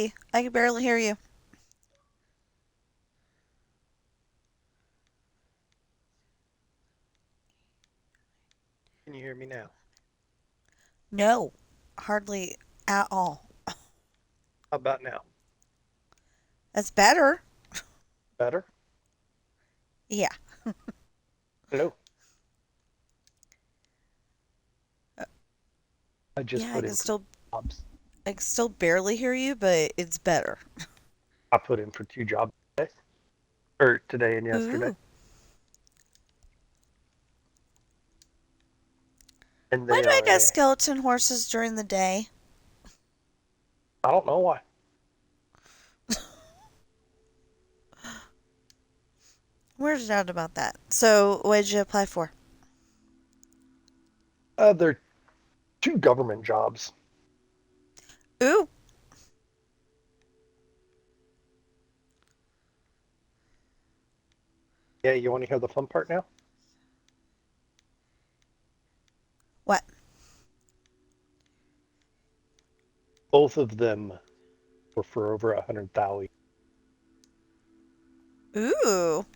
see. I can barely hear you. Can you hear me now? No, hardly at all. How about now? That's better. Better? Yeah. Hello. Uh, I just yeah, put in for jobs. I can still barely hear you, but it's better. I put in for two jobs today, or today and yesterday, Ooh. and Why they do I are get a. skeleton horses during the day? I don't know why. Where's out about that? So, what did you apply for? They're two government jobs. Ooh. Yeah, you want to hear the fun part now? What? Both of them were for over 100,000. Ooh.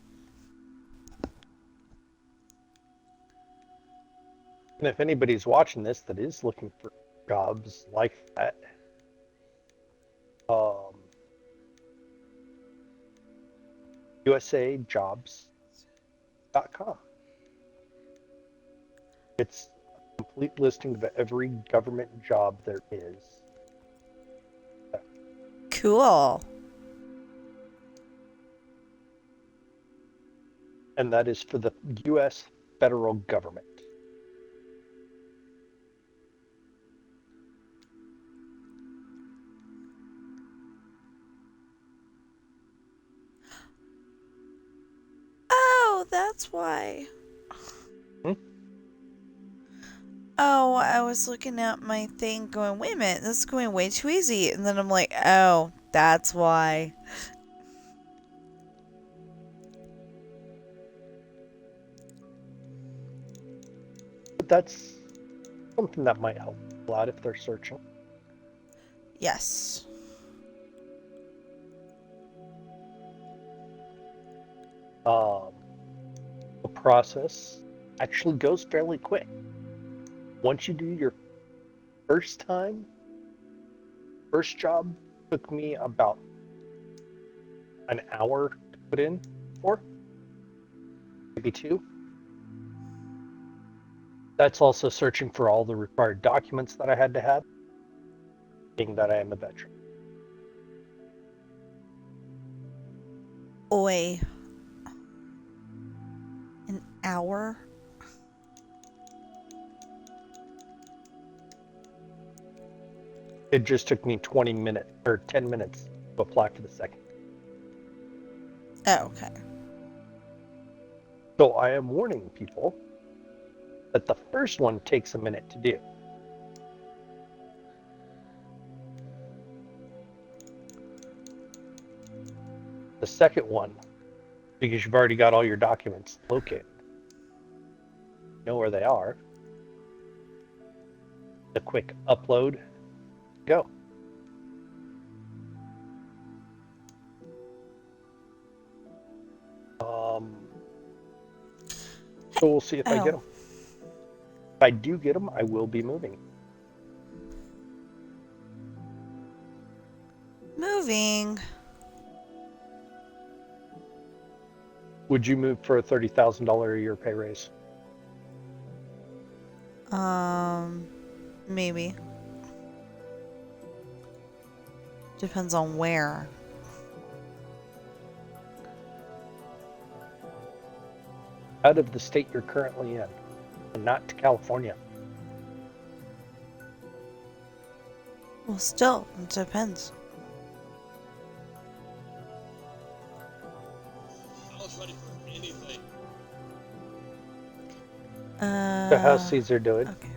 And if anybody's watching this that is looking for jobs like that, um, usajobs.com. It's a complete listing of every government job there is. Cool. And that is for the U.S. federal government. Oh, that's why. Hmm? Oh, I was looking at my thing going, wait a minute, this is going way too easy. And then I'm like, oh, that's why. But that's something that might help a lot if they're searching. Yes. Um, the process actually goes fairly quick. Once you do your first time, first job took me about an hour to put in for, maybe two. That's also searching for all the required documents that I had to have, being that I am a veteran. Oi. An hour? It just took me 20 minutes or 10 minutes to apply for the second. Oh, okay. So I am warning people that the first one takes a minute to do. The second one, because you've already got all your documents located, know where they are, the quick upload, go. Um, so we'll see if I get Oh, them. If I do get them, I will be moving. moving. Would you move for a $30,000 a year pay raise? Um, maybe. Depends on where. Out of the state you're currently in, and not to California. Well, still, it depends. I was ready for anything. So how's Uh, Caesar doing? okay.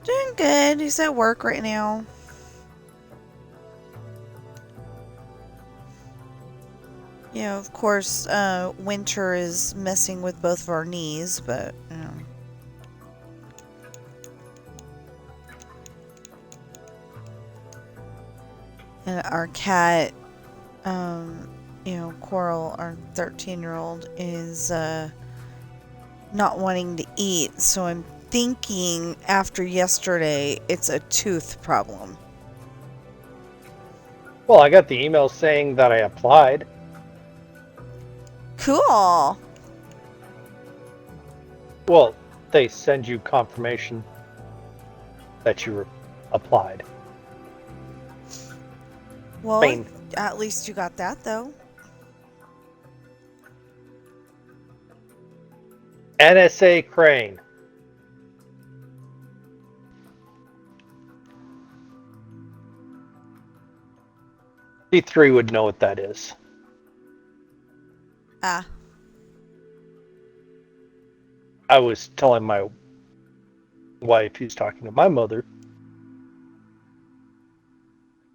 Doing good. He's at work right now. You know, of course, winter is messing with both of our knees, but, you know. And our cat, Coral, our 13-year-old, is not wanting to eat. So I'm thinking after yesterday, it's a tooth problem. Well, I got the email saying that I applied. Cool. Well, they send you confirmation that you applied. Well, I mean, at least you got that, though. NSA Crane. C3 would know what that is. Ah. I was telling my wife, who's talking to my mother,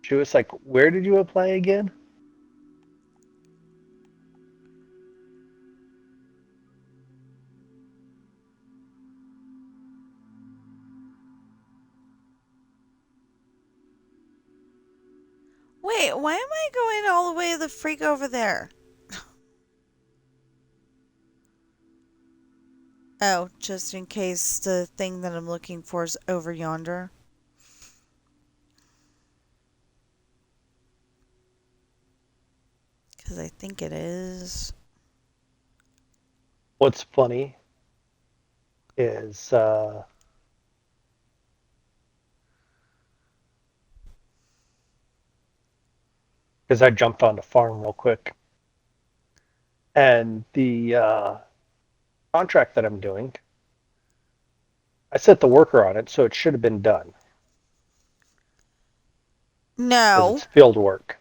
she was like, "Where did you apply again?" Wait, why am I going all the way to the freak over there? Oh, just in case the thing that I'm looking for is over yonder. Because I think it is. What's funny is because I jumped on the farm real quick, and the contract that I'm doing, I set the worker on it, so it should have been done because No. it's field work.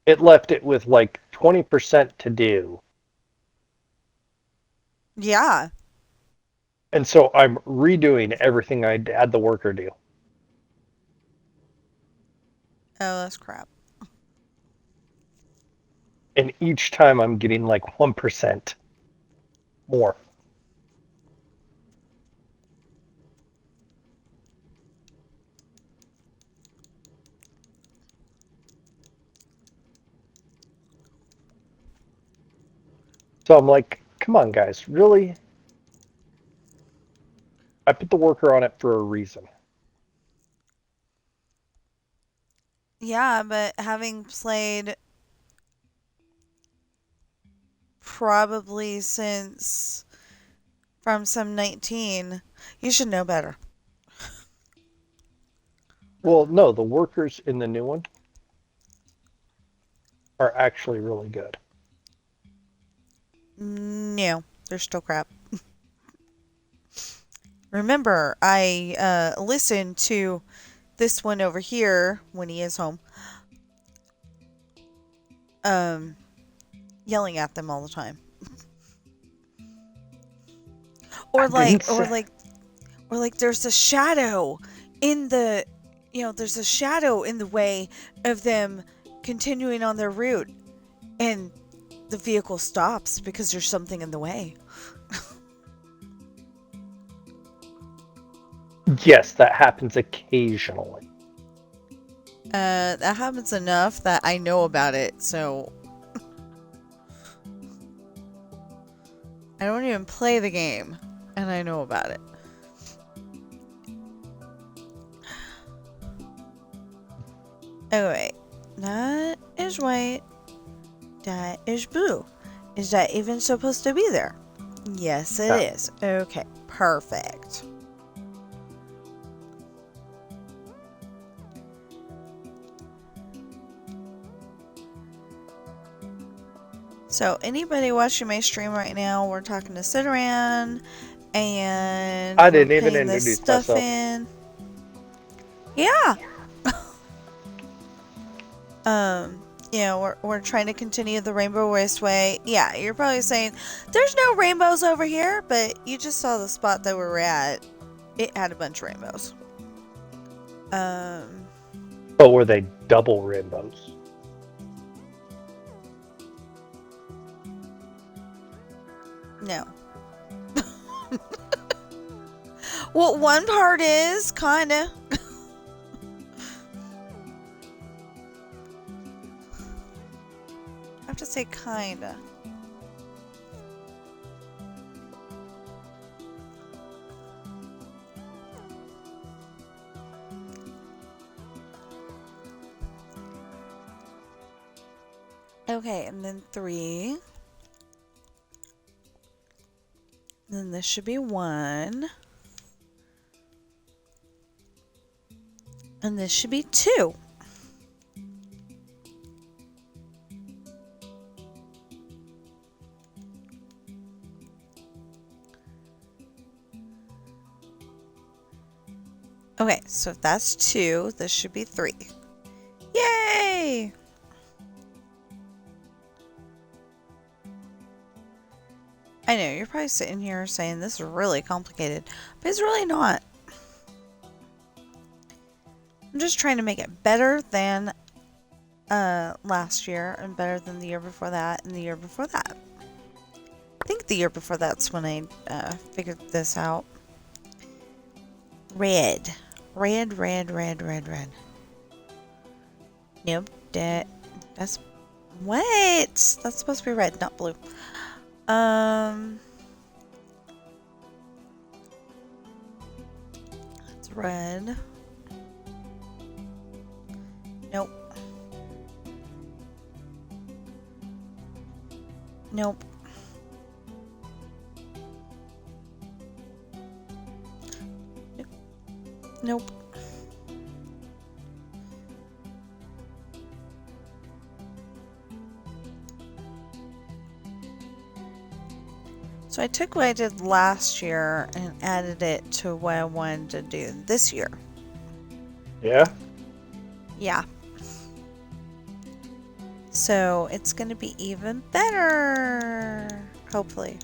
It left it with like 20% to do. Yeah. And so I'm redoing everything I had the worker do. Oh, that's crap. And each time I'm getting like 1% more. So I'm like, come on, guys, really? I put the worker on it for a reason. Yeah, but having played probably since from some 19, you should know better. Well, no, the workers in the new one are actually really good. No, they're still crap. Remember, I listened to this one over here when he is home, um, yelling at them all the time. I Or didn't like, or say. like, or like, there's a shadow in the, there's a shadow in the way of them continuing on their route, and the vehicle stops because there's something in the way. Yes, that happens occasionally. That happens enough that I know about it, so I don't even play the game, and I know about it. Oh, wait. That is white. That is blue. Is that even supposed to be there? Yes, it No. is. Okay, perfect. So, anybody watching my stream right now, we're talking to sit around, and I we're didn't even putting this introduce stuff myself. in. Yeah. We're trying to continue the Rainbow Raceway. Yeah, you're probably saying, there's no rainbows over here, but you just saw the spot that we were at. It had a bunch of rainbows. But were they double rainbows? No. Well, one part is, kinda. have to say kinda. Okay, and then 3. Then this should be 1. And this should be 2. Okay, so if that's 2, this should be 3. Yay! I know, you're probably sitting here saying this is really complicated, but it's really not. I'm just trying to make it better than last year, and better than the year before that, and the year before that. I think the year before that's when I figured this out. Red. Red, red, red, red, red. Nope, that's... What? That's supposed to be red, not blue. It's red. Nope. Nope. Nope. So I took what I did last year and added it to what I wanted to do this year. Yeah? Yeah. So it's going to be even better. Hopefully.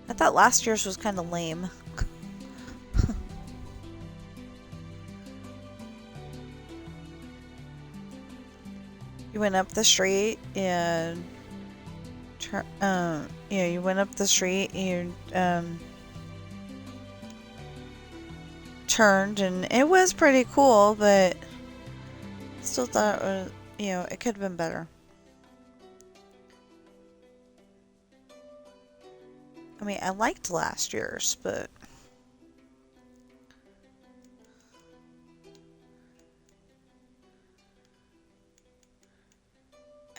I thought last year's was kind of lame. You went up the street and you went up the street and turned, and it was pretty cool, but still thought it was, it could have been better. I mean, I liked last year's, but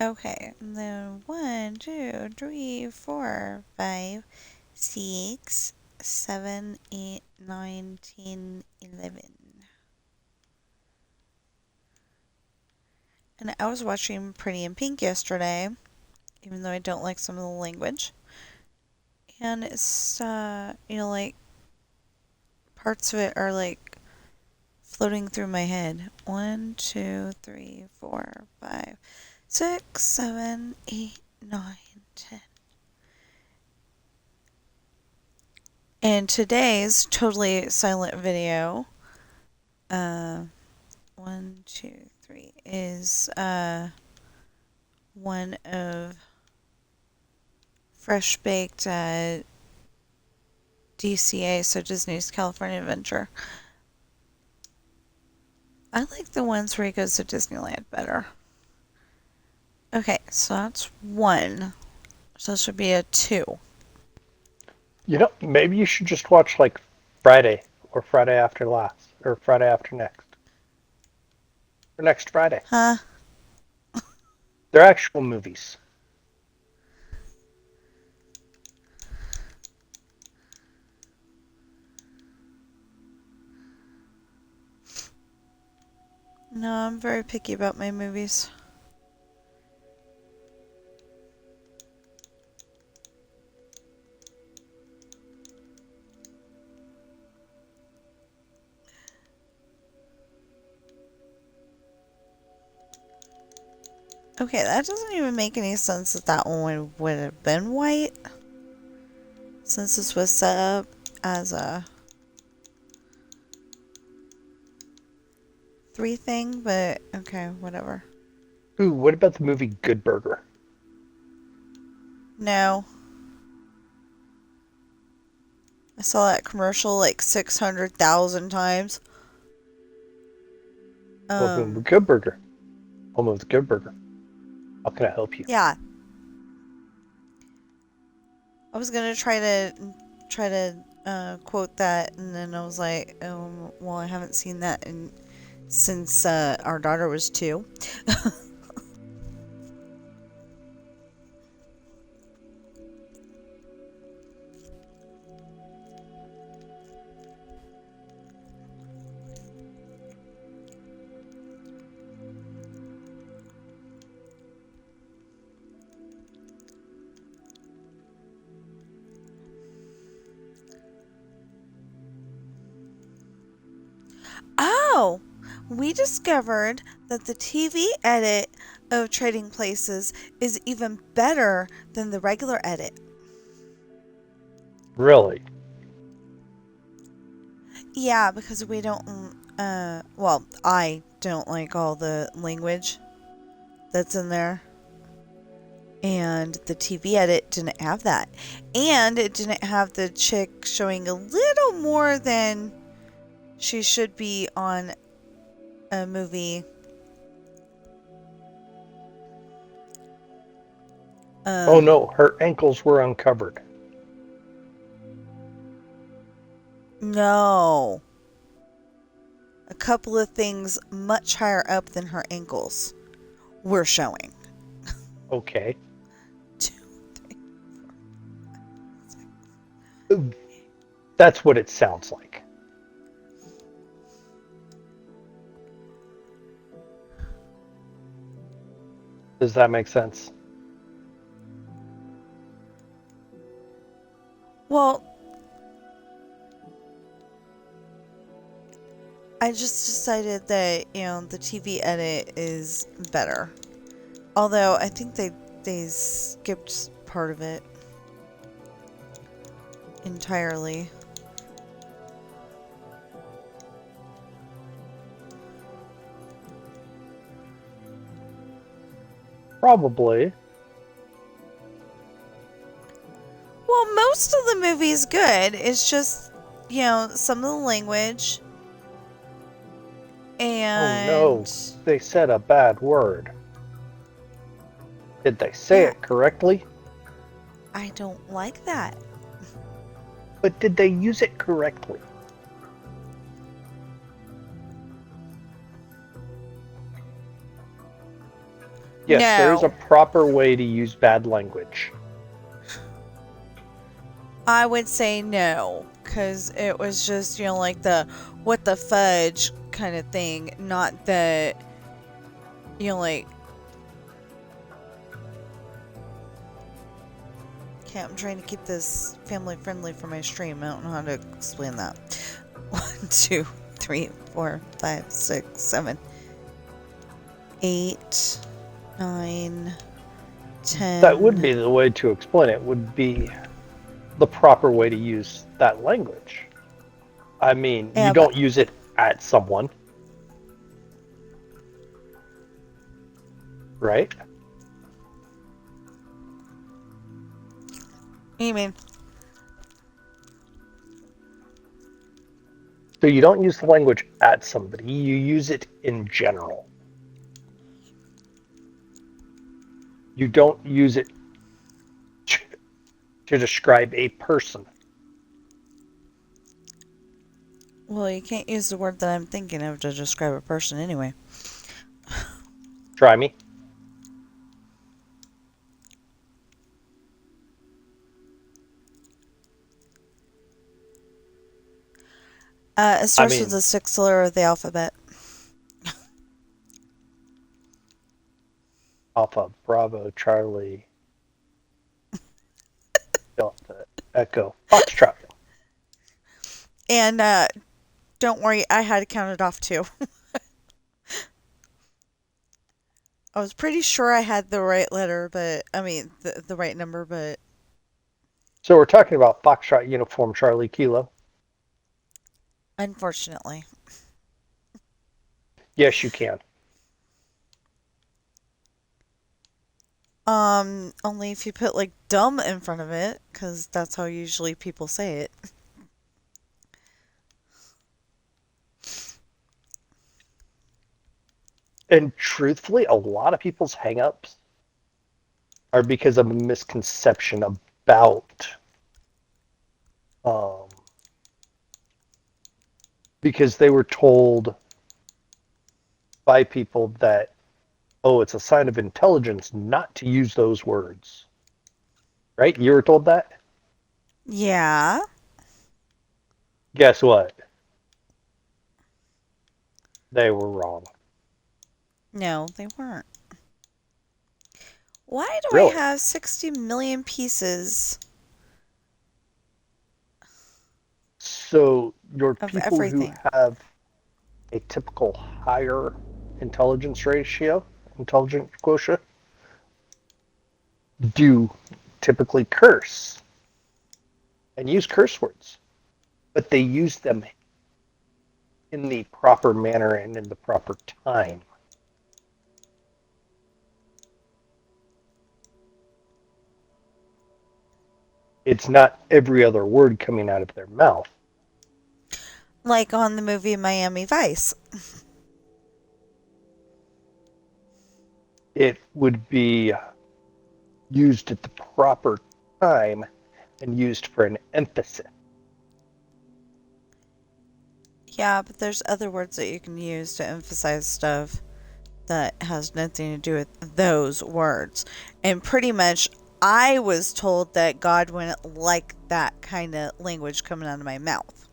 okay, and then 1, 2, 3, 4, 5, 6, 7, 8, 9, 10, 11. And I was watching Pretty in Pink yesterday, even though I don't like some of the language. And it's, like, parts of it are, like, floating through my head. 1, 2, 3, 4, 5, 6, 7, 8, 9, 10. And today's totally silent video, 1, 2, 3, is one of Fresh Baked DCA, so Disney's California Adventure. I like the ones where he goes to Disneyland better. Okay, so that's 1. So it should be a 2. Maybe you should just watch like Friday or Friday after last or Friday after next. Or next Friday. Huh? They're actual movies. No, I'm very picky about my movies. Okay, that doesn't even make any sense that one would have been white. Since this was set up as a 3 thing, but okay, whatever. Ooh, what about the movie Good Burger? No. I saw that commercial like 600,000 times. Well, Good Burger. Home of the Good Burger. How can I help you? Yeah. I was gonna try to quote that, and then I was like, well, I haven't seen that since our daughter was 2. Oh, we discovered that the TV edit of Trading Places is even better than the regular edit. Really? Yeah, because we don't, well, I don't like all the language that's in there. And the TV edit didn't have that. And it didn't have the chick showing a little more than she should be on a movie. Oh no, her ankles were uncovered. No. A couple of things much higher up than her ankles were showing. Okay. 2, 3, 4. That's what it sounds like. Does that make sense? Well, I just decided that, the TV edit is better. Although I think they skipped part of it entirely. Probably. Well, most of the movie's good. It's just, some of the language. Oh And no, they said a bad word. Did they say Yeah. it correctly? I don't like that. But did they use it correctly? Yes, there is a No. proper way to use bad language. I would say no, because it was just, like the what the fudge kind of thing, not the, like. Okay, I'm trying to keep this family friendly for my stream. I don't know how to explain that. 1, 2, 3, 4, 5, 6, 7, 8, 9, 10. That would be the way to explain it, would be the proper way to use that language. I mean, Yeah, you don't use it at someone. Right? You mean? So you don't use the language at somebody, you use it in general. You don't use it to describe a person. Well, you can't use the word that I'm thinking of to describe a person anyway. Try me. It starts with mean- the 6th letter of the alphabet. Alpha, Bravo, Charlie, Delta, Echo, Foxtrot. And don't worry, I had to count it off too. I was pretty sure I had the right letter, but I mean the right number, but So we're talking about Foxtrot Uniform Charlie Kilo. unfortunately. Yes, you can. Only if you put like dumb in front of it, because that's how usually people say it. And truthfully, a lot of people's hangups are because of a misconception about um, because they were told by people that, oh, it's a sign of intelligence not to use those words. Right? You were told that? Yeah. Guess what? They were wrong. No, they weren't. Why do I Really? have 60 million pieces So your of people who everything? have a typical higher intelligence ratio, intelligence quotient, do typically curse and use curse words, but they use them in the proper manner and in the proper time. It's not every other word coming out of their mouth. Like on the movie Miami Vice. It would be used at the proper time and used for an emphasis. Yeah, but there's other words that you can use to emphasize stuff that has nothing to do with those words. And pretty much, I was told that God wouldn't like that kind of language coming out of my mouth.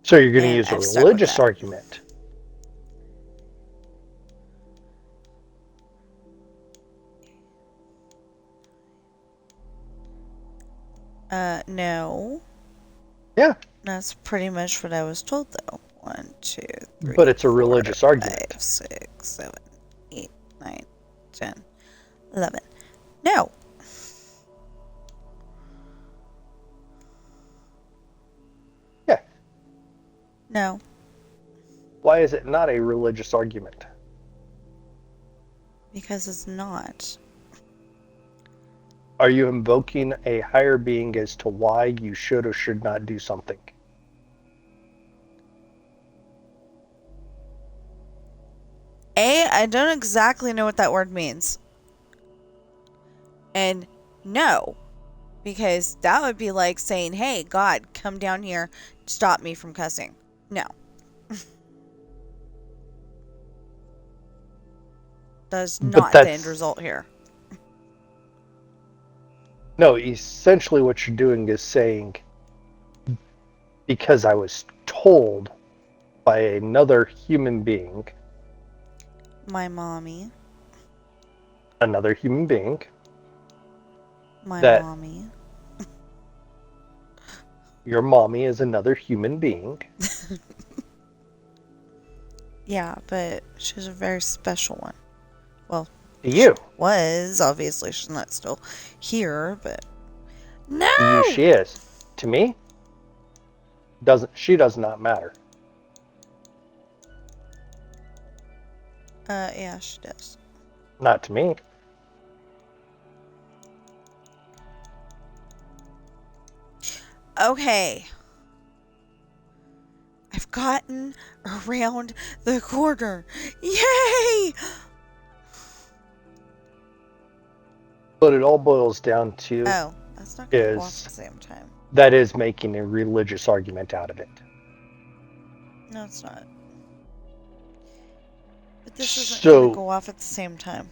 So you're going to And use a I've stuck with religious that. argument. No. Yeah, That's pretty much what I was told, though. 1, 2, 3, but it's a 4, religious 5, argument. 6, 7, 8, 9, 10, 11. No. Yeah. No. Why is it not a religious argument? Because it's not. Are you invoking a higher being as to why you should or should not do something? I don't exactly know what that word means. And no, because that would be like saying, hey, God, come down here, stop me from cussing. No. That's But not the end that's result here. no, essentially what you're doing is saying, because I was told by another human being, My mommy. another human being, My that mommy. your mommy is another human being. Yeah, but she's a very special one. Well, To you. was. Obviously, she's not still here, but. No! To you she is. To me, she does not matter. Yeah, she does. Not to me. Okay. I've gotten around the corner. Yay! But it all boils down to Oh, that's not going to go off is at the same time. that is making a religious argument out of it. No, it's not. But this isn't So, going to go off at the same time.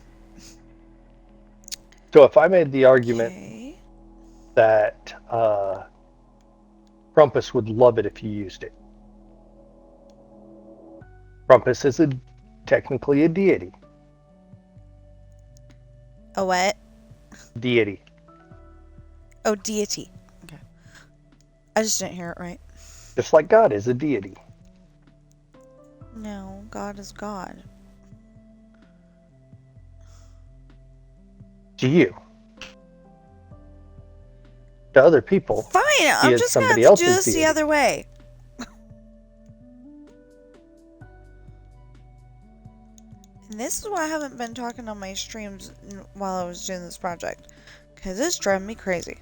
so if I made the argument Okay. that Krampus would love it if you used it. Krampus is technically a deity. A what? Deity. Oh, deity. Okay. I just didn't hear it right. Just like God is a deity. No, God is God. To you. To other people, Fine, I'm is just going to somebody have to do else's this the deity. other way. And this is why I haven't been talking on my streams while I was doing this project. Because it's driving me crazy.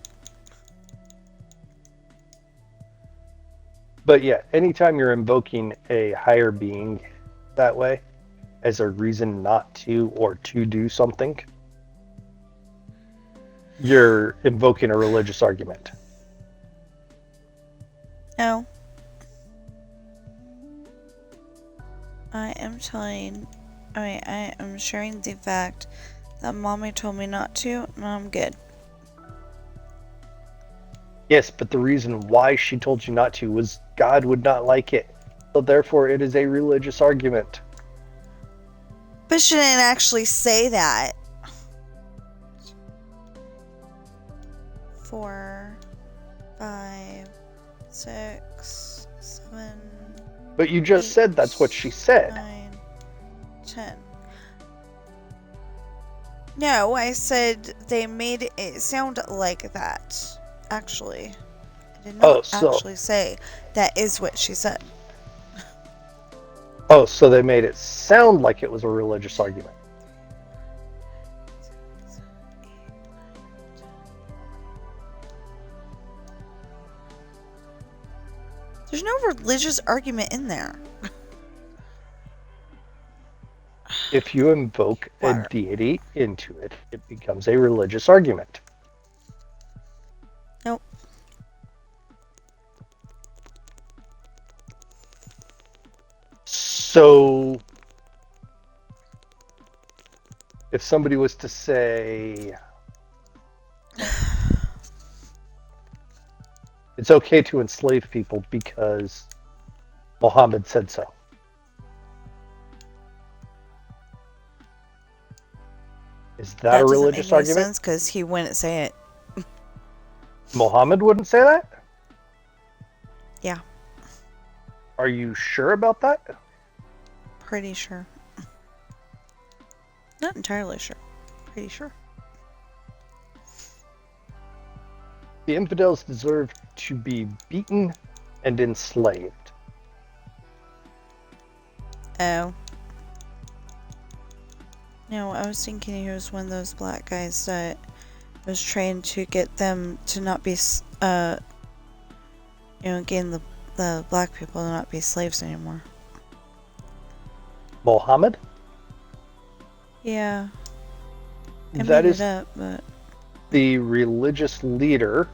But yeah, anytime you're invoking a higher being that way, as a reason not to or to do something, you're invoking a religious argument. No. I am sharing the fact that mommy told me not to, and I'm good. Yes, but the reason why she told you not to was God would not like it. So therefore it is a religious argument. But she didn't actually say that. 4, 5, 6, 7. But you just 8, said that's what she said. 9, 10. No, I said they made it sound like that. Actually, I did not actually say that is what she said. Oh, so they made it sound like it was a religious argument. There's no religious argument in there. If you invoke a deity into it, it becomes a religious argument. Nope. So, if somebody was to say, it's okay to enslave people because Muhammad said so. Is that a religious argument? That doesn't make any sense because he wouldn't say it. Muhammad wouldn't say that? Yeah. Are you sure about that? Pretty sure. Not entirely sure. Pretty sure. The infidels deserve to be beaten and enslaved. Oh. No, I was thinking he was one of those black guys that was trained to get them to not be, getting the black people to not be slaves anymore. Muhammad? Yeah. That is but the religious leader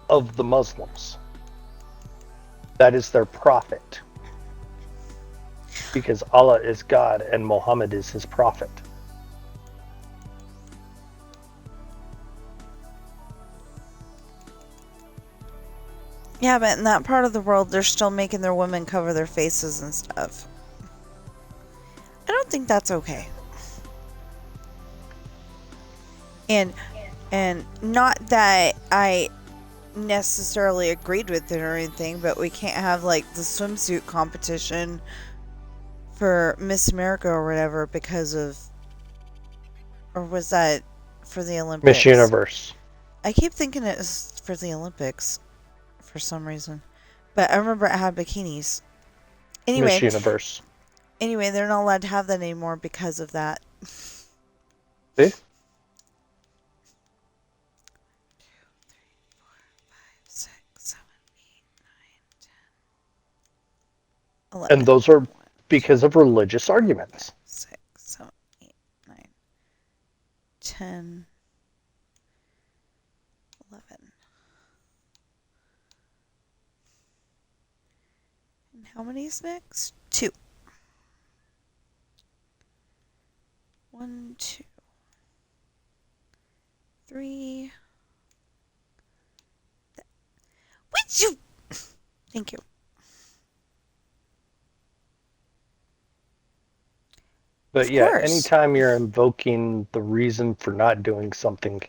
of the Muslims. That is their prophet. Because Allah is God and Muhammad is his prophet. Yeah, but in that part of the world, they're still making their women cover their faces and stuff. I don't think that's okay. And not that I necessarily agreed with it or anything, but we can't have like the swimsuit competition for Miss America or whatever because of, or was that for the Olympics? Miss Universe. I keep thinking it was for the Olympics for some reason, but I remember it had bikinis. Anyway, Miss Universe. Anyway, they're not allowed to have that anymore because of that. See? 11. And those are because of religious arguments. 6, 7, 8, 9, 10, 11. And how many is next? 2. 1, 2, 3. Wait, you. Thank you. But yeah, anytime you're invoking the reason for not doing something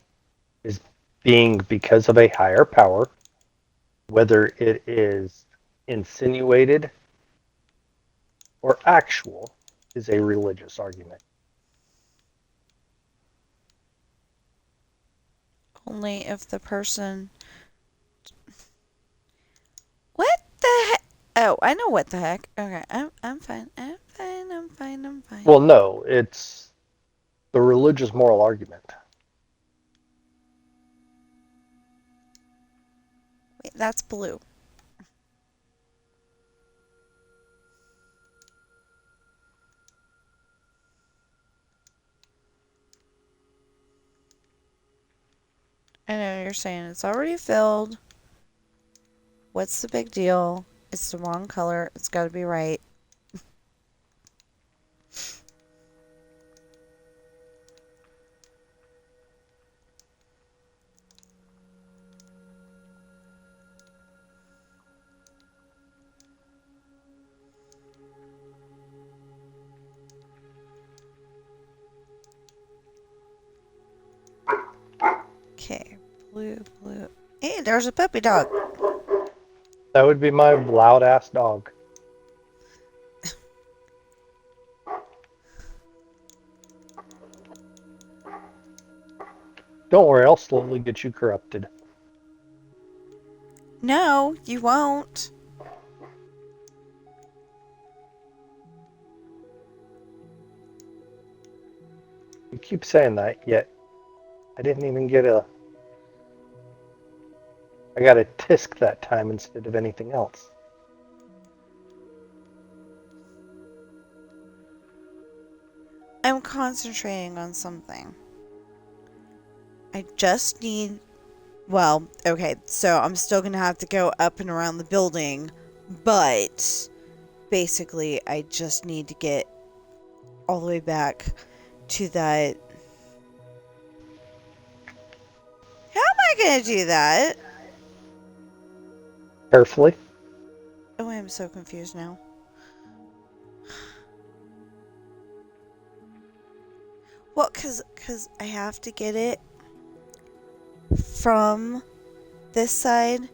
is being because of a higher power, whether it is insinuated or actual, is a religious argument. Only if the person... What the heck? Oh, I know what the heck. Okay, I'm fine. I'm fine. Well, no, it's the religious moral argument. Wait, that's blue. I know you're saying it's already filled. What's the big deal? It's the wrong color. It's got to be right. Okay, blue. Hey, there's a puppy dog. That would be my loud ass dog. Don't worry, I'll slowly get you corrupted. No, you won't. You keep saying that, yet I didn't even get a... I got a tisk that time instead of anything else. I'm concentrating on something. I just need... Well, okay, so I'm still going to have to go up and around the building, but basically I just need to get all the way back to that... How am I going to do that? Carefully. Oh, I'm so confused now. Well, cause I have to get it from this side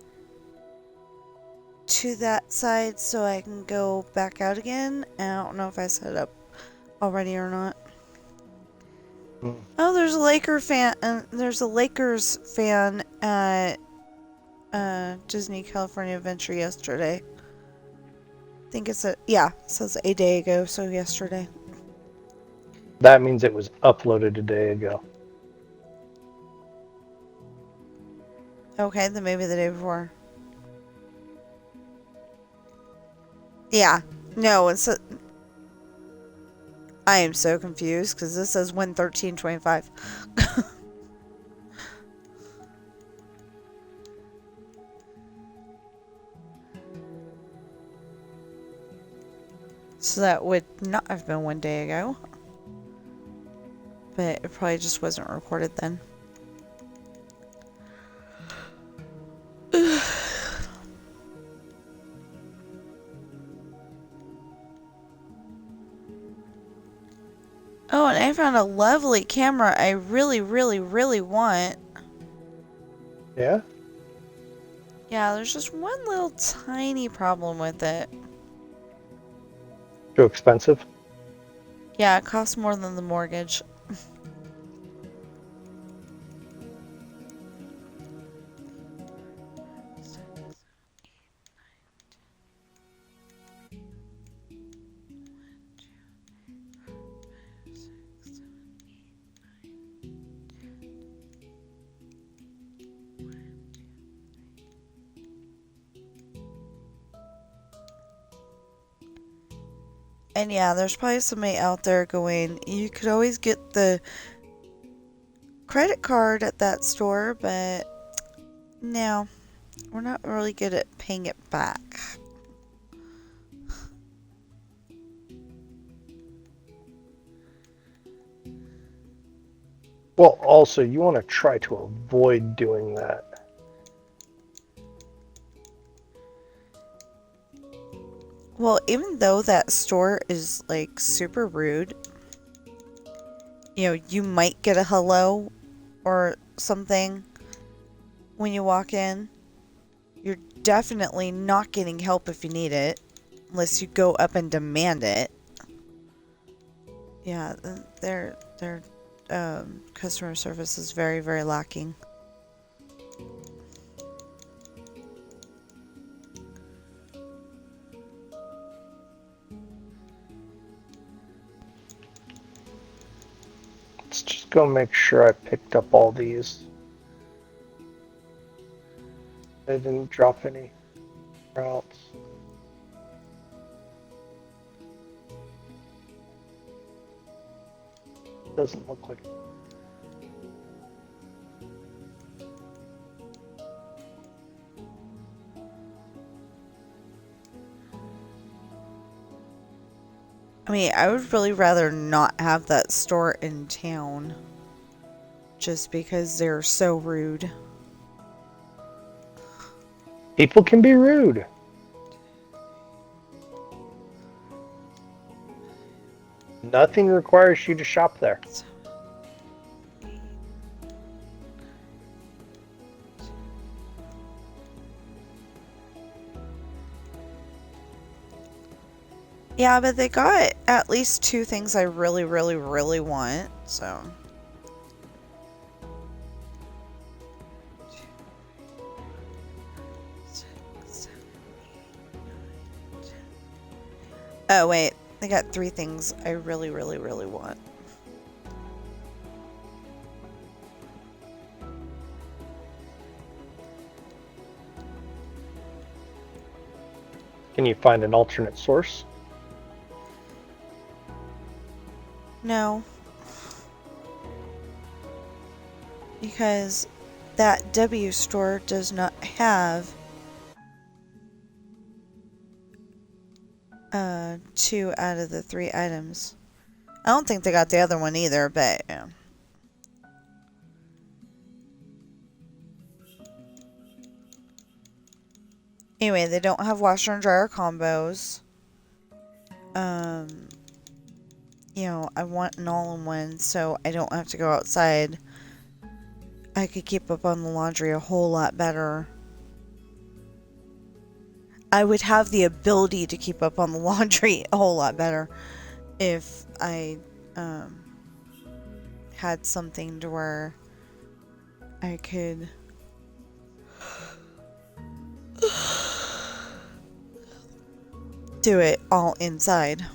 to that side so I can go back out again. And I don't know if I set it up already or not. Oh, there's a there's a Lakers fan at Disney California Adventure yesterday. I think it says a day ago, so yesterday. That means it was uploaded a day ago. Okay, then maybe the day before. Yeah. No, I am so confused because this says 1/13/25. So that would not have been 1 day ago. But it probably just wasn't recorded then. Oh, and I found a lovely camera I really, really, really want. Yeah? Yeah, there's just one little tiny problem with it. Too expensive? Yeah, it costs more than the mortgage. And yeah, there's probably somebody out there going, you could always get the credit card at that store, but no, we're not really good at paying it back. Well, also, you want to try to avoid doing that. Well, even though that store is like super rude, you know, you might get a hello or something when you walk in. You're definitely not getting help if you need it, unless you go up and demand it. Yeah, their customer service is very, very lacking. Let's just go make sure I picked up all these. I didn't drop any routes. Doesn't look like it. I mean, I would really rather not have that store in town. Just because they're so rude. People can be rude. Nothing requires you to shop there. Yeah, but they got at least 2 things I really, really, really want, so. Oh, wait. They got 3 things I really, really, really want. Can you find an alternate source? No. Because that W store does not have 2 out of the 3 items. I don't think they got the other one either, but yeah. Anyway, they don't have washer and dryer combos. You know, I want an all-in-one so I don't have to go outside. I could keep up on the laundry a whole lot better. I would have the ability to keep up on the laundry a whole lot better if I had something to where I could do it all inside.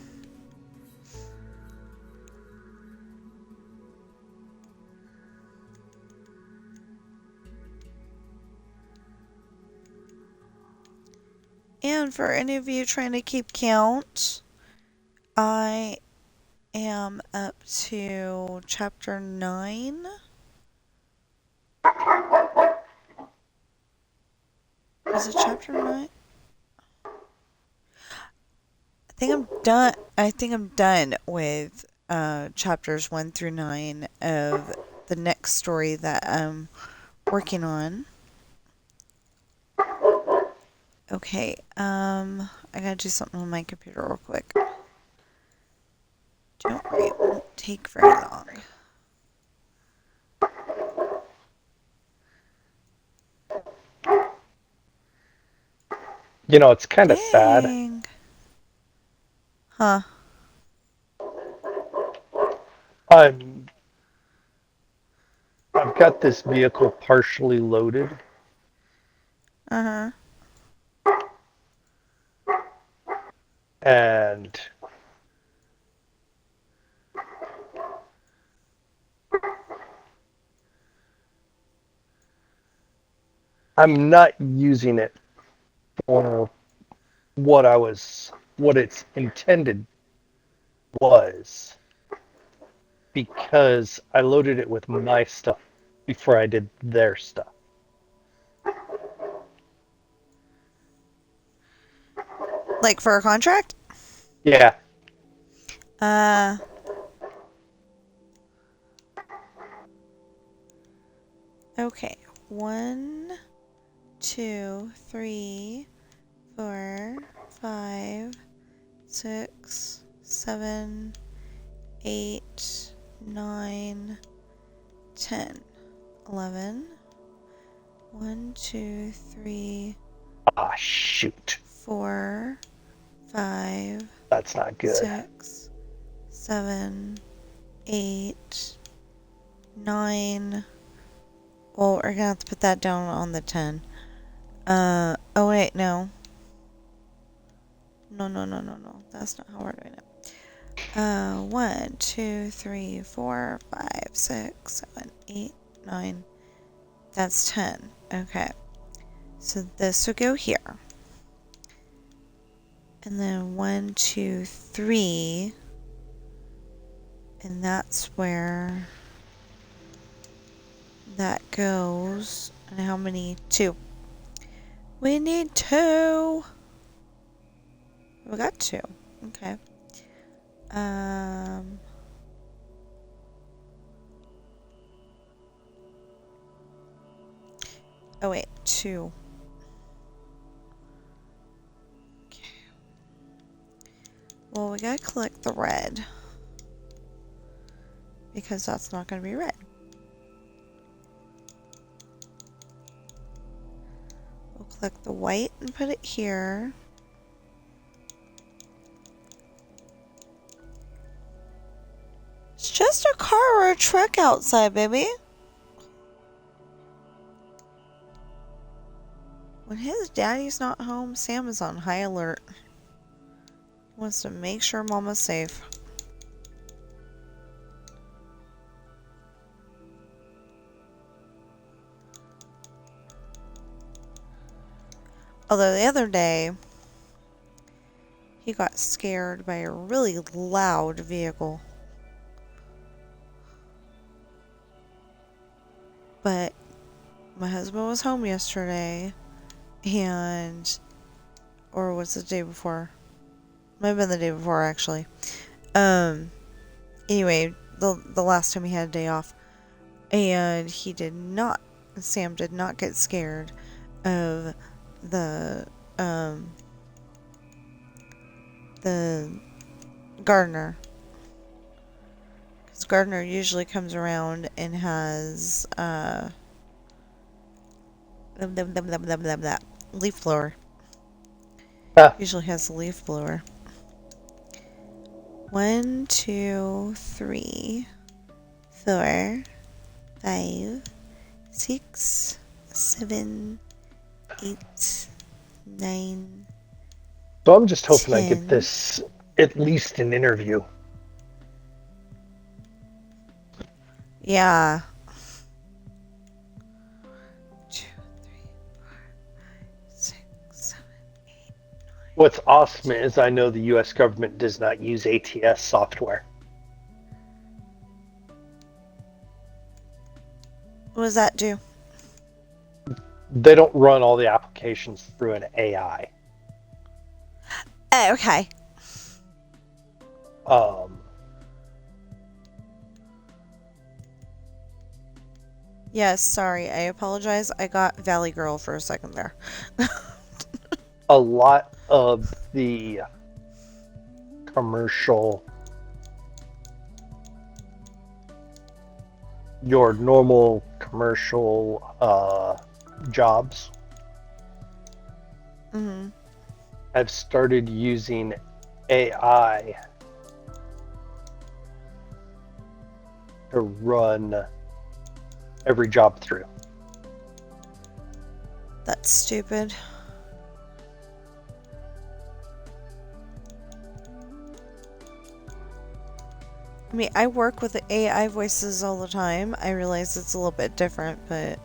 And for any of you trying to keep count, I am up to chapter 9. Is it chapter 9? I think I'm done with chapters 1 through 9 of the next story that I'm working on. Okay, I gotta do something on my computer real quick. Don't worry, it won't take very long. You know, it's kind of sad. Huh. I've got this vehicle partially loaded. Uh-huh. And I'm not using it for what its intended was, because I loaded it with my stuff before I did their stuff. Like for a contract? Yeah. Okay. 1, 2, 3, 4, 5, 6, 7, 8, 9, 10, 11. 1, 2, 3. Ah, shoot. 4, 5. That's not good. 6, 7, 8, 9. Well, we're gonna have to put that down on the 10. Oh wait, no. No. That's not how we're doing it. 1, 2, 3, 4, 5, 6, 7, 8, 9. That's 10. Okay. So this will go here. And then 1, 2, 3. And that's where that goes. And how many? 2. We need 2. We got 2. Okay. Oh wait, 2. Okay. Well, we gotta collect the red. Because that's not gonna be red. We'll collect the white and put it here. It's just a car or a truck outside, baby. When his daddy's not home, Sam is on high alert. He wants to make sure Mama's safe. Although the other day, he got scared by a really loud vehicle. But my husband was home yesterday, and, or was it the day before? Might have been the day before, actually. Anyway, the last time he had a day off, and Sam did not get scared of the gardener. Because gardener usually comes around and has, leaf blower. Usually has a leaf blower. 1, 2, 3, 4, 5, 6, 7, 8, 9. So I'm just hoping 10. I get this at least an interview. Yeah. 2, 3, 4, 6, 7, 8, 9. What's awesome is I know the U.S. government does not use ATS software. What does that do? They don't run all the applications through an AI. Oh, okay. Yes, sorry. I apologize. I got Valley Girl for a second there. A lot of the commercial, your normal commercial jobs have started using AI to run every job through. That's stupid. I mean, I work with AI voices all the time. I realize it's a little bit different, but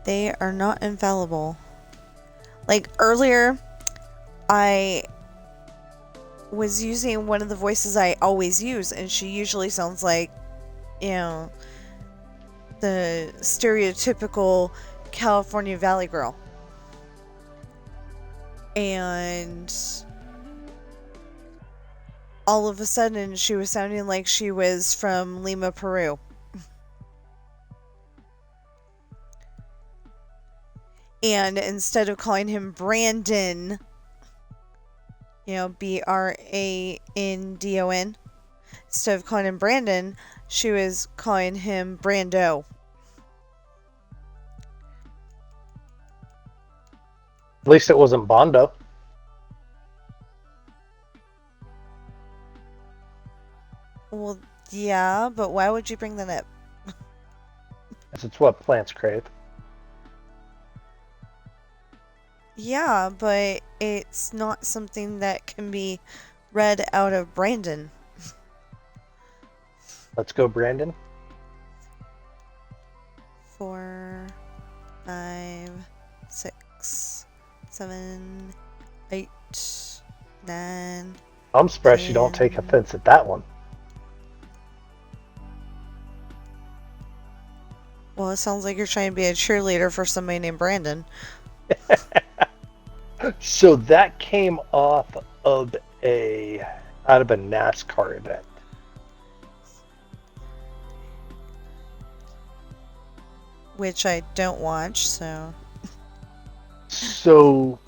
they are not infallible. Like earlier, I was using one of the voices I always use, and she usually sounds like, you know, the stereotypical California Valley girl. And all of a sudden, she was sounding like she was from Lima, Peru. And instead of calling him Brandon, you know, Brandon, instead of calling him Brandon, she was calling him Brando. At least it wasn't Bondo. Well, yeah, but why would you bring that up? Because it's what plants crave. Yeah, but it's not something that can be read out of Brandon. Let's go, Brandon. 4, 5, 6, 7, 8, 9. I'm surprised you don't take offense at that one. Well, it sounds like you're trying to be a cheerleader for somebody named Brandon. So that came off of out of a NASCAR event. Which I don't watch, so. So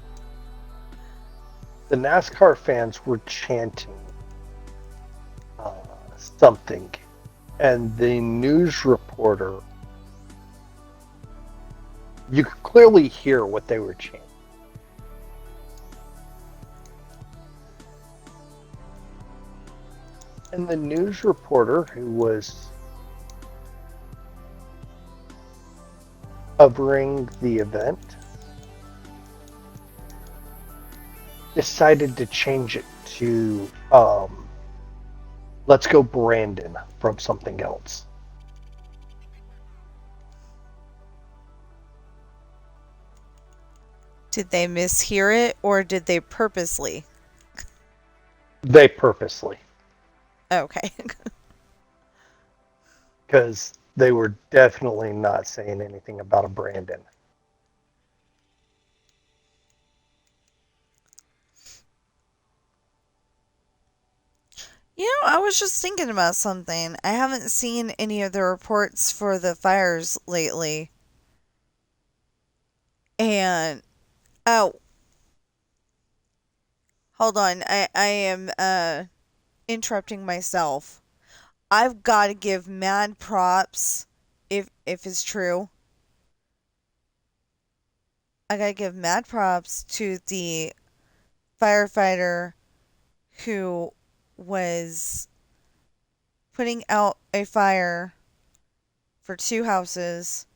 the NASCAR fans were chanting something, and the news reporter, you could clearly hear what they were chanting. And the news reporter, who was covering the event, decided to change it to "Let's go Brandon" from something else. Did they mishear it, or did they purposely? They purposely. Okay. Because they were definitely not saying anything about a Brandon. You know, I was just thinking about something. I haven't seen any of the reports for the fires lately. And, oh, hold on. I am interrupting myself. I've got to give mad props, if it's true. I got to give mad props to the firefighter who was putting out a fire for 2 houses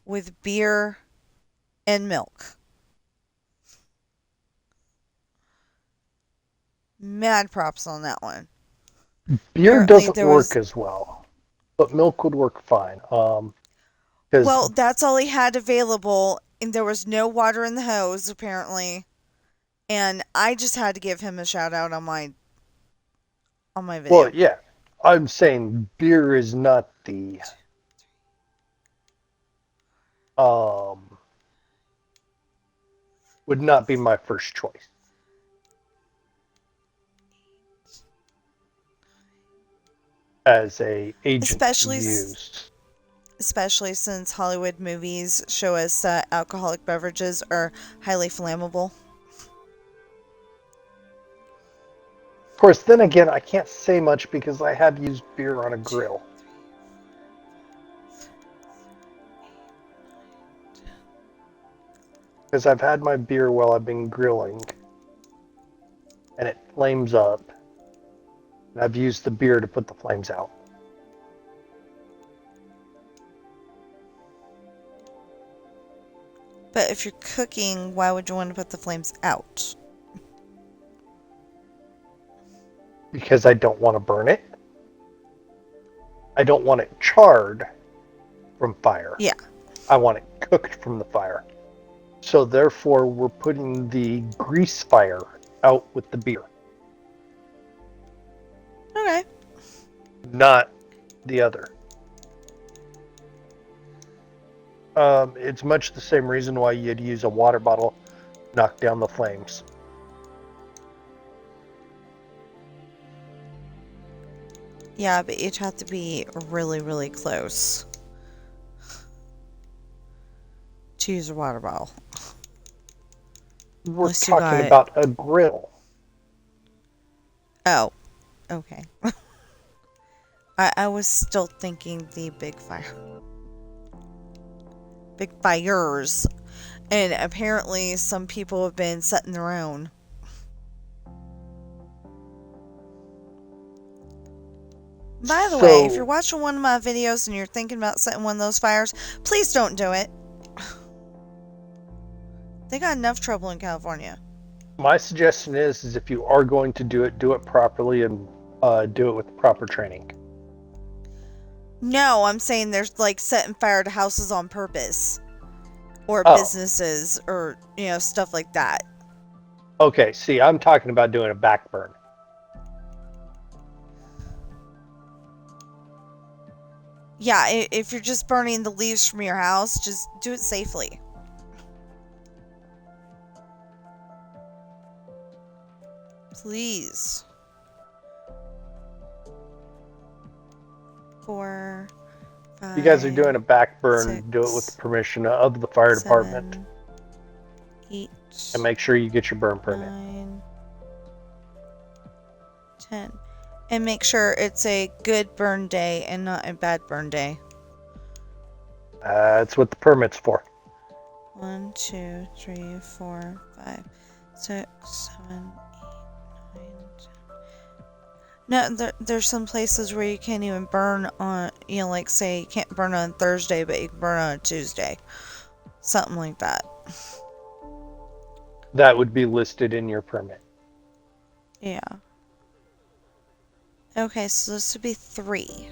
with beer and milk. Mad props on that one. Beer doesn't work as well, but milk would work fine. Well, that's all he had available, and there was no water in the hose, apparently. And I just had to give him a shout out on my video. Well, yeah. I'm saying beer is not the would not be my first choice as a agent used. Especially since Hollywood movies show us that alcoholic beverages are highly flammable. Of course, then again, I can't say much because I have used beer on a grill. Because I've had my beer while I've been grilling, and it flames up. And I've used the beer to put the flames out. But if you're cooking, why would you want to put the flames out? Because I don't want to burn it. I don't want it charred from fire. Yeah. I want it cooked from the fire. So therefore, we're putting the grease fire out with the beer. Okay. Not the other. It's much the same reason why you'd use a water bottle to knock down the flames. Yeah, but you'd have to be really, really close to use a water bottle. We're talking about a grill. Oh, okay. I was still thinking the big fire. Big fires. And apparently some people have been setting their own. By the way, if you're watching one of my videos and you're thinking about setting one of those fires, please don't do it. They got enough trouble in California. My suggestion is if you are going to do it properly and do it with proper training. No, I'm saying there's like setting fire to houses on purpose. Or businesses or, stuff like that. Okay, see, I'm talking about doing a backburn. Yeah, if you're just burning the leaves from your house, just do it safely. Please. 4, 5. You guys are doing a back burn. 6, Do it with the permission of the fire 7, department. 8. And make sure you get your burn permit. 9, 10. And make sure it's a good burn day and not a bad burn day. That's what the permit's for. 1, 2, 3, 4, 5, 6, 7, 8, 9, 10. No, there's some places where you can't even burn on, like say you can't burn on Thursday, but you can burn on a Tuesday. Something like that. That would be listed in your permit. Yeah. Okay, so this would be 3.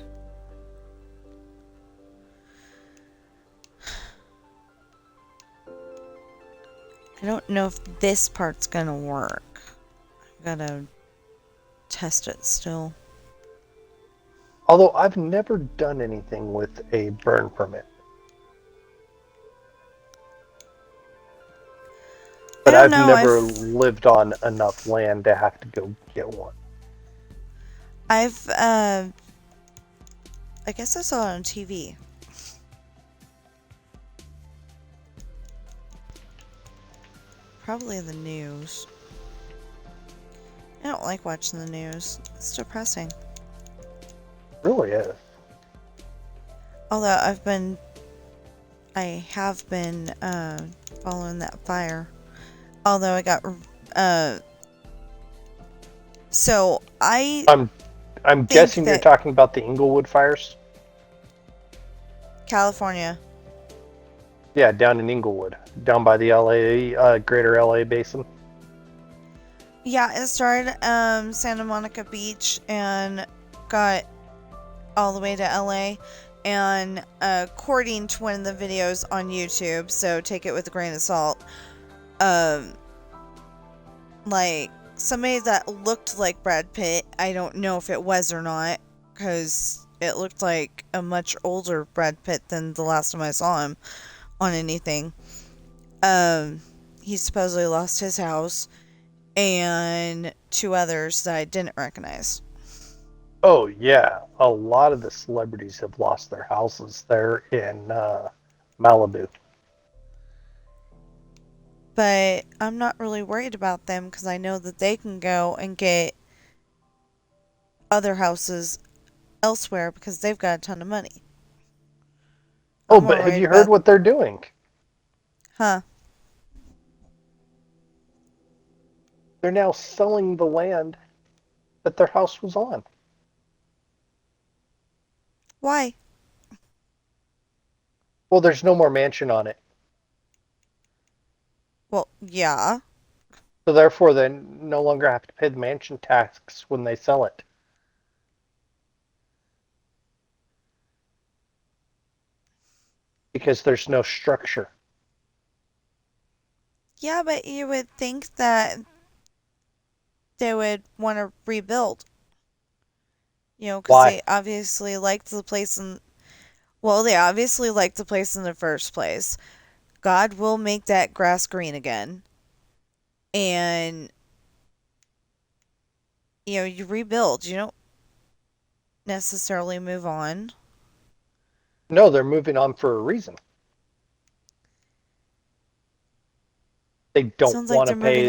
I don't know if this part's gonna work. I gotta test it still. Although I've never done anything with a burn permit. But I've never lived on enough land to have to go get one. I guess I saw it on TV. Probably the news. I don't like watching the news. It's depressing. It really is. Although I have been following that fire. Although I got so I'm guessing you're talking about the Inglewood fires? California. Yeah, down in Inglewood, down by the LA, greater LA basin. Yeah, it started Santa Monica Beach and got all the way to LA. And according to one of the videos on YouTube, so take it with a grain of salt, like somebody that looked like Brad Pitt, I don't know if it was or not, because it looked like a much older Brad Pitt than the last time I saw him on anything. He supposedly lost his house and 2 others that I didn't recognize. Oh yeah, a lot of the celebrities have lost their houses there in Malibu. But I'm not really worried about them because I know that they can go and get other houses elsewhere because they've got a ton of money. Oh, but have you heard what they're doing? Huh? They're now selling the land that their house was on. Why? Well, there's no more mansion on it. Well, yeah. So therefore, they no longer have to pay the mansion tax when they sell it. Because there's no structure. Yeah, but you would think that they would want to rebuild. You know, because they obviously liked the place they obviously liked the place in the first place. God will make that grass green again. And, you rebuild. You don't necessarily move on. No, they're moving on for a reason. They don't want to pay.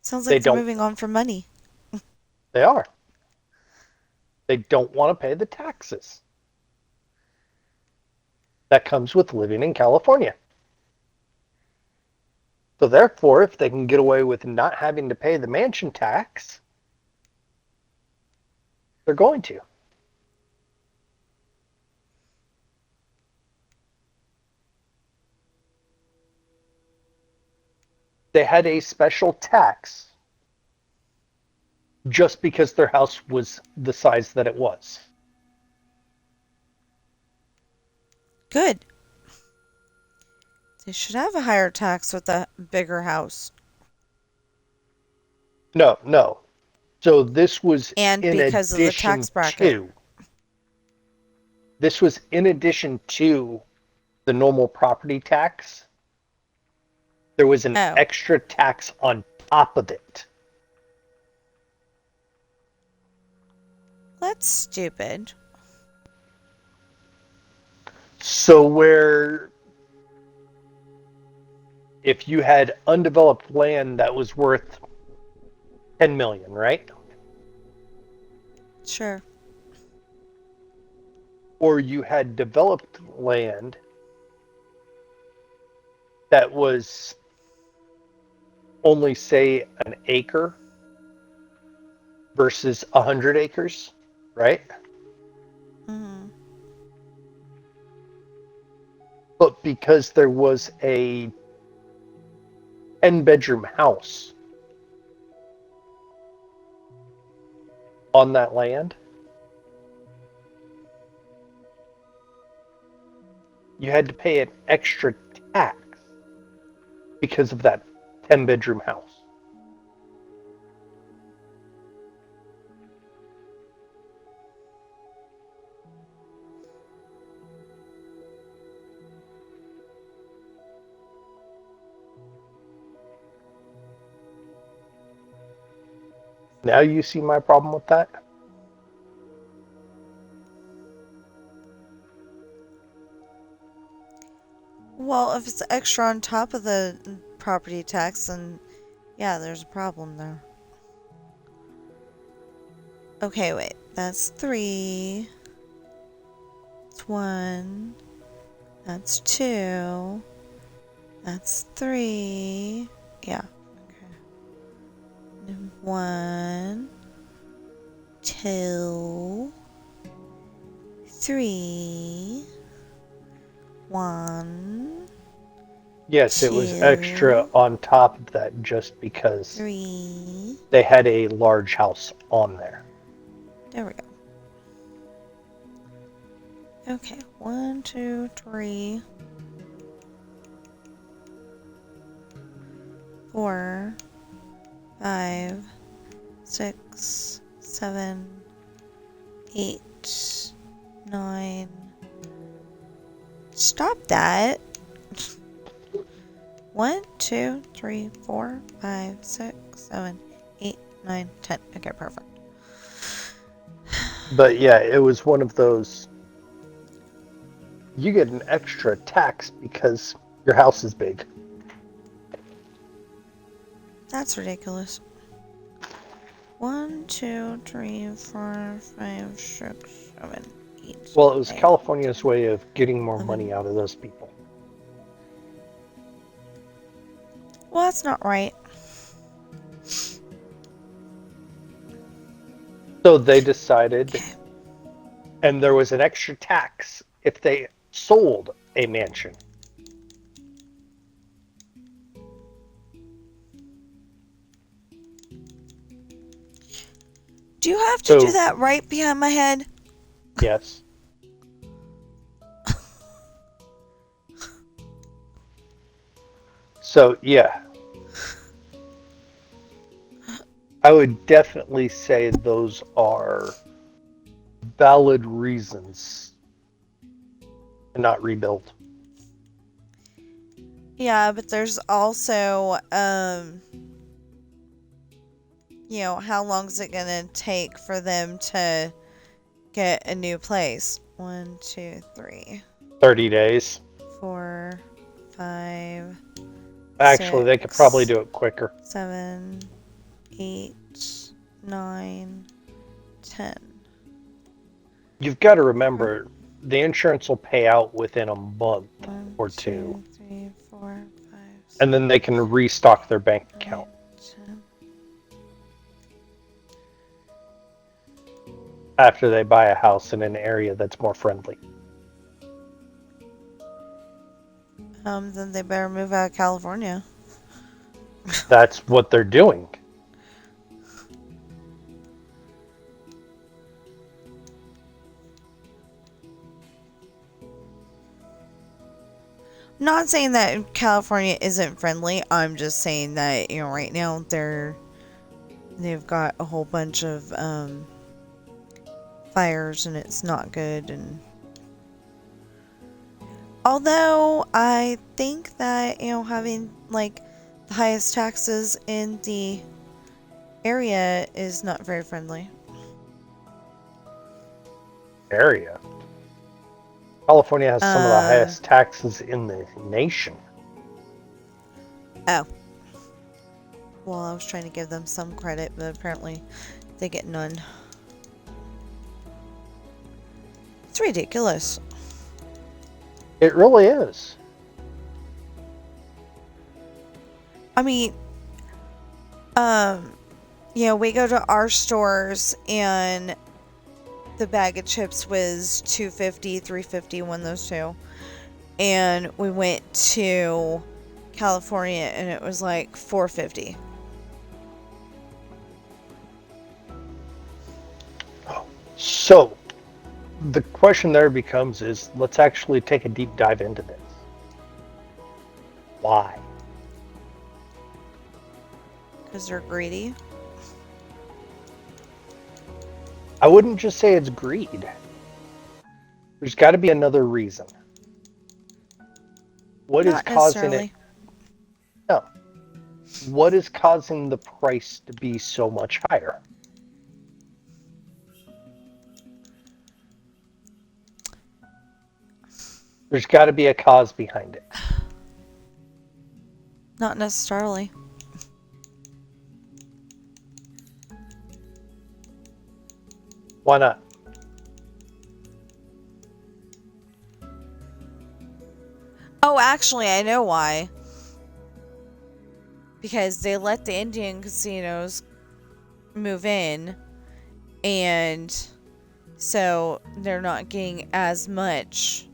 Sounds like they're moving on from money. They are. They don't want to pay the taxes that comes with living in California. So therefore, if they can get away with not having to pay the mansion tax, they're going to. They had a special tax just because their house was the size that it was. Good. They should have a higher tax with a bigger house. No. So this was and because of the tax bracket. This was in addition to the normal property tax. There was an extra tax on top of it. that's stupid. So where if you had undeveloped land that was worth 10 million, right? Sure. Or you had developed land that was only, say, an acre versus 100 acres, right? Mm-hmm. But because there was a 10-bedroom house on that land, you had to pay an extra tax because of that 10-bedroom house. Now you see my problem with that? Well, if it's extra on top of the property tax, then yeah, there's a problem there. Okay, wait. That's 3. That's 1. That's 2. That's 3. Yeah. Okay. 1, 2, 3. 1. Yes, it was extra 2, on top of that just because 3. they had a large house on there. There we go. Okay, 1, 2, 3, 4, 5, 6, 7, 8, 9. Stop that. 1, 2, 3, 4, 5, 6, 7, 8, 9, 10. Okay, perfect. But yeah, it was one of those. You get an extra tax because your house is big. That's ridiculous. 1, 2, 3, 4, 5, 6, 7, 8. Well, it was 9, California's way of getting more 11. money out of those people. Well, that's not right. So they decided, Okay. and there was an extra tax if they sold a mansion. Do you have to do that right behind my head? Yes. So, yeah. I would definitely say those are valid reasons to not rebuild. Yeah, but there's also, how long is it gonna take for them to get a new place? 1, 2, 3, 30 days. 4, 5. Actually, they could probably do it quicker. 7, 8, 9, 10. You've got to remember, the insurance will pay out within a month 1, or 2, two. 3, 4, 5, 6, And then they can restock their bank 9, account. 10. After they buy a house in an area that's more friendly. Then they better move out of California. That's what they're doing. Not saying that California isn't friendly. I'm just saying that, right now they've got a whole bunch of fires and it's not good. And although I think that, having like the highest taxes in the area is not very friendly. area. California has some of the highest taxes in the nation. Oh. Well, I was trying to give them some credit, but apparently they get none. It's ridiculous. It really is. I mean, we go to our stores and the bag of chips was $2.50, $3.50, one of those two. And we went to California and it was like $4.50. So, the question there becomes is, let's actually take a deep dive into this. Why? Because they're greedy. I wouldn't just say it's greed. There's got to be another reason. What is causing it? No. What is causing the price to be so much higher? There's got to be a cause behind it. Not necessarily. Why not? Oh, actually, I know why. Because they let the Indian casinos move in, and so they're not getting as much.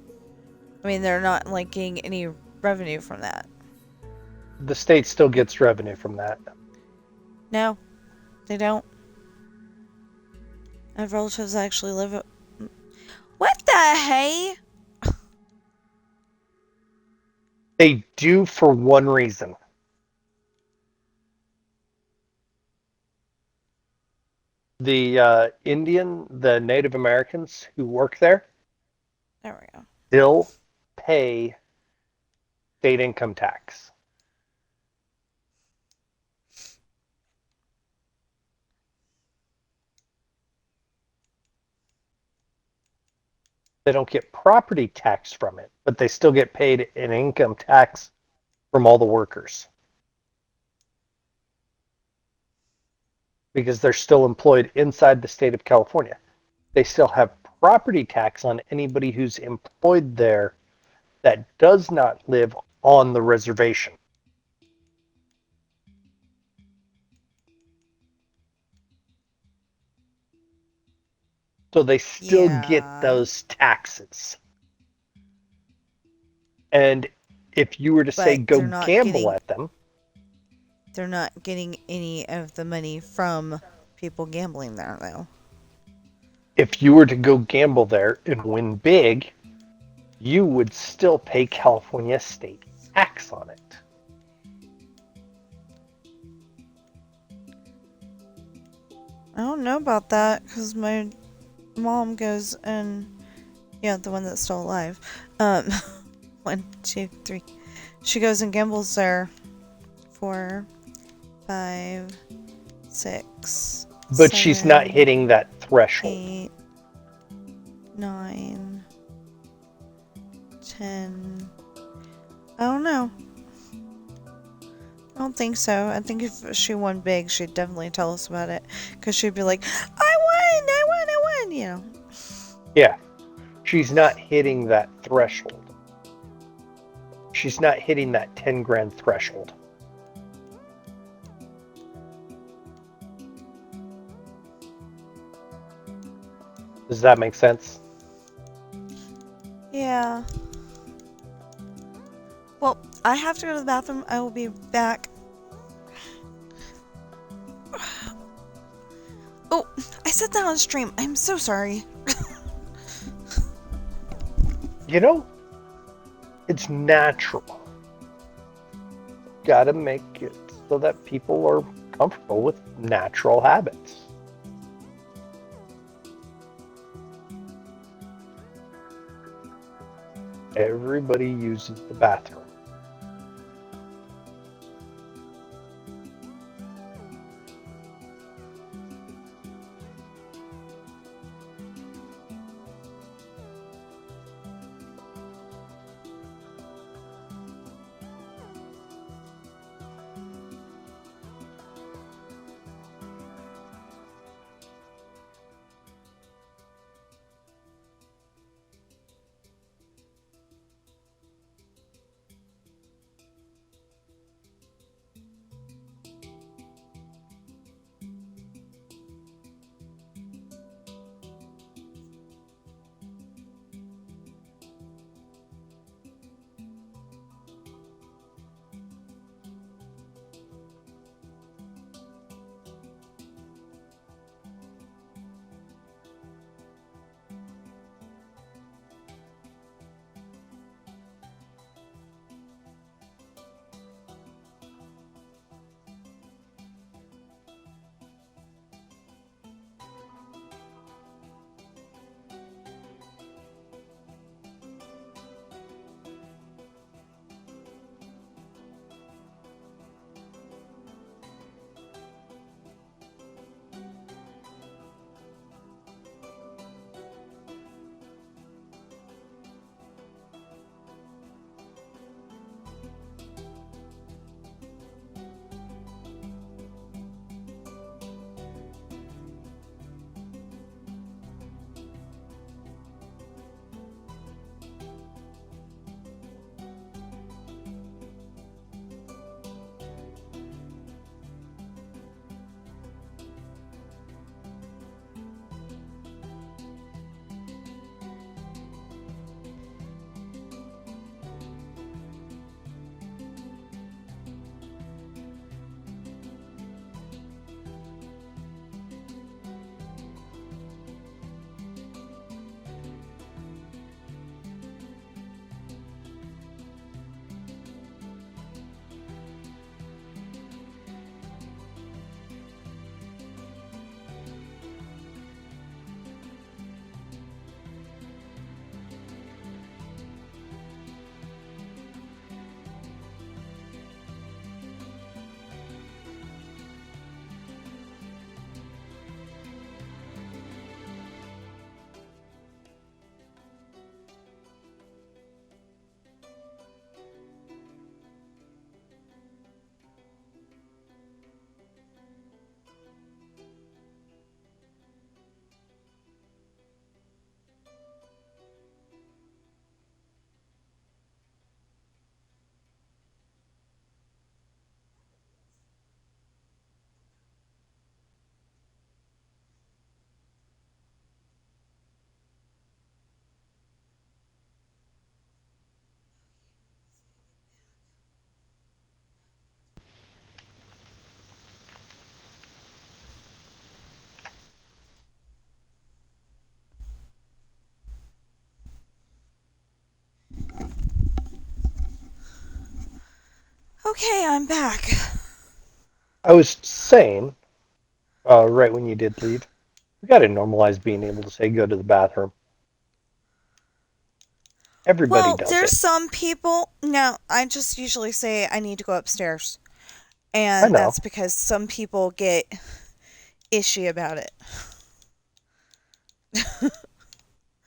I mean, they're not like getting any revenue from that. The state still gets revenue from that. No, they don't. I have relatives that actually live at... What the hey? They do for one reason. The the Native Americans who work there, There we go, still pay state income tax. They don't get property tax from it, but they still get paid an income tax from all the workers. Because they're still employed inside the state of California. They still have property tax on anybody who's employed there that does not live on the reservation. So they still get those taxes. And if you were to say go gamble at them, they're not getting any of the money from people gambling there, though. If you were to go gamble there and win big, you would still pay California state tax on it. I don't know about that because my mom goes and, the one that's still alive. 1, 2, 3. She goes and gambles there. 4, 5, 6. But 7, she's not hitting that threshold. 8, 9, 10. I don't know. I don't think so. I think if she won big, she'd definitely tell us about it. Because she'd be like, I won, Yeah. She's not hitting that threshold. She's not hitting that 10 grand threshold. Does that make sense? Yeah. Well, I have to go to the bathroom. I will be back. Oh, I said that on stream. I'm so sorry. It's natural. Gotta make it so that people are comfortable with natural habits. Everybody uses the bathroom. Okay, I'm back. I was saying, right when you did leave, we got to normalize being able to say go to the bathroom. Everybody Well, does there's it. some people. No, I just usually say I need to go upstairs. I And know. that's because some people get ishy about it.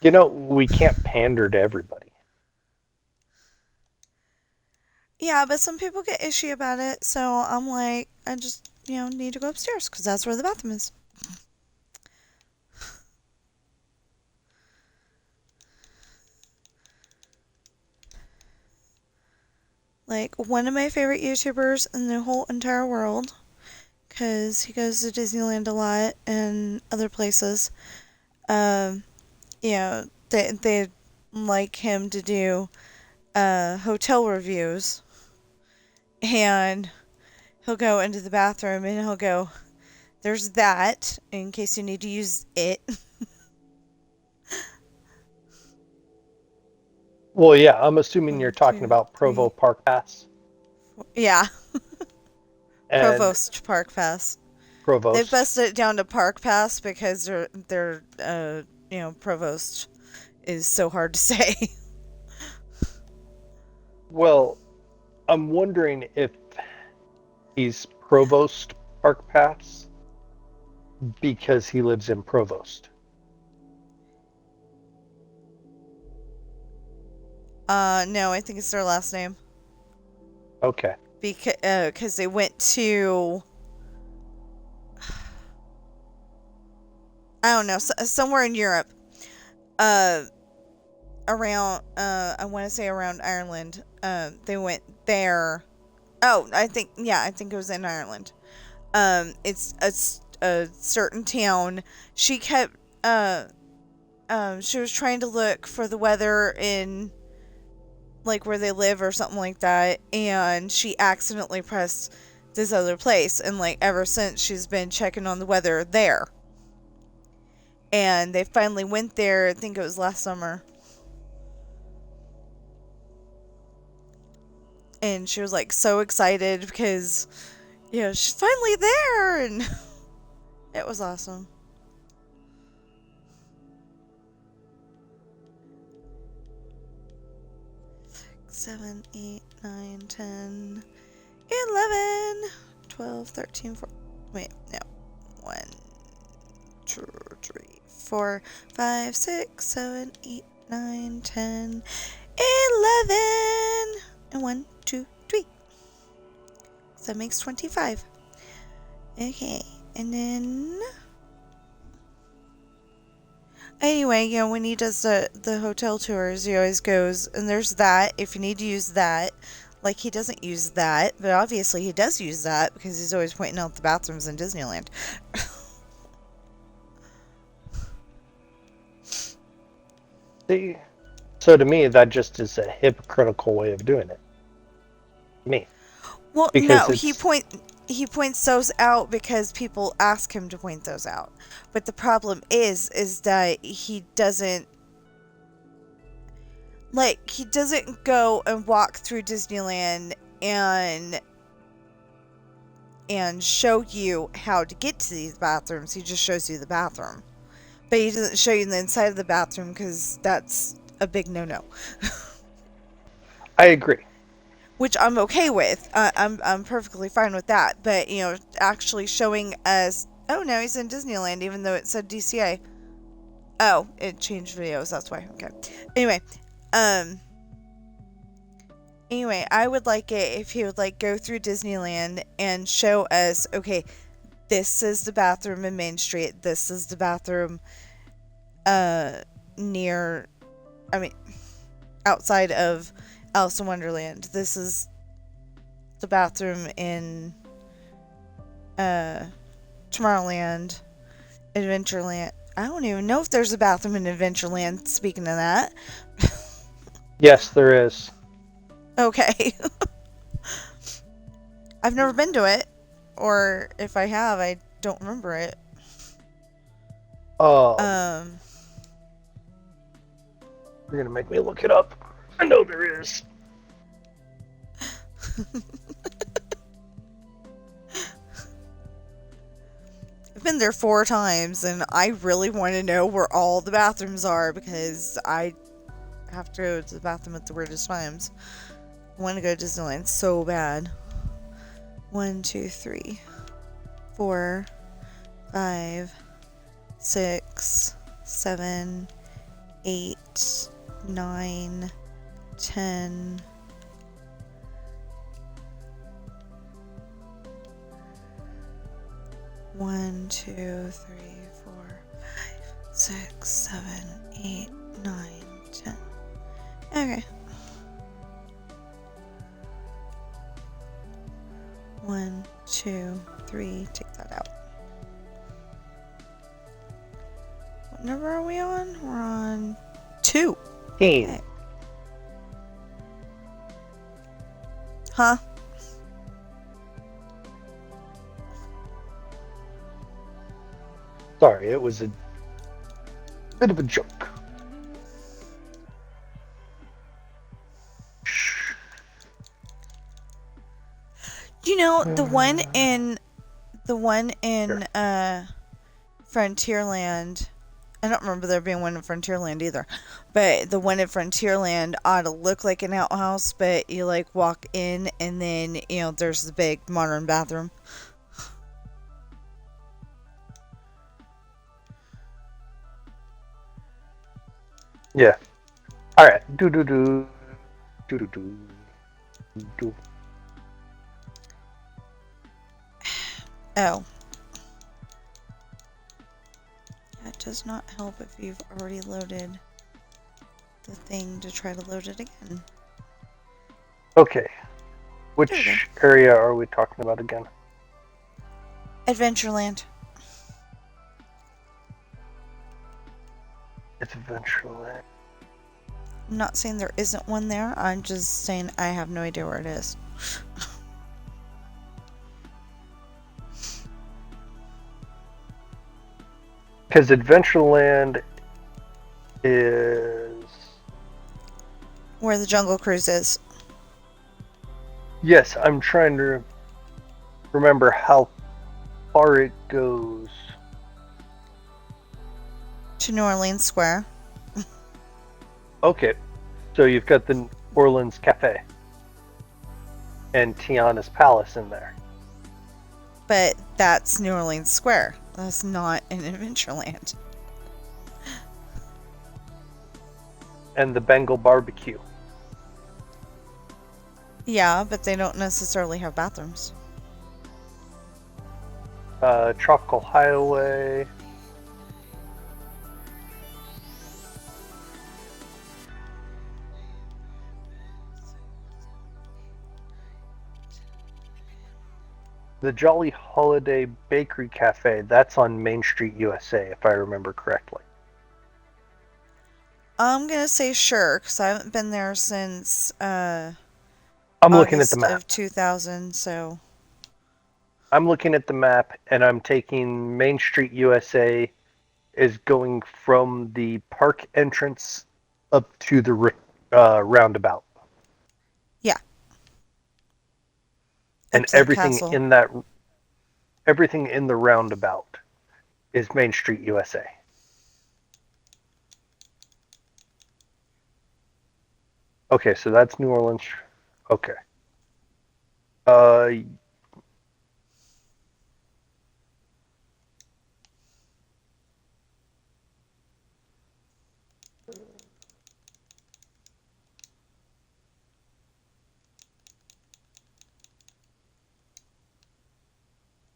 We can't pander to everybody. Yeah, but some people get ishy about it, so I'm like, I just, need to go upstairs because that's where the bathroom is. Like, one of my favorite YouTubers in the whole entire world, because he goes to Disneyland a lot and other places, they like him to do hotel reviews, and he'll go into the bathroom and he'll go, there's that, in case you need to use it. Well, yeah, I'm assuming you're 1, talking 2, about 3, Provo Park Pass 4. Yeah, and Provost Park Pass. They've Provost. busted it down to Park Pass because they're Provost is so hard to say. Well, I'm wondering if he's Provost Park Pass because he lives in Provost. No, I think it's their last name. Okay. Because they went to, I don't know, somewhere in Europe. Around, I want to say around Ireland. They went there. Oh, I think it was in Ireland. It's a certain town. She kept, she was trying to look for the weather in, like, where they live or something like that, and she accidentally pressed this other place, and, like, ever since she's been checking on the weather there. And they finally went there, I think it was last summer. And she was, like, so excited because, she's finally there, and it was awesome. 7, 8, 9, 10, 11, 12, 13, 14. Wait, no. 1, 2, 3, 4, 5, 6, 7, 8, 9, 10, 11. And 1, 2, 3. So that makes 25. Okay, and then anyway, when he does the hotel tours, he always goes, and there's that, if you need to use that. Like, he doesn't use that, but obviously he does use that because he's always pointing out the bathrooms in Disneyland. See, so to me, that just is a hypocritical way of doing it. Me. Well, Because no, it's he points those out because people ask him to point those out. But the problem is that he doesn't go and walk through Disneyland and show you how to get to these bathrooms. He just shows you the bathroom. But he doesn't show you the inside of the bathroom because that's a big no-no. I agree. Which I'm okay with. I'm perfectly fine with that. But, actually showing us, oh, now he's in Disneyland, even though it said DCA. Oh, it changed videos, that's why. Okay. Anyway, I would like it if he would, like, go through Disneyland and show us, okay, this is the bathroom in Main Street. This is the bathroom, outside of Alice in Wonderland. This is the bathroom in Tomorrowland, Adventureland. I don't even know if there's a bathroom in Adventureland, speaking of that. Yes, there is. Okay. I've never been to it, or if I have, I don't remember it. You're gonna make me look it up. I know there is. been there 4 times, and I really want to know where all the bathrooms are because I have to go to the bathroom at the weirdest times. I want to go to Disneyland so bad. 1, 2, 3, 4, 5, 6, 7, 8, 9, 10. One, 2, 3, 4, 5, 6, 7, 8, 9, 10. Okay. 1, 2, 3. Take that out. What number are we on? We're on 2. Okay. Huh? Sorry, it was a bit of a joke. You know, the one in Frontierland, I don't remember there being one in Frontierland either, but the one in Frontierland ought to look like an outhouse, but you like walk in and then, you know, there's the big modern bathroom. Yeah. All right. Do. Oh. That does not help if you've already loaded the thing to try to load it again. Okay. Which area are we talking about again? Adventureland. It's Adventureland. I'm not saying there isn't one there. I'm just saying I have no idea where it is. Because Adventureland is where the Jungle Cruise is. Yes, I'm trying to remember how far it goes. To New Orleans Square. Okay, so you've got the New Orleans Cafe and Tiana's Palace in there. But that's New Orleans Square. That's not in Adventureland. And the Bengal Barbecue. Yeah, but they don't necessarily have bathrooms. Tropical Hideaway. The Jolly Holiday Bakery Cafe, that's on Main Street, USA, if I remember correctly. I'm going to say sure, because I haven't been there since I'm August looking at the map. of 2000, so... I'm looking at the map, and I'm taking Main Street, USA is going from the park entrance up to the roundabout. Yeah. And everything in the roundabout is Main Street, USA. Okay, so that's New Orleans. Okay.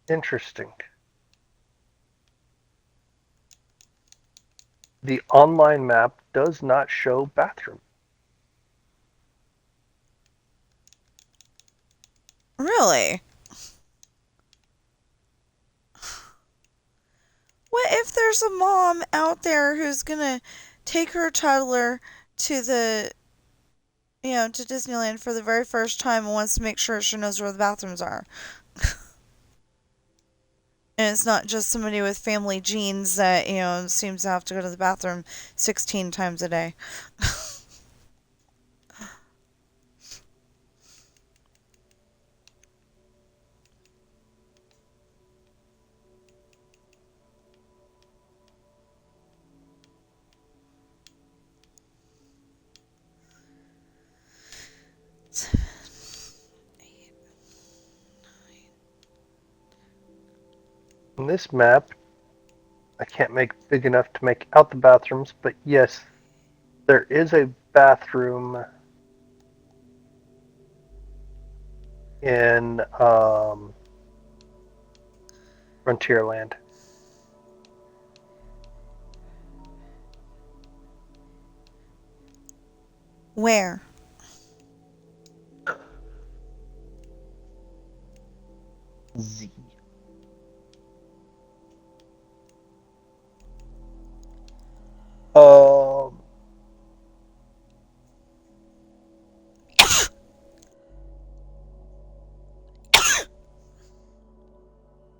Interesting. The online map does not show bathroom. Really? What if there's a mom out there who's gonna take her toddler to to Disneyland for the very first time and wants to make sure she knows where the bathrooms are? And it's not just somebody with family genes that, seems to have to go to the bathroom 16 times a day. On this map, I can't make big enough to make out the bathrooms, but yes, there is a bathroom in Frontierland. Where? Z.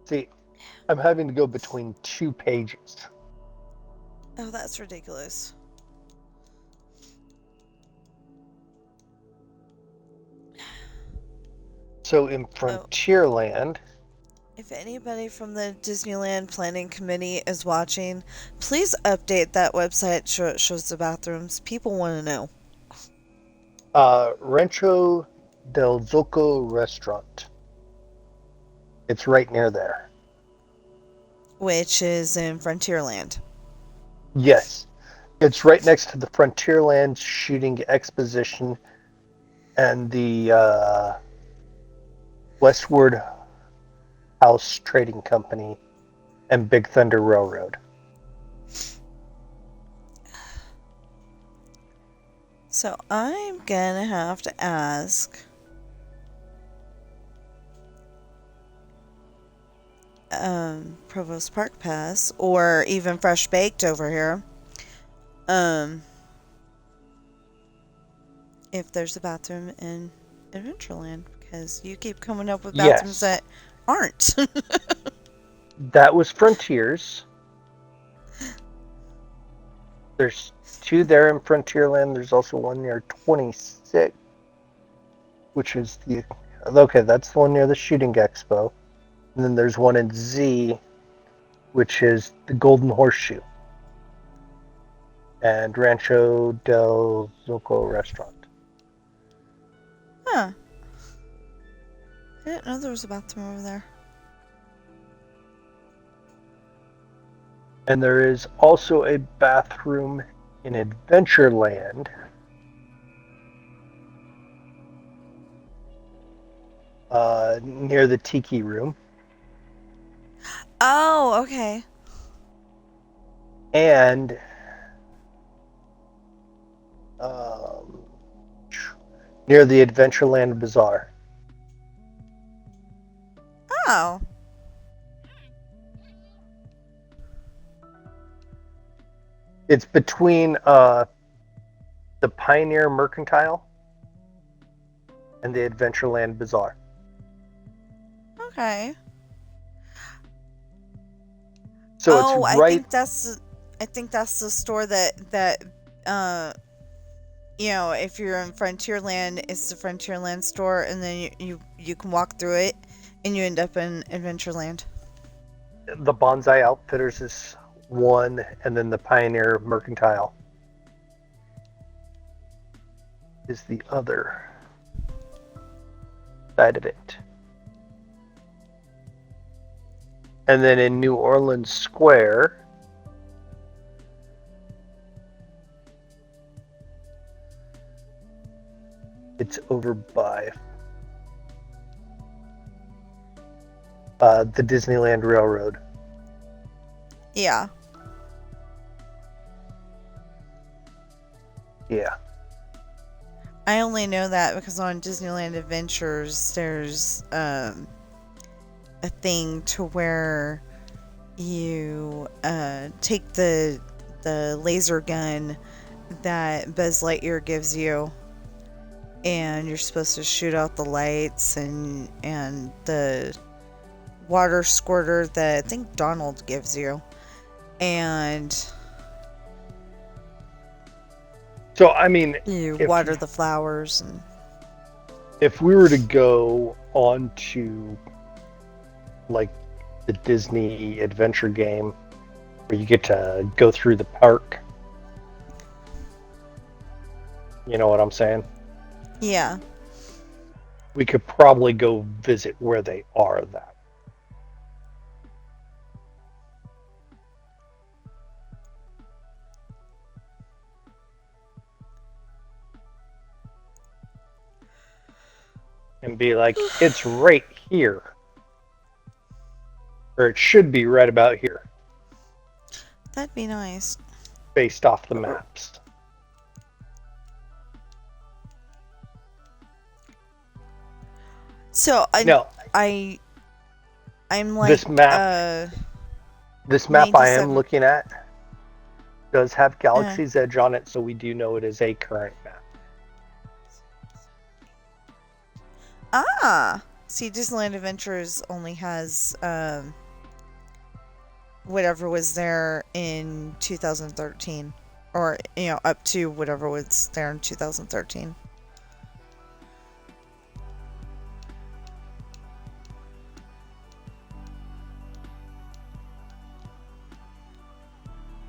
See, I'm having to go between 2 pages. Oh, that's ridiculous. So in Frontierland... If anybody from the Disneyland Planning Committee is watching, please update that website so it shows the bathrooms. People want to know. Rancho del Zoco restaurant. It's right near there. Which is in Frontierland. Yes. It's right next to the Frontierland Shooting Exposition and the Westward House Trading Company and Big Thunder Railroad. So I'm gonna have to ask Provost Park Pass or even Fresh Baked over here if there's a bathroom in Adventureland, because you keep coming up with bathrooms that aren't. That was Frontiers. There's 2 there in Frontierland. There's also one near 26, which is the... Okay, that's the one near the Shooting Expo. And then there's one in Z, which is the Golden Horseshoe. And Rancho del Zoco restaurant. Huh. I didn't know there was a bathroom over there. And there is also a bathroom in Adventureland. Near the Tiki Room. Oh, okay. And near the Adventureland Bazaar. Oh. It's between the Pioneer Mercantile and the Adventureland Bazaar. Okay. So it's right. I think that's the store that you know, if you're in Frontierland, it's the Frontierland store, and then you can walk through it, and you end up in Adventureland. The Bonsai Outfitters is one, and then the Pioneer Mercantile is the other side of it. And then in New Orleans Square, it's over by the Disneyland Railroad. Yeah. Yeah. I only know that because on Disneyland Adventures, there's a thing to where you take the laser gun that Buzz Lightyear gives you, and you're supposed to shoot out the lights, and the water squirter that I think Donald gives you, and so I mean, you water the flowers. And if we were to go on to like the Disney adventure game where you get to go through the park, you know what I'm saying? Yeah. We could probably go visit where they are that. and be like, it's right here. Or it should be right about here. That'd be nice. Based off the maps. So I'm like this map. This map I am looking at does have Galaxy's Edge on it, so we do know it is a current map. See, Disneyland Adventures only has whatever was there in 2013, or up to whatever was there in 2013.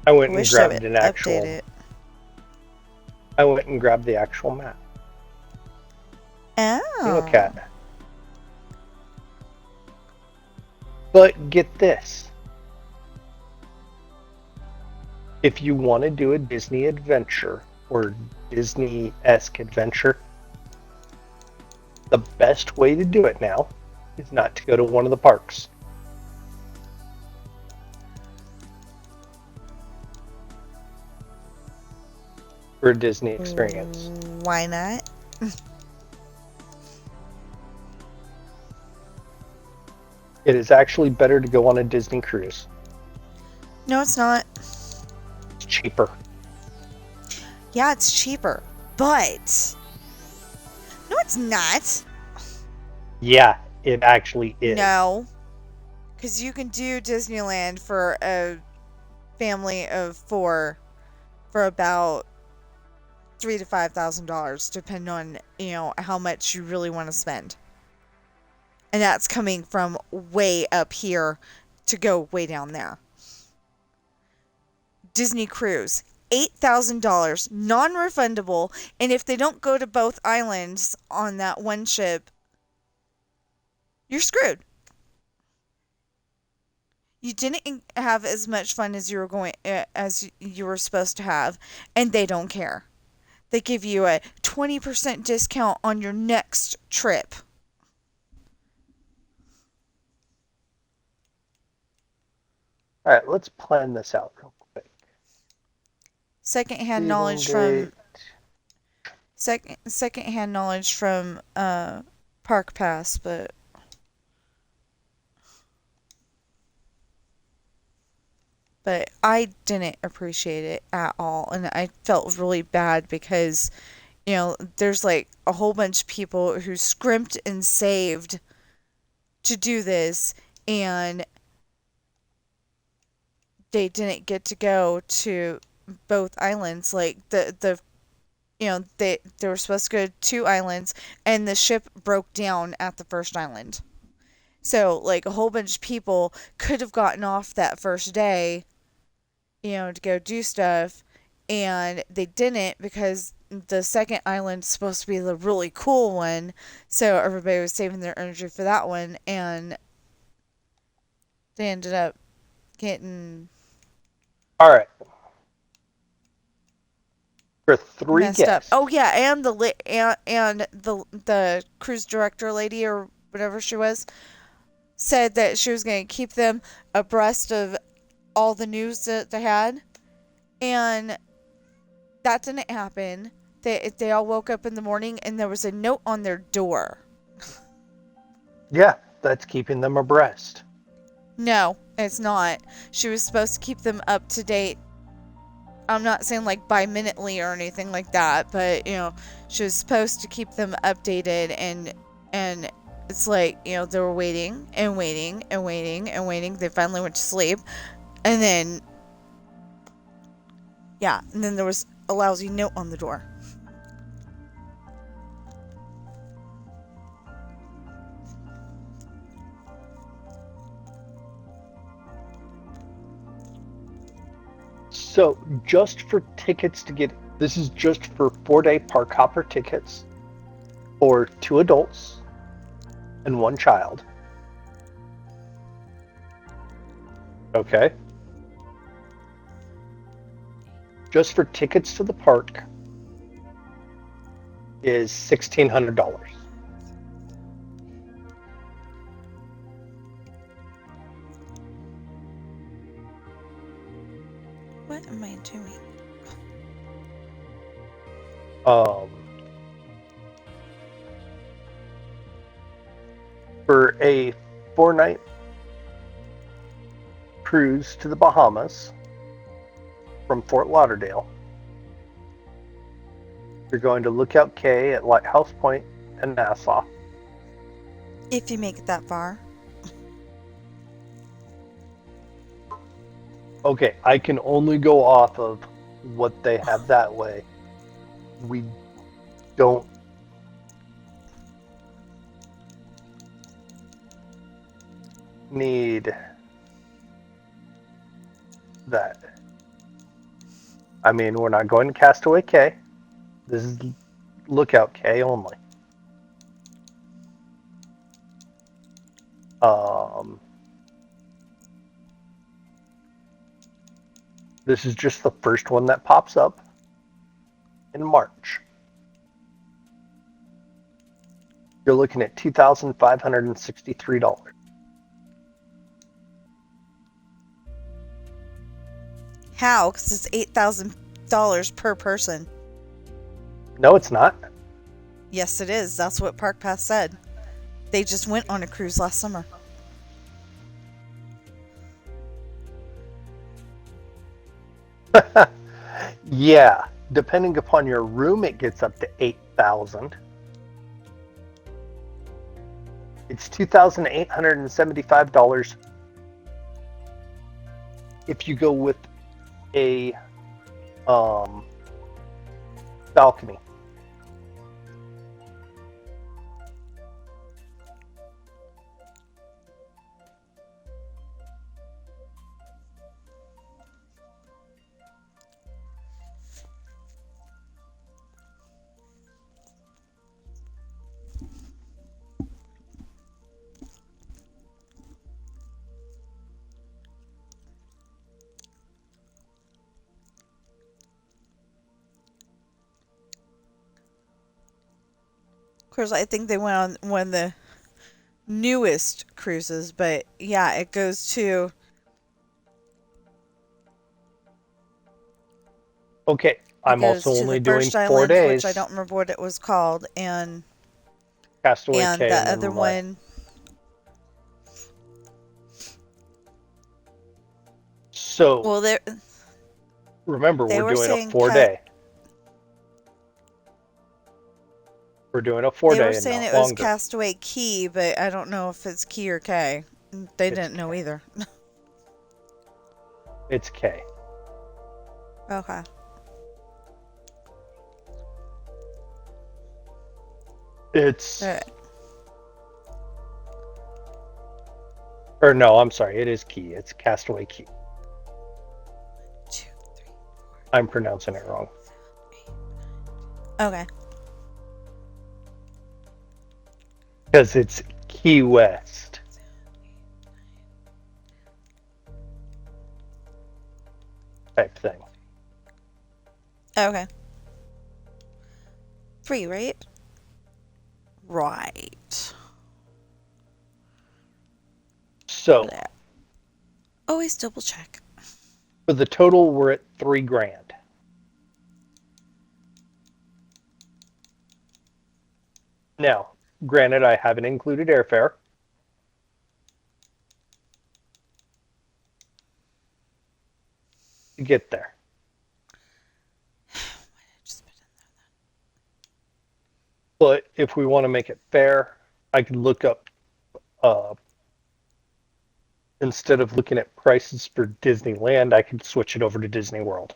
I went and grabbed an actual. Update it. I went and grabbed the actual map. Oh. Look at it. But get this. If you want to do a Disney adventure or Disney-esque adventure, the best way to do it now is not to go to one of the parks. For a Disney experience. Why not? It is actually better to go on a Disney cruise. No, it's not. It's cheaper. Yeah, it's cheaper. But no, it's not. Yeah, it actually is. No. Because you can do Disneyland for a family of 4 for about $3,000 to $5,000, depending on how much you really want to spend. And that's coming from way up here to go way down there. Disney Cruise, $8,000, non-refundable, and if they don't go to both islands on that one ship, you're screwed. You didn't have as much fun as you were supposed to have, and they don't care. They give you a 20% discount on your next trip. All right, let's plan this out real quick. Secondhand knowledge from Park Pass, but I didn't appreciate it at all, and I felt really bad because there's like a whole bunch of people who scrimped and saved to do this, and they didn't get to go to both islands. Like they were supposed to go to 2 islands, and the ship broke down at the first island. So like a whole bunch of people could have gotten off that first day, to go do stuff, and they didn't because the second island is supposed to be the really cool one. So everybody was saving their energy for that one, and they ended up getting. All right. For 3 messed guests. Up. Oh yeah, and the cruise director lady or whatever she was said that she was going to keep them abreast of all the news that they had, and that didn't happen. They all woke up in the morning and there was a note on their door. Yeah, that's keeping them abreast. No, it's not. She was supposed to keep them up to date. I'm not saying like bi-minutely or anything like that, but she was supposed to keep them updated, and it's like they were waiting and waiting and waiting and waiting. They finally went to sleep, and then there was a lousy note on the door. So just for tickets to get, this is just for 4-day park hopper tickets for 2 adults and 1 child. Okay. Just for tickets to the park is $1,600. What am I doing? For a 4-night cruise to the Bahamas from Fort Lauderdale, you're going to Lookout Cay at Lighthouse Point and Nassau. If you make it that far. Okay, I can only go off of what they have that way. We don't need that. I mean, we're not going to Castaway Cay. This is Lookout Cay only. This is just the first one that pops up in March. You're looking at $2,563. How? Because it's $8,000 per person. No, it's not. Yes, it is. That's what Park Pass said. They just went on a cruise last summer. Yeah, depending upon your room, it gets up to $8,000. It's $2,875 if you go with a balcony. Of course, I think they went on one of the newest cruises, but yeah, it goes to... Okay, I'm also only doing 4 days. Which I don't remember what it was called, and Castaway Cay, the and other one. So, well, remember, we're doing a 4-day. We're doing a 4-day. They were saying it was Castaway Cay, but I don't know if it's Key or K. They didn't know either. It's K. Okay. It's... Or no, I'm sorry. It is Key. It's Castaway Cay. 2, 3, 4. I'm pronouncing it wrong. 8, 9. Okay. Because it's Key West. Type thing. Okay. 3, right? Right. So, always double check. For the total, we're at $3,000. Now, granted, I haven't included airfare. To get there. But if we want to make it fair, I could look up, instead of looking at prices for Disneyland, I could switch it over to Disney World.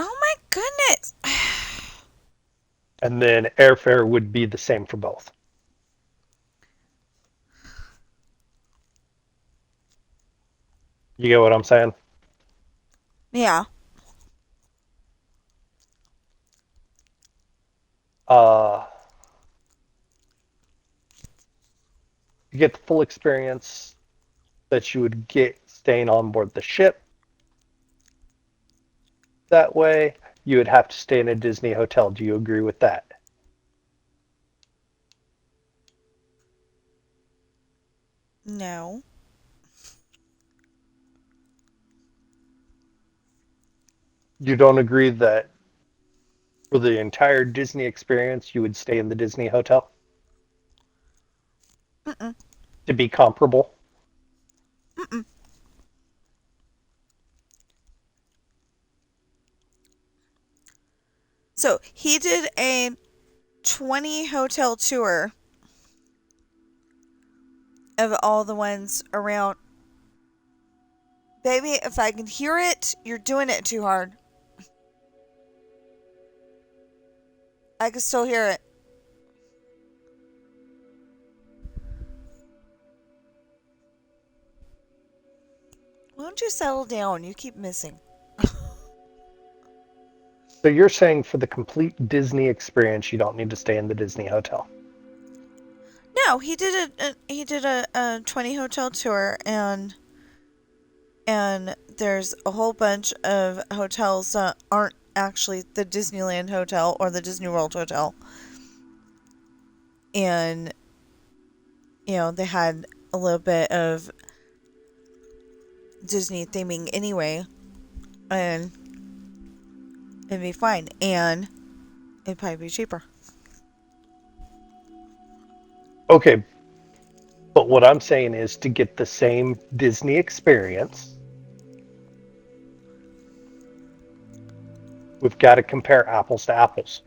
Oh my goodness! And then airfare would be the same for both. You get what I'm saying? Yeah. You get the full experience that you would get staying on board the ship. That way, you would have to stay in a Disney hotel. Do you agree with that? No. You don't agree that for the entire Disney experience, you would stay in the Disney hotel? Mm-mm. To be comparable? Mm-mm. So he did a 20 hotel tour of all the ones around. Baby, if I can hear it, you're doing it too hard. I can still hear it. Why don't you settle down? You keep missing. So you're saying for the complete Disney experience, you don't need to stay in the Disney hotel? No, he did a 20 hotel tour, and there's a whole bunch of hotels that aren't actually the Disneyland hotel or the Disney World hotel. And they had a little bit of Disney theming anyway, and it'd be fine, and it'd probably be cheaper. Okay, but what I'm saying is to get the same Disney experience, we've got to compare apples to apples.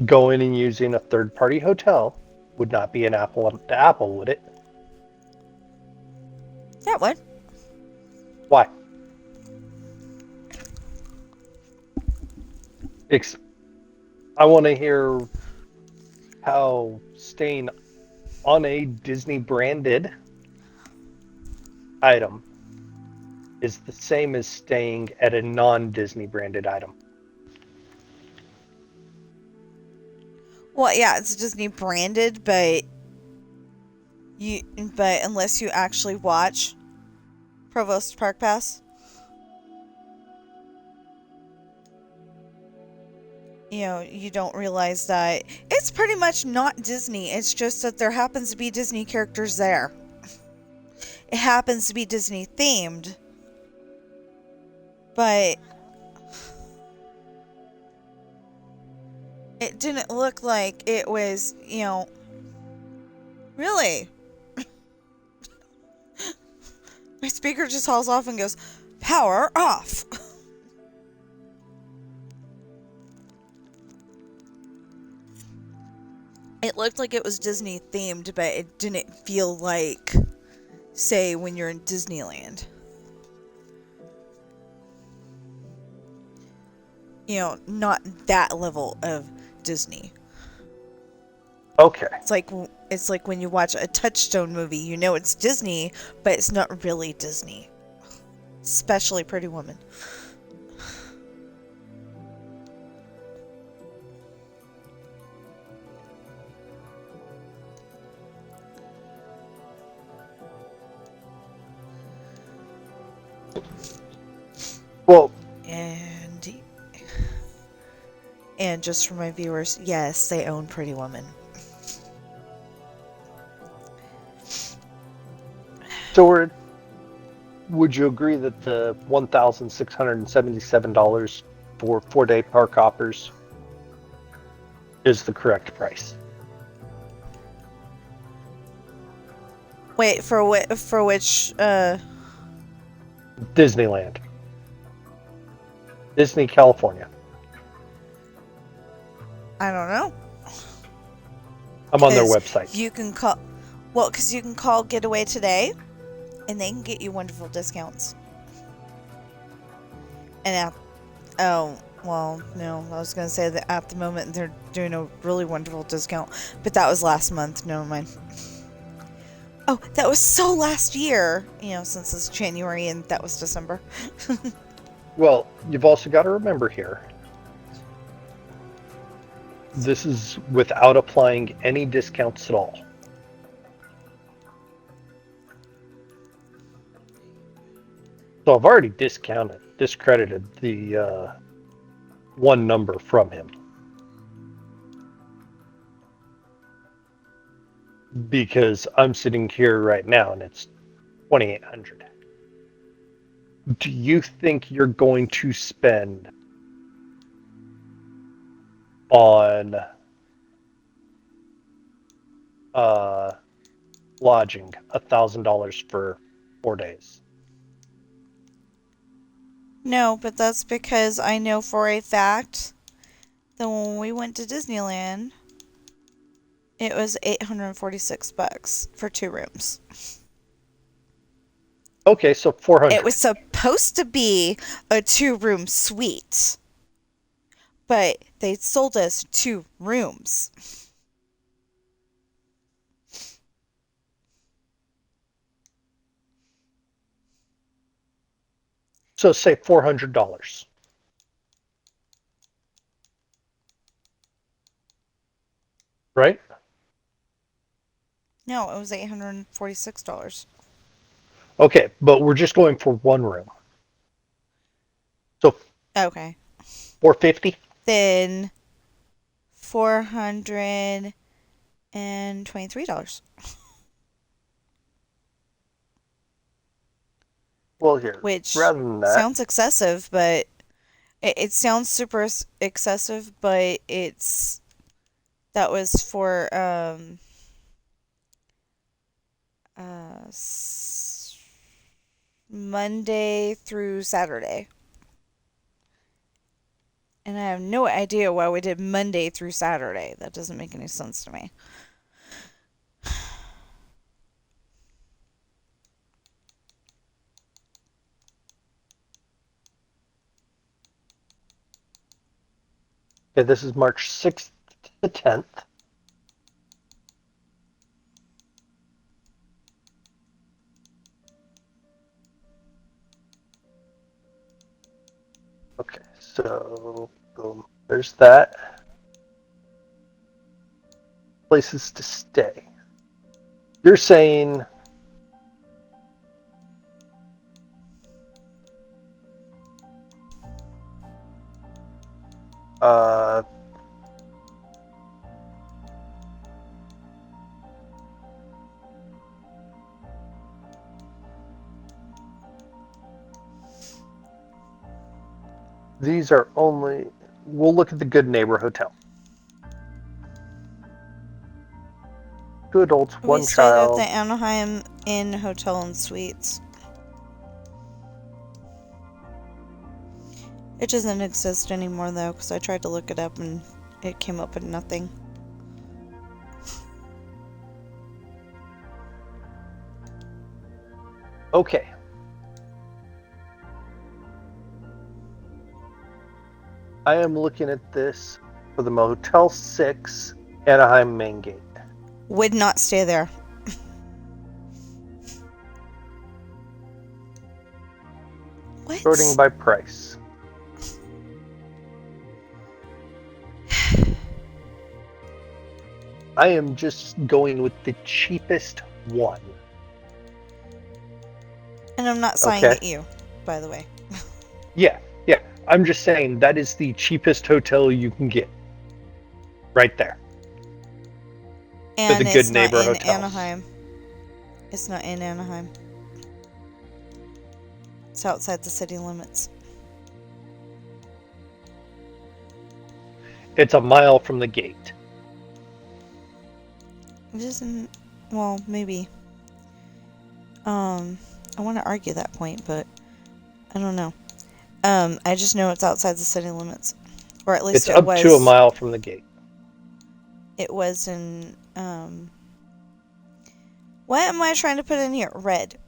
Going and using a third party hotel would not be an apple to apple, would it? That one. Why? I want to hear how staying on a Disney branded item is the same as staying at a non-Disney branded item. Well, yeah, it's Disney branded, but unless you actually watch Provost Park Pass, you don't realize that it's pretty much not Disney. It's just that there happens to be Disney characters there. It happens to be Disney themed, but it didn't look like it was, really. My speaker just hauls off and goes, "Power off." It looked like it was Disney themed, but it didn't feel like, say, when you're in Disneyland. Not that level of Disney. Okay. It's like when you watch a Touchstone movie, it's Disney, but it's not really Disney. Especially Pretty Woman. Well, and just for my viewers, yes, they own Pretty Woman. So would you agree that the $1,677 for 4-day park hoppers is the correct price? Wait, for which Disneyland. Disney, California. I don't know. I'm on their website. You can call, because you can call Getaway today, and they can get you wonderful discounts. And no, I was going to say that at the moment they're doing a really wonderful discount, but that was last month. Never mind. Oh, that was so last year, since it's January and that was December. Well, you've also got to remember here, this is without applying any discounts at all. So I've already discredited the one number from him. Because I'm sitting here right now and it's 2,800. do you think you're going to spend on lodging $1,000 for 4 days? No, but that's because I know for a fact that when we went to Disneyland, it was $846 for 2 rooms. Okay, so 400. It was supposed to be a 2-room suite, but they sold us 2 rooms. So say $400. Right? No, it was $846. Okay, but we're just going for 1 room. So Okay. $450? Then $423. Well, here, Which rather than that, sounds excessive, but it sounds super excessive, but that was for Monday through Saturday. And I have no idea why we did Monday through Saturday. That doesn't make any sense to me. okay, this is March 6th to the 10th. Okay, so boom, there's that. Places to stay. You're saying these are only, we'll look at the Good Neighbor Hotel. 2 adults, 1 We stayed child. at the Anaheim Inn Hotel and Suites. It doesn't exist anymore, though, because I tried to look it up and it came up with nothing. Okay. I am looking at this for the Motel 6 Anaheim main gate. Would not stay there. What? Sorting by price. I am just going with the cheapest one. And I'm not sighing at you, by the way. Yeah. I'm just saying that is the cheapest hotel you can get. Right there. And the Good it's Neighbor not in hotels. Anaheim. It's not in Anaheim. It's outside the city limits. It's a mile from the gate. It isn't. Well, maybe. I want to argue that point, but I don't know. I just know it's outside the city limits, or at least it's up to a mile from the gate. It was in. What am I trying to put in here? Red.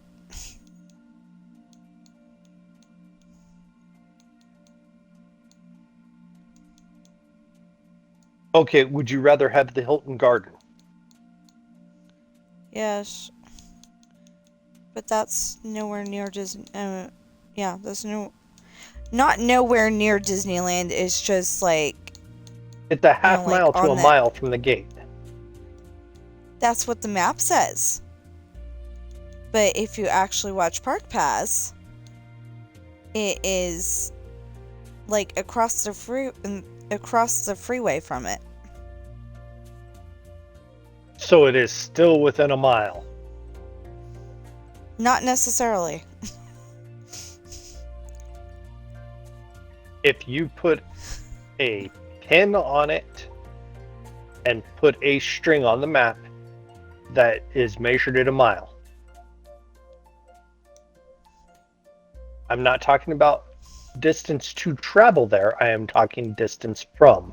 Okay, would you rather have the Hilton Garden? Yes. But that's nowhere near Disney. Yeah, that's not nowhere near Disneyland. It's just like. It's a half mile to a mile from the gate. That's what the map says. But if you actually watch Park Pass, it is like across the freeway from it. So it is still within a mile. Not necessarily. If you put a pin on it and put a string on the map that is measured at a mile. I'm not talking about distance to travel there. I am talking distance from.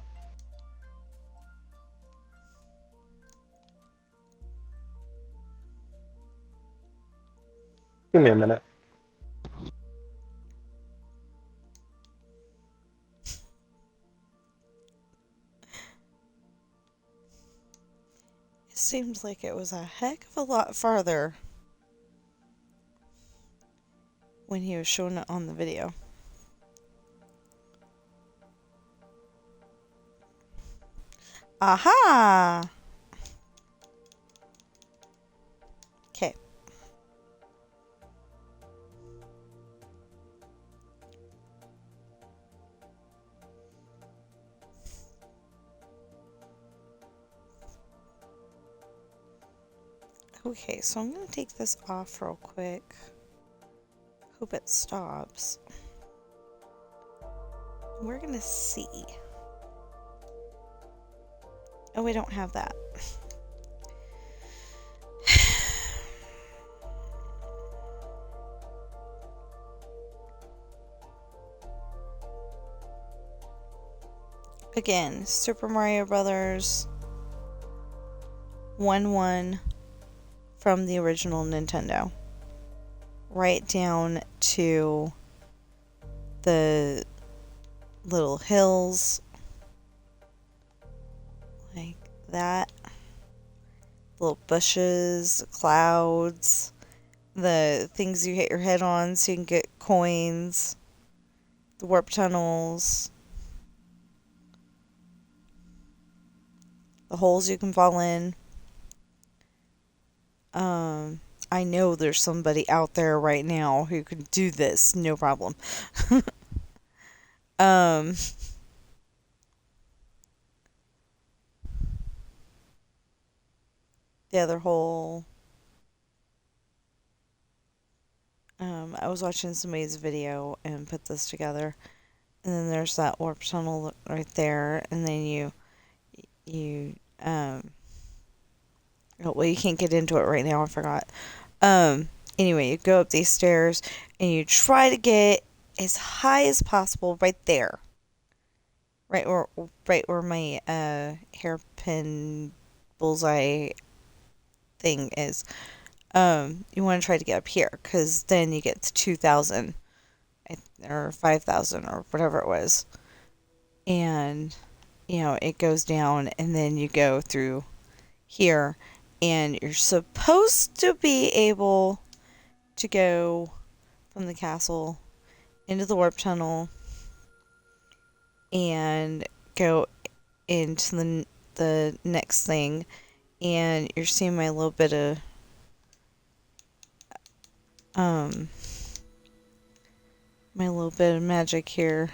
Give me a minute. It seemed like it was a heck of a lot farther when he was showing it on the video. Aha! Okay. Okay, so I'm going to take this off real quick. Hope it stops. We're going to see. Oh, we don't have that. Again, Super Mario Brothers 1-1 from the original Nintendo. Right down to the little hills. Like that. Little bushes, clouds, the things you hit your head on so you can get coins, the warp tunnels, the holes you can fall in. I know there's somebody out there right now who can do this, no problem. The other hole. I was watching somebody's video and put this together. And then there's that warp tunnel right there. And then well, you can't get into it right now, I forgot. Anyway, you go up these stairs and you try to get as high as possible right there. Right where my hairpin bullseye thing is. You want to try to get up here, because then you get to 2,000 or 5,000 or whatever it was. And, it goes down, and then you go through here, and you're supposed to be able to go from the castle into the warp tunnel and go into the next thing. And you're seeing my little bit of magic here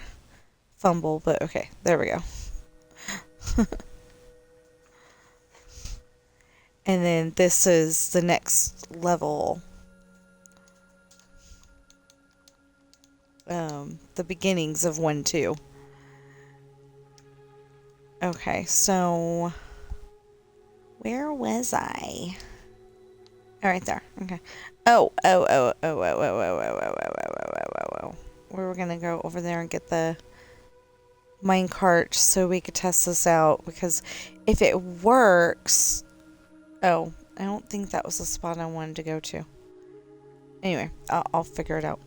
fumble, but okay, there we go. And then this is the next level. The beginnings of 1-2. Okay, so where was I? Oh, right there. Okay. Oh. We're gonna go over there and get the minecart so we could test this out, because if it works... Oh, I don't think that was the spot I wanted to go to. Anyway, I'll figure it out.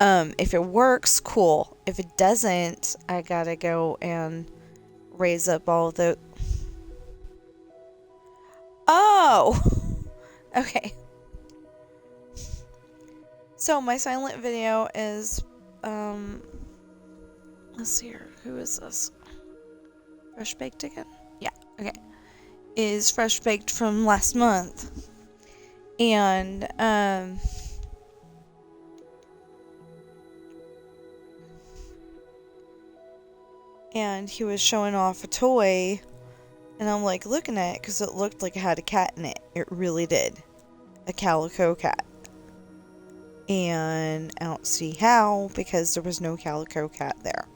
If it works, cool. If it doesn't, I gotta go and raise up all the... Oh! Okay. So, my silent video is, let's see here. Who is this? Fresh Baked again? Yeah, okay. Is Fresh Baked from last month. And, he was showing off a toy, and I'm like looking at it because it looked like it had a cat in it. It really did. A calico cat. And I don't see how, because there was no calico cat there.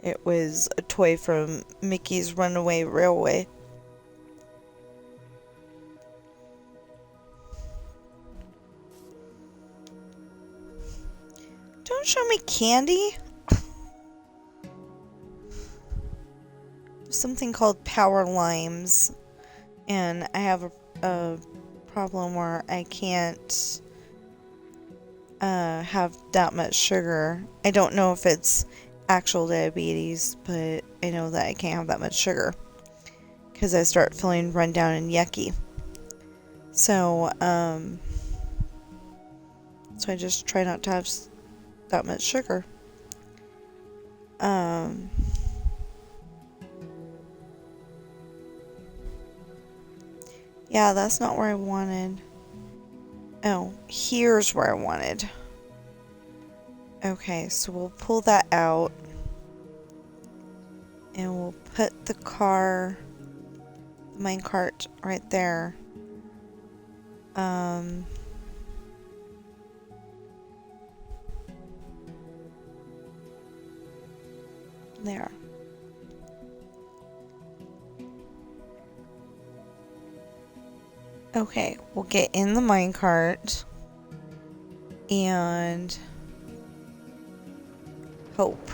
It was a toy from Mickey's Runaway Railway. Don't show me candy. There's something called power limes, and I have a problem where I can't have that much sugar. I don't know if it's actual diabetes, but I know that I can't have that much sugar because I start feeling run down and yucky. So I just try not to have that much sugar. Yeah, that's not where I wanted. Oh, here's where I wanted. Okay, so we'll pull that out. And we'll put the minecart right there. There. Okay, we'll get in the minecart and hope.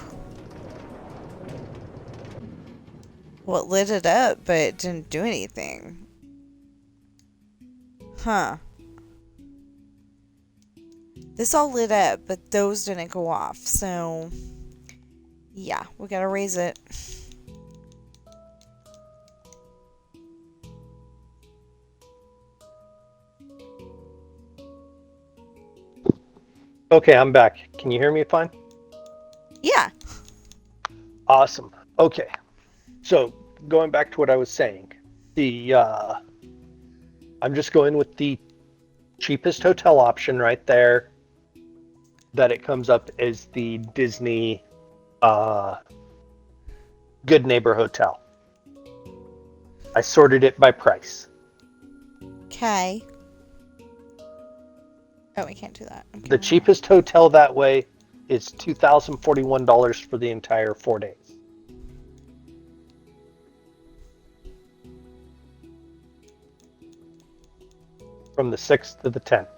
Well, it lit it up, but it didn't do anything. Huh. This all lit up, but those didn't go off, so yeah, we gotta raise it. Okay, I'm back. Can you hear me fine? Yeah. Awesome. Okay. So, going back to what I was saying, I'm just going with the cheapest hotel option right there. That it comes up as the Disney Good Neighbor Hotel. I sorted it by price. Okay. Oh, I can't do that. Okay. The cheapest hotel that way is $2,041 for the entire 4 days. From the 6th to the 10th.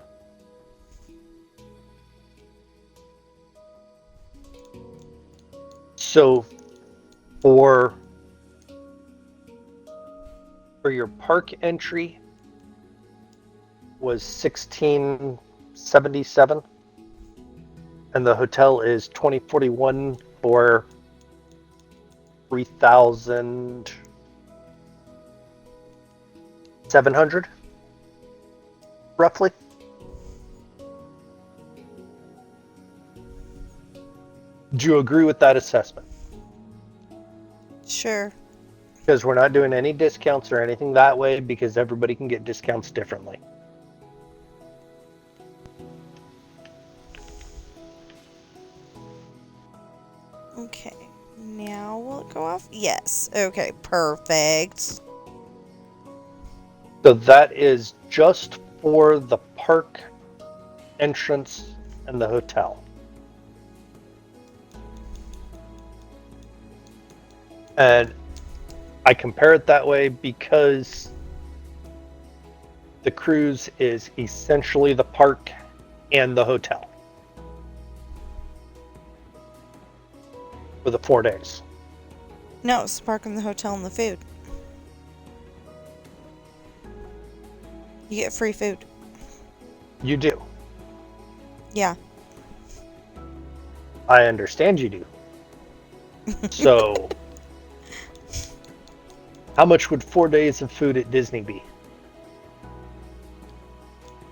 So for your park entry was $1,677, and the hotel is $2,041 for 3,700, roughly. Do you agree with that assessment? Sure. Because we're not doing any discounts or anything that way, because everybody can get discounts differently. Okay. Now will it go off? Yes. Okay, perfect. So that is just for the park entrance and the hotel. And I compare it that way because the cruise is essentially the park and the hotel for the 4 days. No, it's the park and the hotel and the food. You get free food. You do. Yeah. I understand you do. So, how much would 4 days of food at Disney be?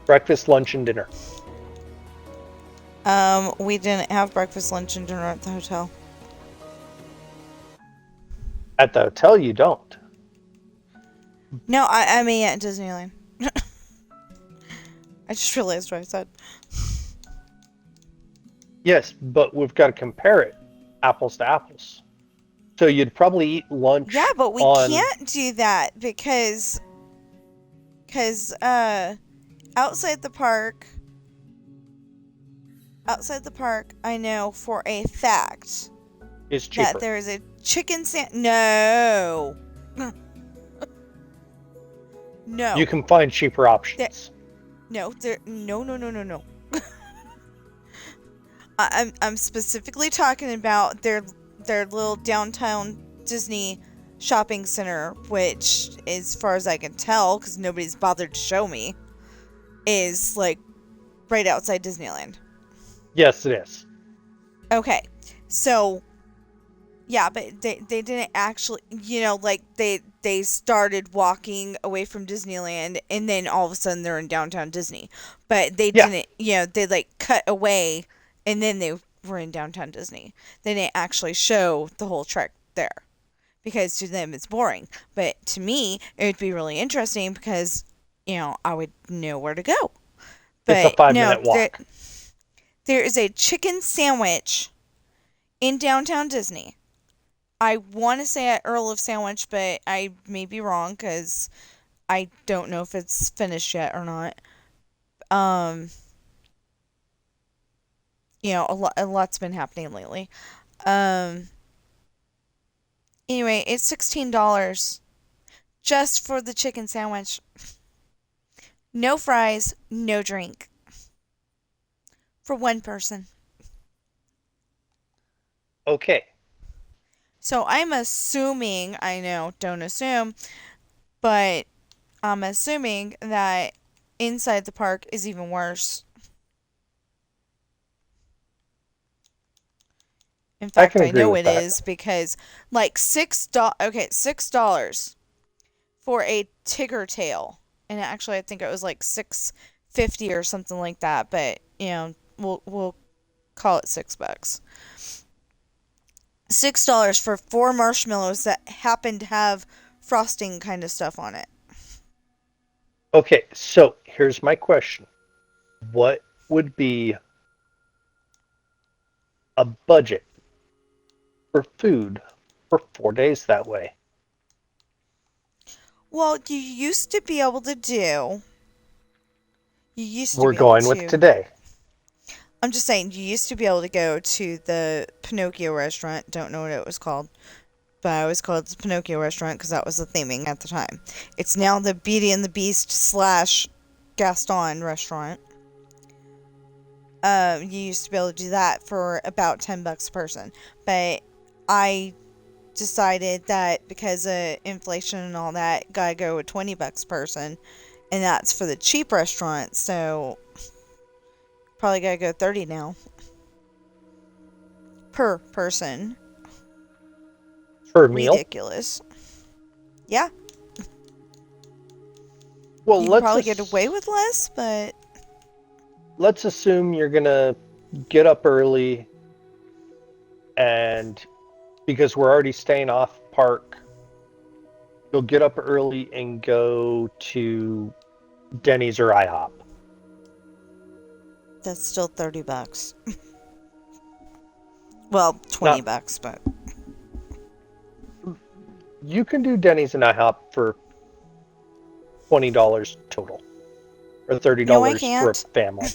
Breakfast, lunch, and dinner. We didn't have breakfast, lunch, and dinner at the hotel. At the hotel, you don't. No, I mean at Disneyland. I just realized what I said. Yes, but we've got to compare it apples to apples. So you'd probably eat lunch. Yeah, but we can't do that because outside the park, I know for a fact is cheaper. that there is a chicken No. No. You can find cheaper options. No. I'm specifically talking about their little downtown Disney shopping center, which, as far as I can tell, because nobody's bothered to show me, is like right outside Disneyland. Yes, it is. Okay, so yeah, but they didn't actually, like they started walking away from Disneyland, and then all of a sudden they're in downtown Disney. But they didn't, they like cut away, and then they were in downtown Disney. They didn't actually show the whole trek there, because to them it's boring. But to me, it would be really interesting because, I would know where to go. But it's a 5-minute walk. There is a chicken sandwich in downtown Disney. I want to say at Earl of Sandwich, but I may be wrong because I don't know if it's finished yet or not. A lot's been happening lately. Anyway, it's $16 just for the chicken sandwich. No fries, no drink. For one person. Okay. So I'm assuming, I know, don't assume, but I'm assuming that inside the park is even worse. In fact, I know it is because like $6 for a tiger tail. And actually I think it was like $6.50 or something like that, but we'll call it $6. $6 for 4 marshmallows that happen to have frosting kind of stuff on it. Okay, so here's my question. What would be a budget for food for 4 days that way? Well, you used to be able to do... We're going with today. I'm just saying, you used to be able to go to the Pinocchio restaurant. Don't know what it was called. But I always called it the Pinocchio restaurant because that was the theming at the time. It's now the Beauty and the Beast / Gaston restaurant. You used to be able to do that for about $10 a person. But I decided that because of inflation and all that, gotta go with $20 a person. And that's for the cheap restaurant, so... Probably gotta go 30 now. Per person. Per meal? Ridiculous. Yeah. Well, you can probably get away with less, but... Let's assume you're gonna get up early, and because we're already staying off park, you'll get up early and go to Denny's or IHOP. That's still $30. Well, $20, but... You can do Denny's and IHOP for $20 total. Or $30 for a family.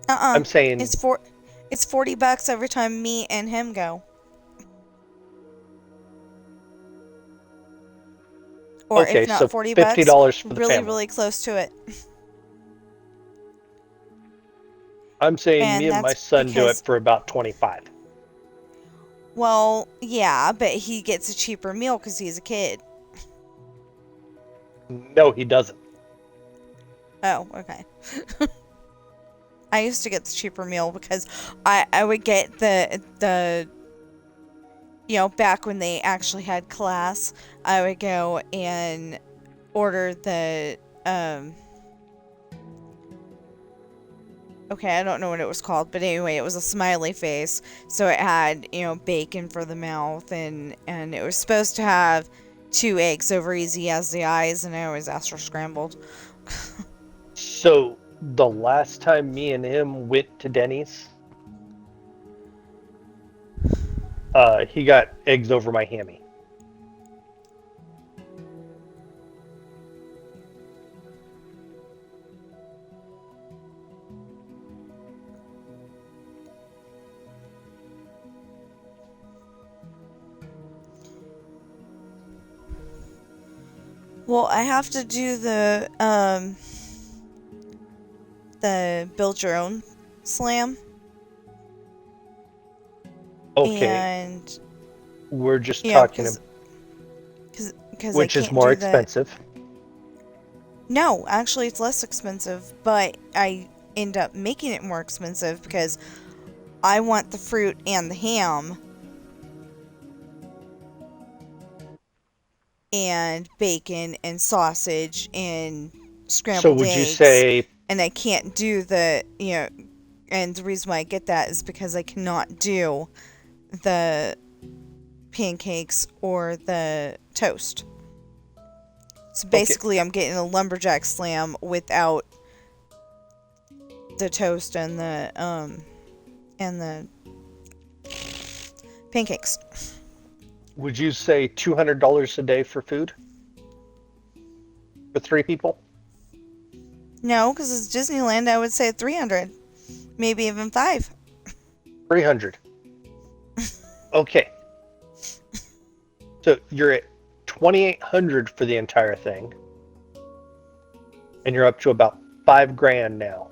I'm saying... It's $40 every time me and him go. Or okay, if not so $40, $50 for the family. Really close to it. I'm saying me and my son do it for about $25. Well, yeah, but he gets a cheaper meal because he's a kid. No, he doesn't. Oh, okay. I used to get the cheaper meal because I would get the back when they actually had class, I would go and order the okay, I don't know what it was called, but anyway, it was a smiley face. So it had, bacon for the mouth, and it was supposed to have 2 eggs over easy as the eyes, and I always asked for scrambled. So, the last time me and him went to Denny's, He got eggs over my hammy. Well, I have to do the build your own slam. Okay. And we're just talking about which is more expensive. No, actually it's less expensive, but I end up making it more expensive because I want the fruit and the ham and bacon and sausage and scrambled eggs. So would you say... And I can't do the, and the reason why I get that is because I cannot do the pancakes or the toast. So basically, I'm getting a lumberjack slam without the toast and the pancakes. Would you say $200 a day for food for 3 people? No, because it's Disneyland. I would say 300, maybe even 5. 300. Okay. So you're at 2,800 for the entire thing, and you're up to about $5,000 now.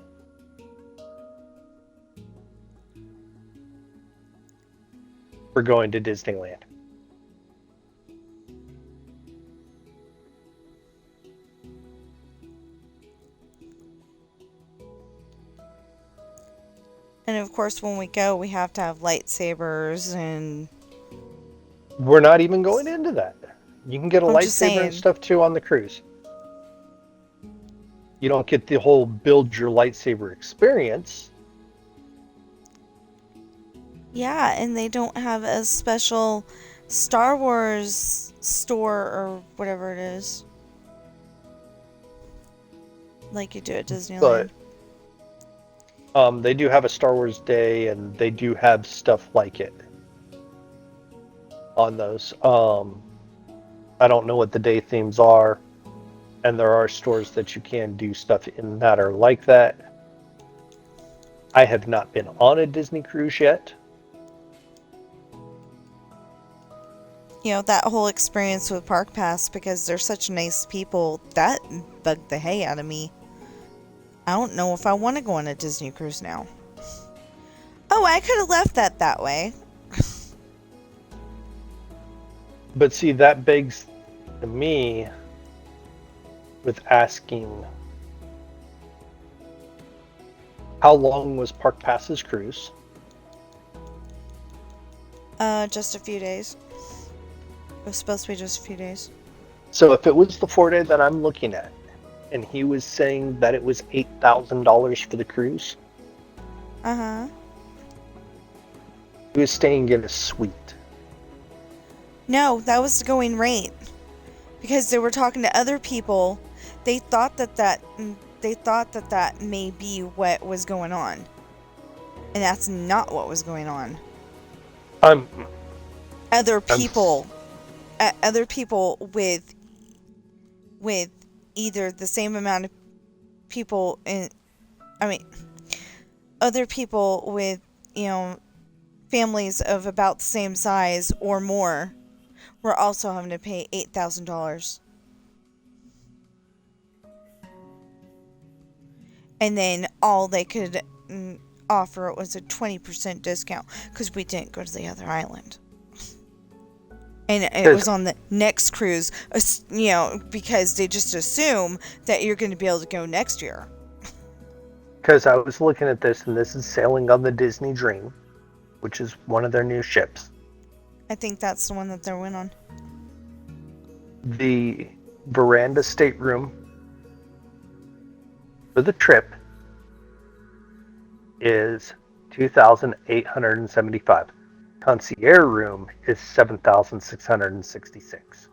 For going to Disneyland. And of course, when we go, we have to have lightsabers and... We're not even going into that. You can get a lightsaber and stuff too on the cruise. You don't get the whole build your lightsaber experience. Yeah, and they don't have a special Star Wars store or whatever it is, like you do at Disneyland. But they do have a Star Wars Day, and they do have stuff like it on those. I don't know what the day themes are, and there are stores that you can do stuff in that are like that. I have not been on a Disney cruise yet. That whole experience with Park Pass, because they're such nice people, that bugged the hay out of me. I don't know if I want to go on a Disney cruise now. Oh, I could have left that way. But see, that begs to me with asking, how long was Park Pass's cruise? Just a few days. It was supposed to be just a few days. So if it was the 4-day that I'm looking at, and he was saying that it was $8,000 for the cruise. Uh-huh. He was staying in a suite. No, that was the going rate. Because they were talking to other people. They thought that may be what was going on. And that's not what was going on. Other people with either the same amount of people other people with, families of about the same size or more were also having to pay $8,000. And then all they could offer was a 20% discount because we didn't go to the other island. And it was on the next cruise, because they just assume that you're going to be able to go next year. Because I was looking at this, and this is sailing on the Disney Dream, which is one of their new ships. I think that's the one that they went on. The veranda stateroom for the trip is $2,875. Concierge room is $7,666.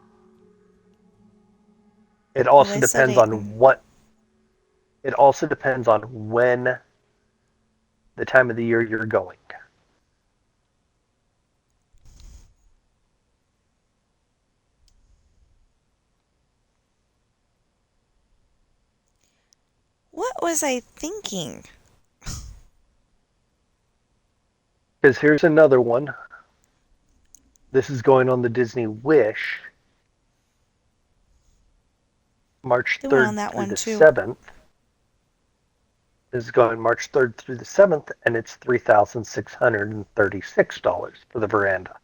It also depends on what. It also depends on when the time of the year you're going. What was I thinking? Because here's another one. This is going on the Disney Wish. March They went on 3rd that through one the too. 7th. This is going March 3rd through the 7th, and it's $3,636 for the veranda.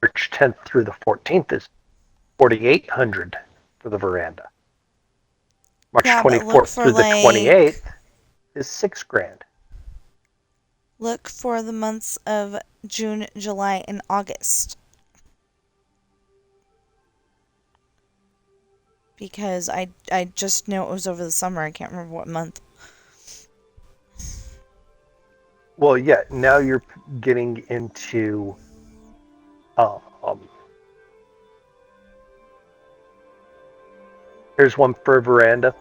March 10th through the 14th is $4,800 for the veranda. March Yeah, but 24th through the 28th is $6,000. Look for the months of June, July, and August. Because I just know it was over the summer. I can't remember what month. Well, yeah, now you're getting into here's one for a veranda.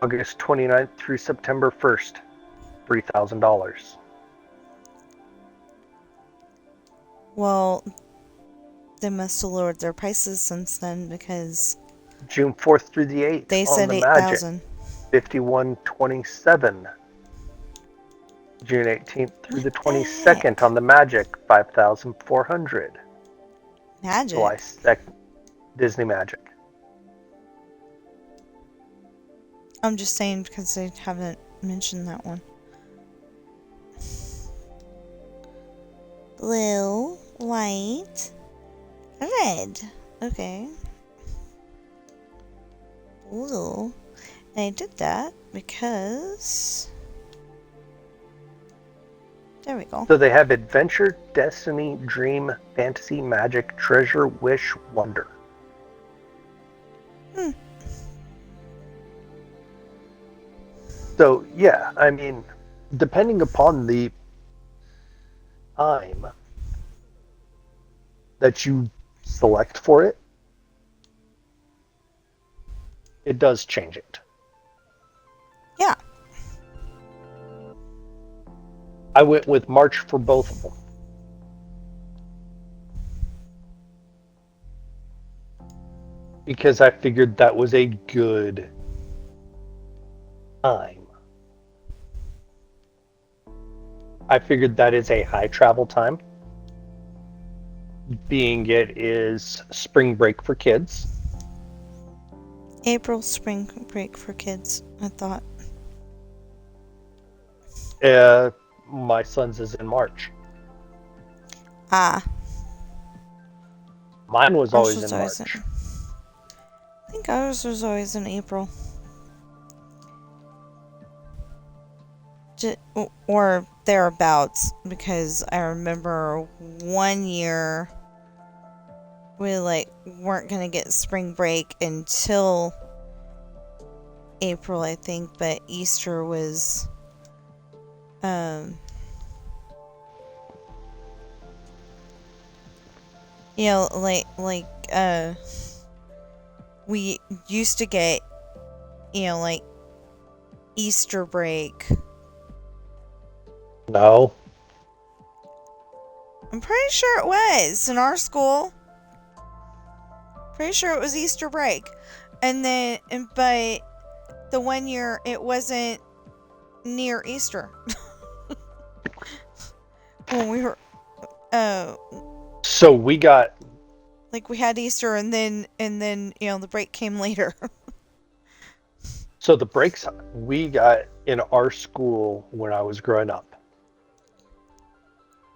August 29th through September 1st, $3,000. Well, they must have lowered their prices since then because June 4th through the 8th they on said the Magic, $8,000. $5,127. June 18th through the 22nd heck? on the Magic, $5,400. Magic. July 2nd, Disney Magic. I'm just saying because they haven't mentioned that one. Blue, white, red. Okay. Blue. And I did that because... There we go. So they have Adventure, Destiny, Dream, Fantasy, Magic, Treasure, Wish, Wonder. So, yeah, I mean, depending upon the time that you select for it, it does change it. Yeah. I went with March for both of them. Because I figured that was a good time. I figured that is a high travel time, being it is spring break for kids. April spring break for kids, I thought. My son's is in March. Ah. Mine was Ours always in March. I think ours was always in April. Or thereabouts, because I remember one year we weren't gonna get spring break until April, I think, but Easter was you know, we used to get, Easter break. No. I'm pretty sure it was in our school. Pretty sure it was Easter break. But the one year it wasn't near Easter. When we were, so we got, we had Easter and then, the break came later. so the breaks we got in our school when I was growing up.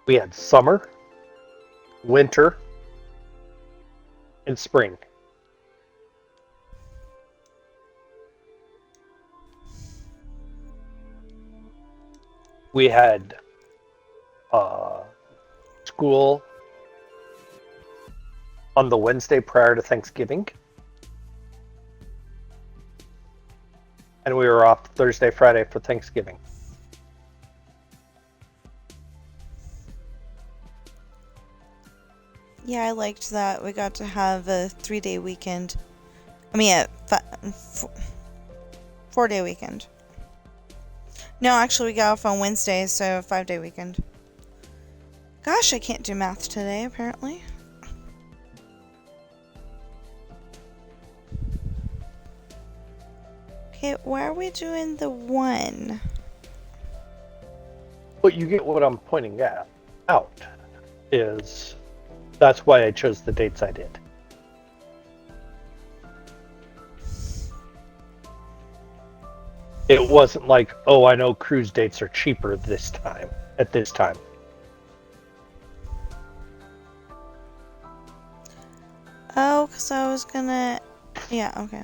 We had summer, winter, and spring. We had school on the Wednesday prior to Thanksgiving. And we were off Thursday, Friday for Thanksgiving. Yeah, I liked that. We got to have a 3-day weekend. I mean, a 4-day weekend. No, actually, we got off on Wednesday, so a 5-day weekend. Gosh, I can't do math today, apparently. Okay, why are we doing the 1? But you get what I'm pointing out is that's why I chose the dates I did. It wasn't like, oh, I know cruise dates are cheaper at this time. Oh, because I was gonna... Yeah, okay.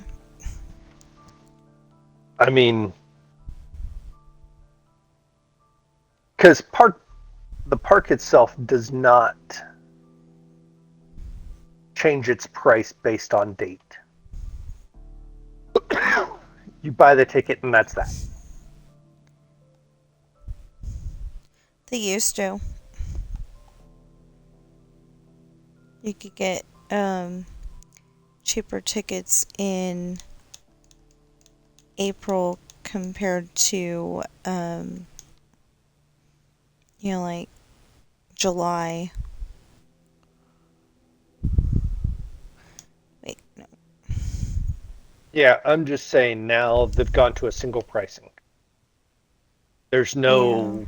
I mean, because the park itself does not change its price based on date. You buy the ticket and that's that. They used to. You could get cheaper tickets in April compared to like July. Wait, no. Yeah, I'm just saying now they've gone to a single pricing. There's no... Yeah.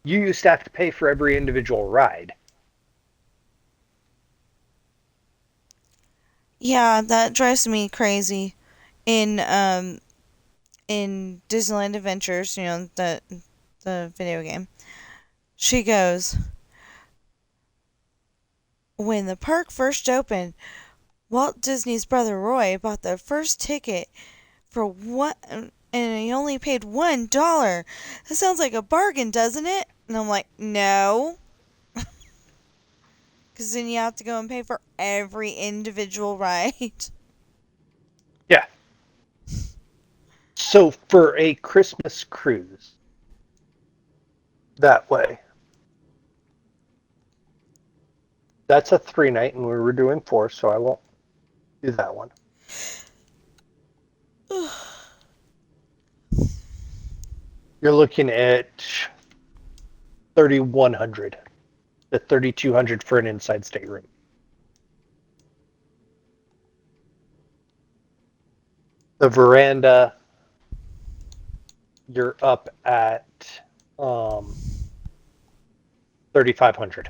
You used to have to pay for every individual ride. Yeah, that drives me crazy. In Disneyland Adventures, the video game, she goes, when the park first opened, Walt Disney's brother Roy bought the first ticket for one, and he only paid $1. That sounds like a bargain, doesn't it? And I'm like, no. Because then you have to go and pay for every individual ride. Yeah. So for a Christmas cruise, that way, that's a 3-night, and we were doing 4, so I won't do that one. You're looking at 3,100 to 3,200 for an inside stateroom. The veranda, you're up at 3,500.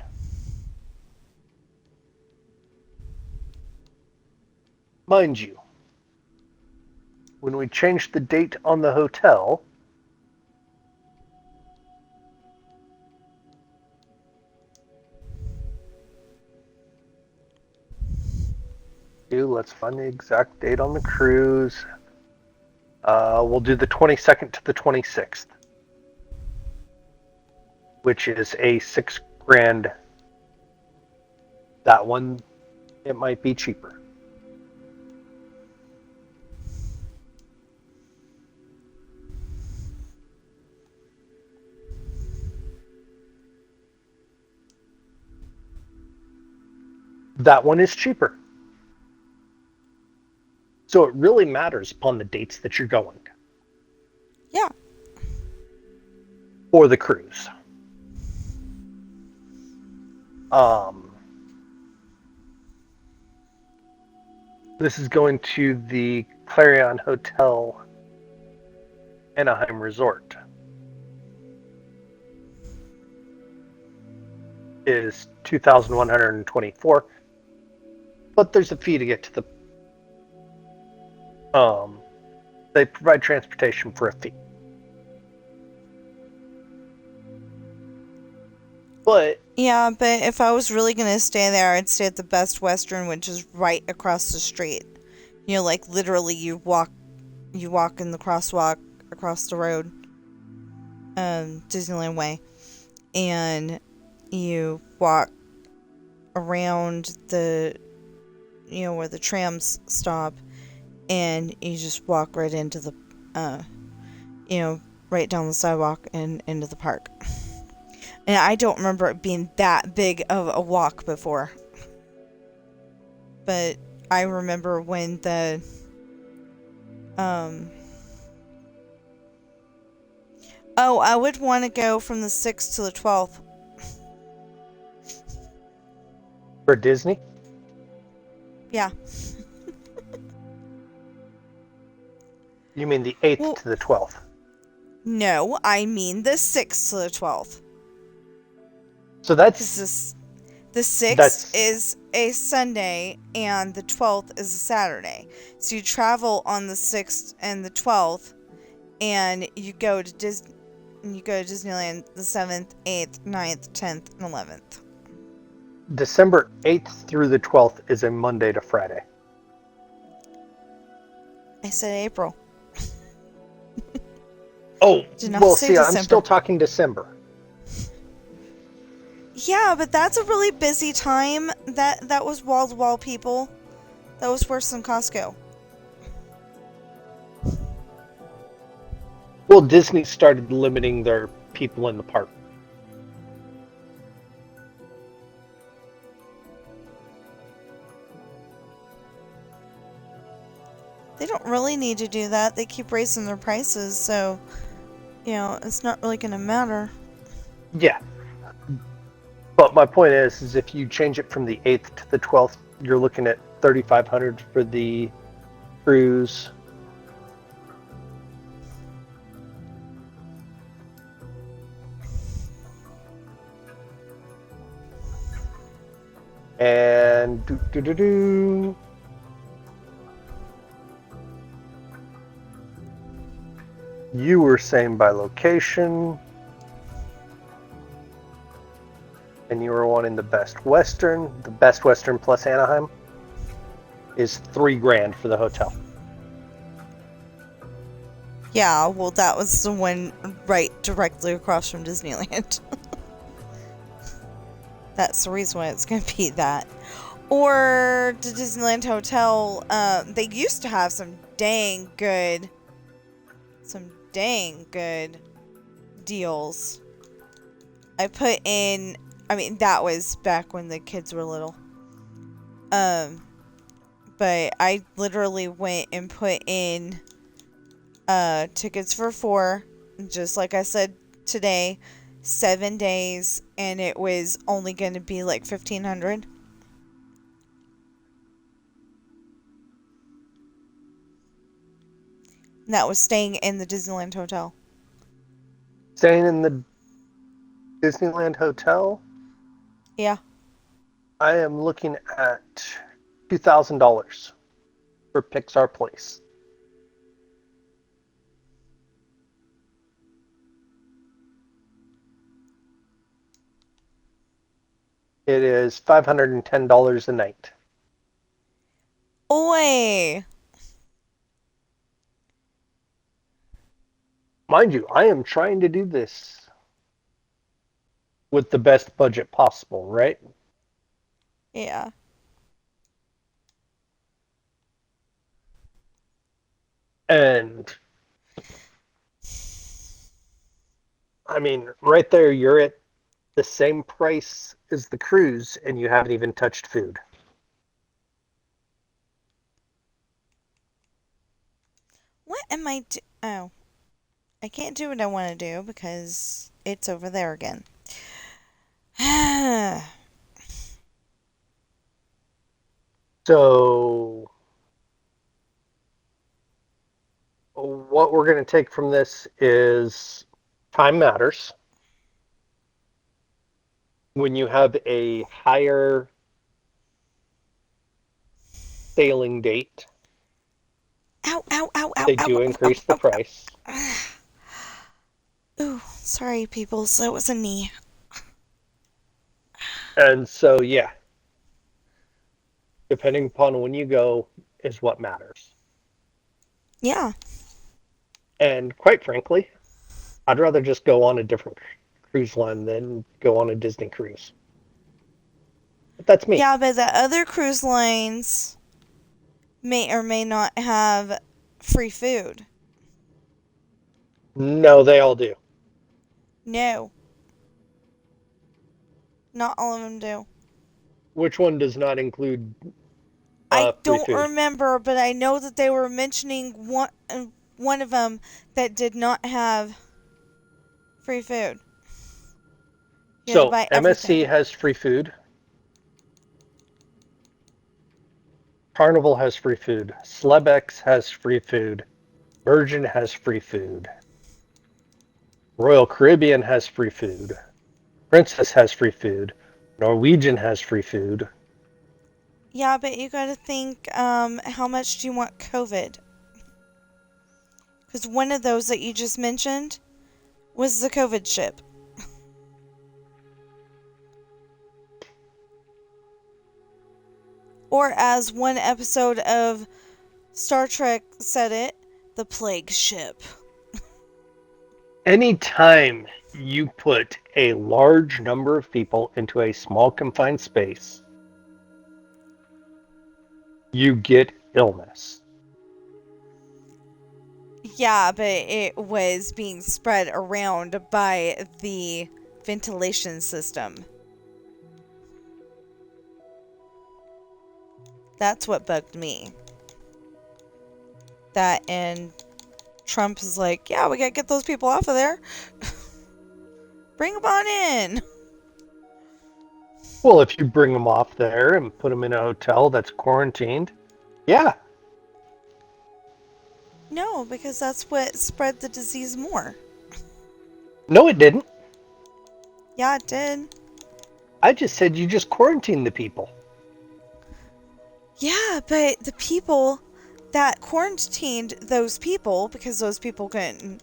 Mind you, when we changed the date on the hotel, let's find the exact date on the cruise. We'll do the 22nd to the 26th, which is a $6,000. That one, it might be cheaper. That one is cheaper. So it really matters upon the dates that you're going. Yeah. For the cruise. This is going to the Clarion Hotel Anaheim Resort. Is $2,124, but there's a fee to get to the. They provide transportation for a fee, but yeah, but if I was really gonna stay there, I'd stay at the Best Western, which is right across the street. Like literally, you walk in the crosswalk across the road, Disneyland Way, and you walk around the, where the trams stop, and you just walk right into the, right down the sidewalk and into the park. And I don't remember it being that big of a walk before. But I remember when the, I would want to go from the 6th to the 12th. For Disney? Yeah. You mean the 8th to the 12th? No, I mean the 6th to the 12th. So that's... The 6th is a Sunday and the 12th is a Saturday. So you travel on the 6th and the 12th and you go to Disneyland the 7th, 8th, 9th, 10th, and 11th. December 8th through the 12th is a Monday to Friday. I said April. Oh, well, see, I'm still talking December. Yeah, but that's a really busy time. That was wall-to-wall people. That was worse than Costco. Well, Disney started limiting their people in the park. They don't really need to do that. They keep raising their prices, so, it's not really going to matter. Yeah. But my point is if you change it from the 8th to the 12th, you're looking at $3,500 for the cruise. And you were saying by location, and you were wanting the Best Western. The Best Western plus Anaheim is $3,000 for the hotel. Yeah, well, that was the one right directly across from Disneyland. That's the reason why it's going to be that. Or the Disneyland Hotel, they used to have some dang good deals. That was back when the kids were little. But I literally went and put in tickets for 4, just like I said today, 7 days, and it was only going to be like $1,500. And that was staying in the Disneyland Hotel. Staying in the Disneyland Hotel? Yeah. I am looking at $2,000 for Pixar Place. It is $510 a night. Oi! Mind you, I am trying to do this with the best budget possible, right? Yeah. And right there, you're at the same price as the cruise, and you haven't even touched food. What am I Oh. I can't do what I want to do because it's over there again. So, what we're going to take from this is time matters. When you have a higher sailing date, they do increase the price. Ooh, sorry, people. So it was a knee. And so, yeah, depending upon when you go is what matters. Yeah. And quite frankly, I'd rather just go on a different cruise line than go on a Disney cruise. But that's me. Yeah, but the other cruise lines may or may not have free food. No, they all do. No. Not all of them do. Which one does not include I free don't food? remember, but I know that they were mentioning one of them that did not have free food. So MSC has free food. Carnival has free food. Slebex has free food. Virgin has free food. Royal Caribbean has free food. Princess has free food. Norwegian has free food. Yeah, but you gotta think, how much do you want COVID? Because one of those that you just mentioned was the COVID ship. Or as one episode of Star Trek said it, the plague ship. Anytime you put a large number of people into a small confined space, you get illness. Yeah, but it was being spread around by the ventilation system. That's what bugged me. That, and Trump is like, yeah, we gotta get those people off of there. Bring them on in. Well, if you bring them off there and put them in a hotel that's quarantined, yeah. No, because that's what spread the disease more. No, it didn't. Yeah, it did. I just said you just quarantined the people. Yeah, but the people that quarantined those people, because those people couldn't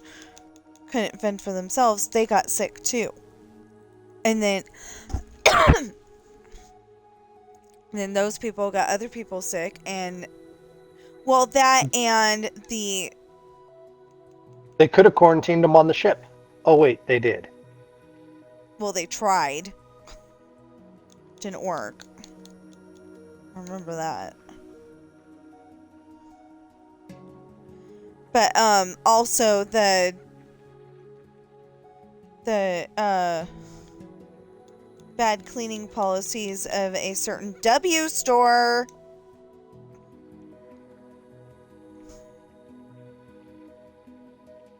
fend for themselves, they got sick too. And then then those people got other people sick, and well, that and the... They could have quarantined them on the ship. Oh wait, they did. Well, they tried. Didn't work. I remember that. But also the bad cleaning policies of a certain W store.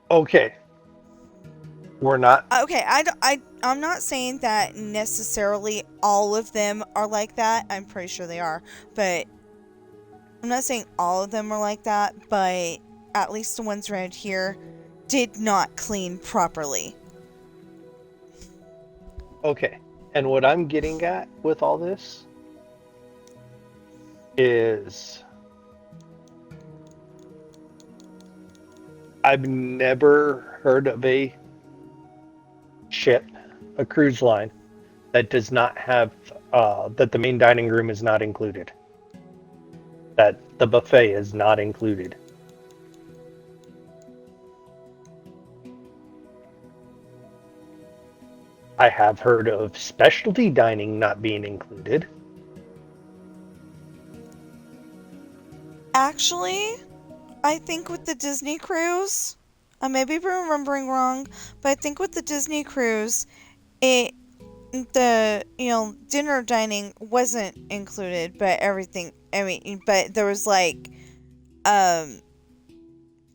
Okay. We're not. Okay, I'm not saying that necessarily all of them are like that. I'm pretty sure they are. But I'm not saying all of them are like that. But at least the ones around here did not clean properly. Okay. And what I'm getting at with all this is I've never heard of a ship, a cruise line, that does not have, that the main dining room is not included. That the buffet is not included. I have heard of specialty dining not being included. Actually, I think with the Disney cruise, I may be remembering wrong, but I think with the Disney cruise, the dinner dining wasn't included, but everything. I mean, but there was like,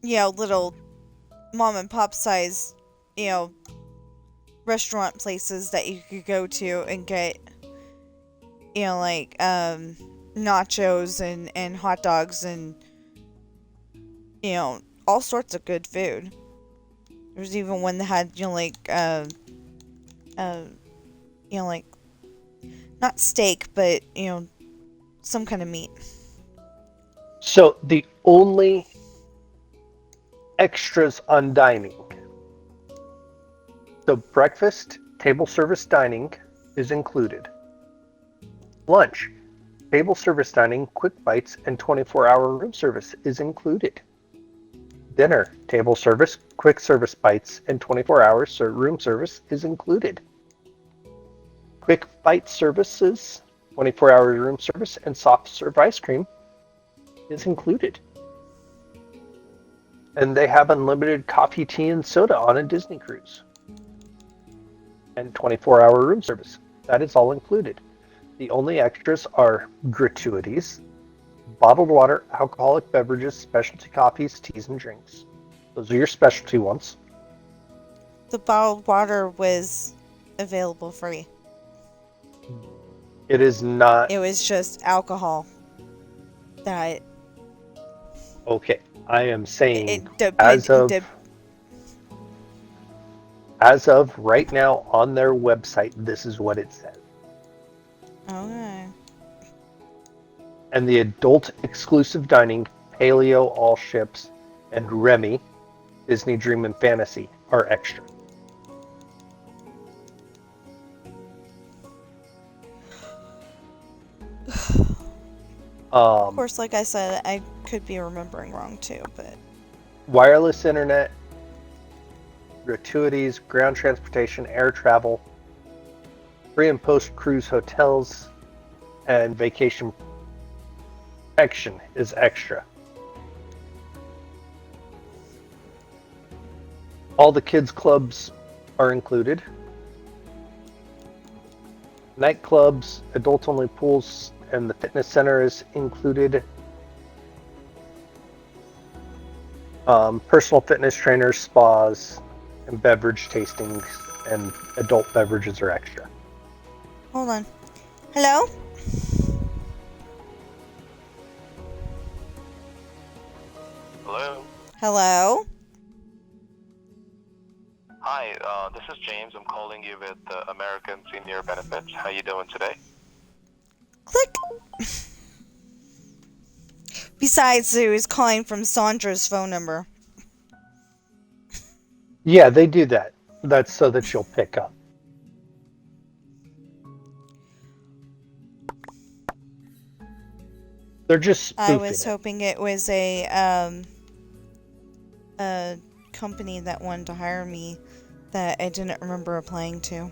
little mom and pop size, restaurant places that you could go to and get, like nachos and hot dogs and all sorts of good food. There's even one that had like not steak, but some kind of meat. So the only extras on dining, so breakfast, table service dining is included. Lunch, table service dining, quick bites, and 24-hour room service is included. Dinner, table service, quick service bites, and 24 hours room service is included. Quick bite services, 24-hour room service, and soft serve ice cream is included. And they have unlimited coffee, tea, and soda on a Disney cruise. And 24-hour room service. That is all included. The only extras are gratuities, bottled water, alcoholic beverages, specialty coffees, teas, and drinks. Those are your specialty ones. The bottled water was available free. It is not. It was just alcohol. That. Okay, I am saying It as of right now on their website, this is what it says. Okay. And the adult exclusive dining, Paleo all ships, and Remy, Disney Dream and Fantasy are extra. Of course, like I said, I could be remembering wrong too, but wireless internet, gratuities, ground transportation, air travel, pre and post cruise hotels, and vacation protection is extra. All the kids' clubs are included. Nightclubs, adult-only pools, and the fitness center is included. Personal fitness trainers, spas, and beverage tastings, and adult beverages are extra. Hold on. Hello? Hello? Hello? Hi, this is James. I'm calling you with American Senior Benefits. How you doing today? Click. Besides, he was calling from Sandra's phone number. Yeah, they do that. That's so that you'll pick up. They're just spoofing I was hoping it was a company that wanted to hire me that I didn't remember applying to.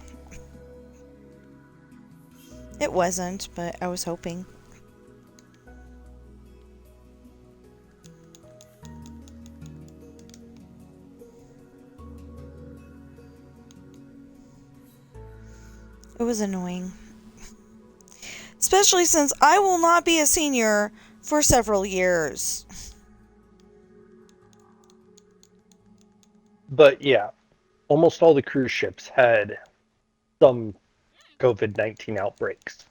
It wasn't, but I was hoping. It was annoying. Especially since I will not be a senior for several years. But yeah, almost all the cruise ships had some COVID-19 outbreaks.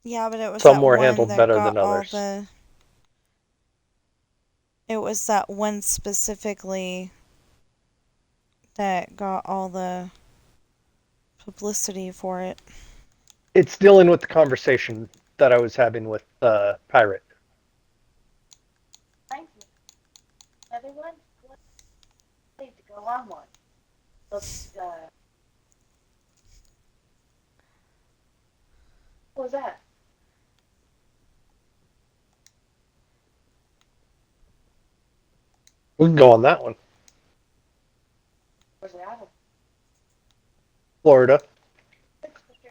Yeah, but it was some that were one handled that better got than all others. It was that one specifically that got all the publicity for it. It's dealing with the conversation that I was having with Pirate. Everyone need to go on one. Let's, what was that? We can go on that one. Where's it out of? Florida.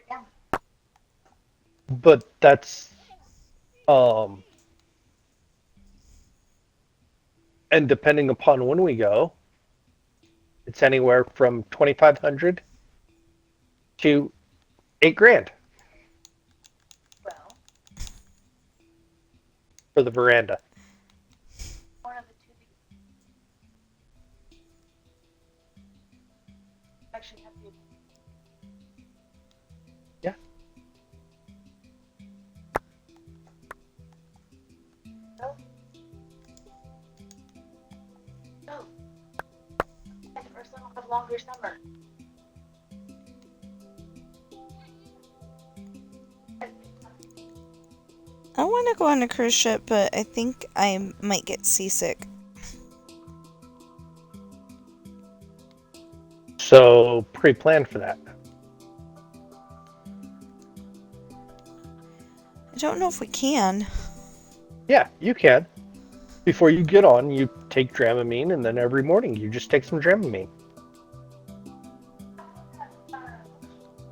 Yeah. But that's and depending upon when we go, it's anywhere from 2,500 to $8,000 Well, for the veranda. one of the two actually have to. Yeah. No. No. The first one will have longer summer. I want to go on a cruise ship, but I think I might get seasick. So pre-plan for that. I don't know if we can. Yeah, you can. Before you get on, you take Dramamine, and then every morning you just take some Dramamine.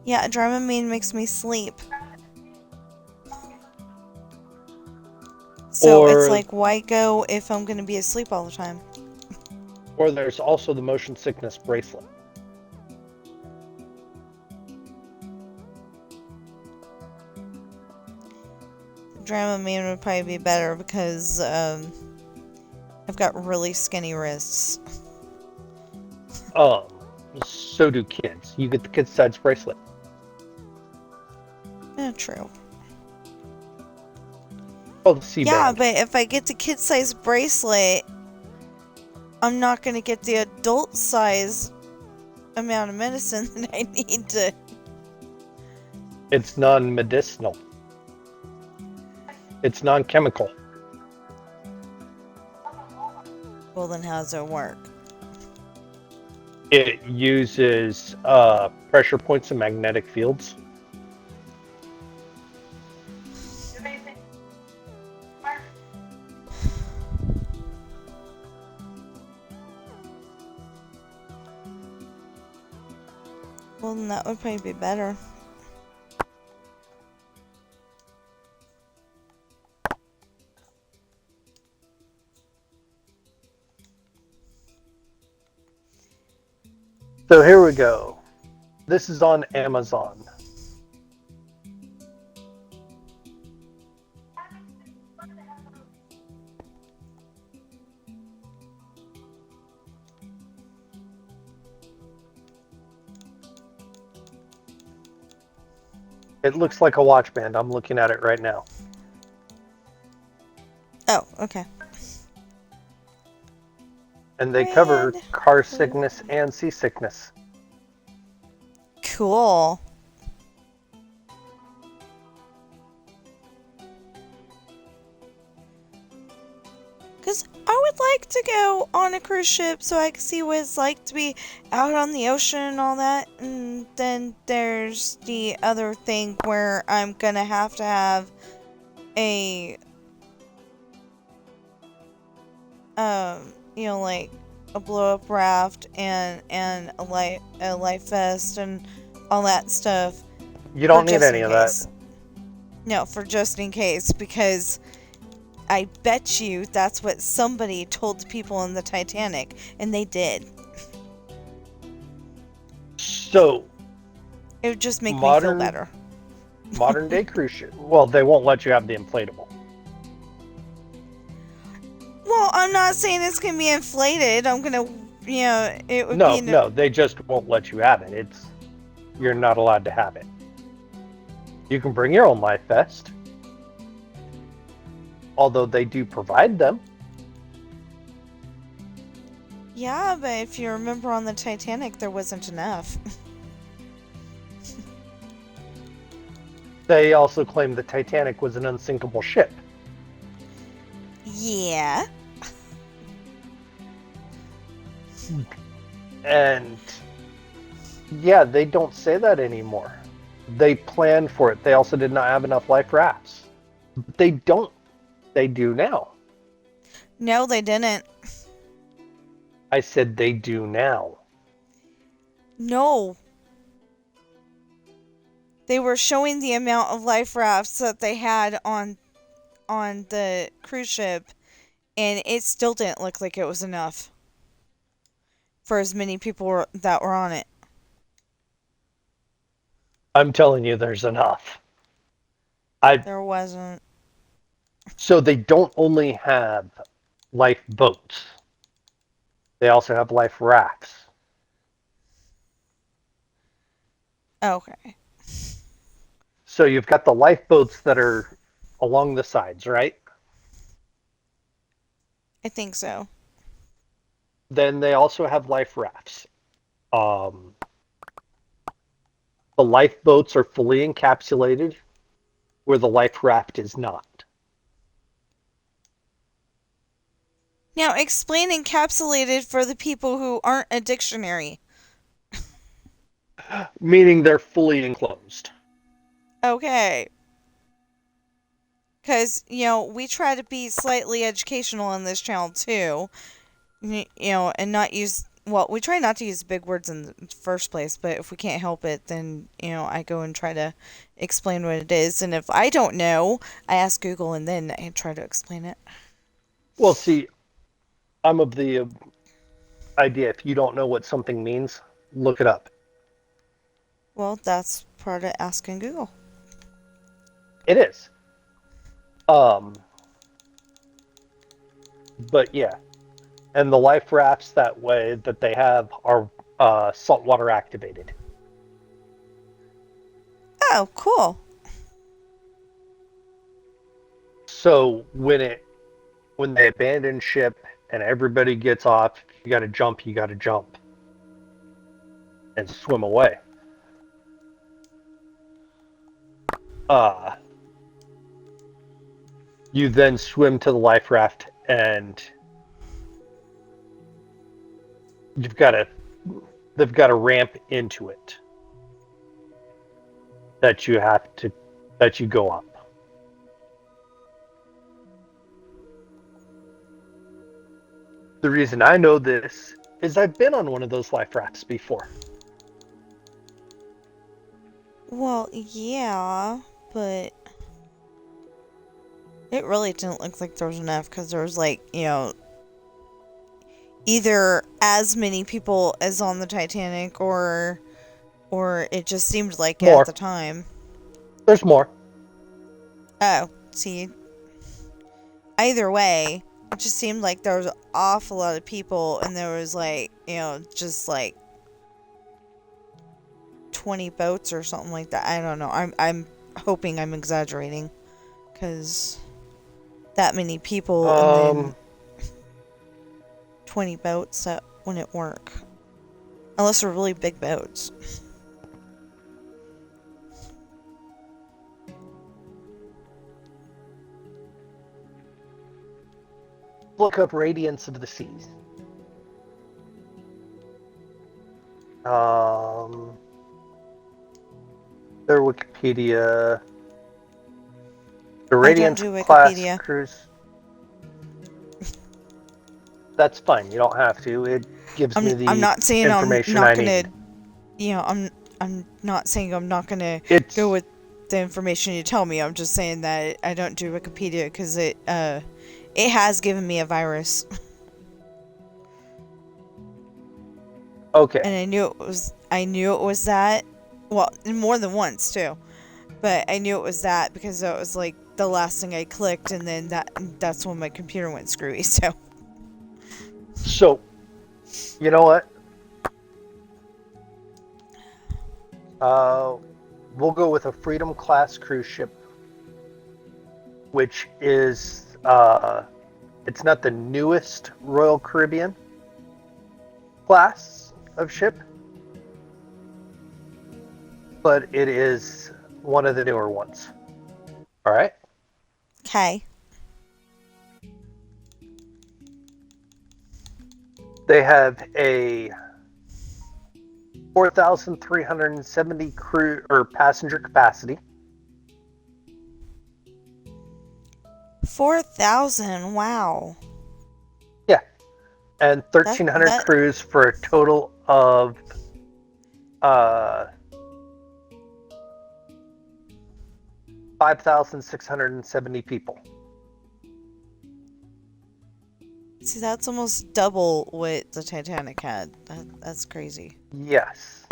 Yeah, Dramamine makes me sleep. So it's like, why go if I'm going to be asleep all the time? Or there's also the motion sickness bracelet. Dramamine would probably be better because I've got really skinny wrists. So do kids. You get the kids' size bracelet. Yeah, true. Oh, the C-band. Yeah, but if I get the kid-size bracelet, I'm not going to get the adult-size amount of medicine that I need to... It's non-medicinal. It's non-chemical. Well, then how does it work? It uses pressure points and magnetic fields. Well, then that would probably be better. So here we go. This is on Amazon. It looks like a watch band. I'm looking at it right now. Oh, okay. And they cover car sickness and seasickness. Cool. Because I would like to go on a cruise ship so I can see what it's like to be out on the ocean and all that. And then there's the other thing where I'm going to have a, you know, like a blow-up raft and a life vest and all that stuff. You don't need any of that. No, for just in case, because I bet you that's what somebody told the people in the Titanic, and they did. So, it would just make me feel better. Modern day cruise ship. Well, they won't let you have the inflatable. Well, I'm not saying it's going to be inflated. I'm going to, you know, it would be... No, they just won't let you have it. You're not allowed to have it. You can bring your own life vest. Although they do provide them. Yeah, but if you remember on the Titanic, there wasn't enough. They also claim the Titanic was an unsinkable ship. Yeah. And yeah, they don't say that anymore. They planned for it. They also did not have enough life rafts. They don't. They do now. No, they didn't. I said they do now. No. They were showing the amount of life rafts that they had on the cruise ship, and it still didn't look like it was enough for as many people that were on it. I'm telling you, there's enough. There wasn't. So they don't only have lifeboats. They also have life rafts. Okay. So you've got the lifeboats that are along the sides, right? I think so. Then they also have life rafts. The lifeboats are fully encapsulated, where the life raft is not. Now, explain encapsulated for the people who aren't a dictionary. Meaning they're fully enclosed. Okay. Because, you know, we try to be slightly educational on this channel, too. You know, and not use... Well, we try not to use big words in the first place, but if we can't help it, then, you know, I go and try to explain what it is. And if I don't know, I ask Google and then I try to explain it. Well, see, I'm of the idea if you don't know what something means, look it up. Well, that's part of asking Google. It is. But yeah. And the life rafts that way that they have are saltwater activated. Oh, cool. So when they abandon ship and everybody gets off, you got to jump. You got to jump and swim away. You then swim to the life raft, and they've got a ramp into it that you go up. The reason I know this is I've been on one of those life rafts before. Well, yeah, but it really didn't look like there was enough, because there was, like, either as many people as on the Titanic, or it just seemed like it at the time. There's more. Oh, see, either way, it just seemed like there was an awful lot of people, and there was, like, just like 20 boats or something like that. I don't know. I'm hoping I'm exaggerating, because that many people and then 20 boats, that wouldn't work. Unless they're really big boats. Look up Radiance of the Seas. Their Wikipedia. The Radiance class cruise. That's fine. You don't have to. It gives me the I'm not saying information I'm not I gonna, need. I'm not saying I'm not gonna go with the information you tell me. I'm just saying that I don't do Wikipedia because it has given me a virus. Okay. And I knew it was that. Well, more than once too. But I knew it was that because it was like the last thing I clicked, and then that's when my computer went screwy. So, you know what? We'll go with a Freedom class cruise ship, which is it's not the newest Royal Caribbean class of ship, but it is one of the newer ones. All right. Okay. They have a 4,370 crew or passenger capacity. 4,000. Wow. Yeah, and 1,300 crews for a total of 5,670 people. See, that's almost double what the Titanic had. That's crazy. Yes.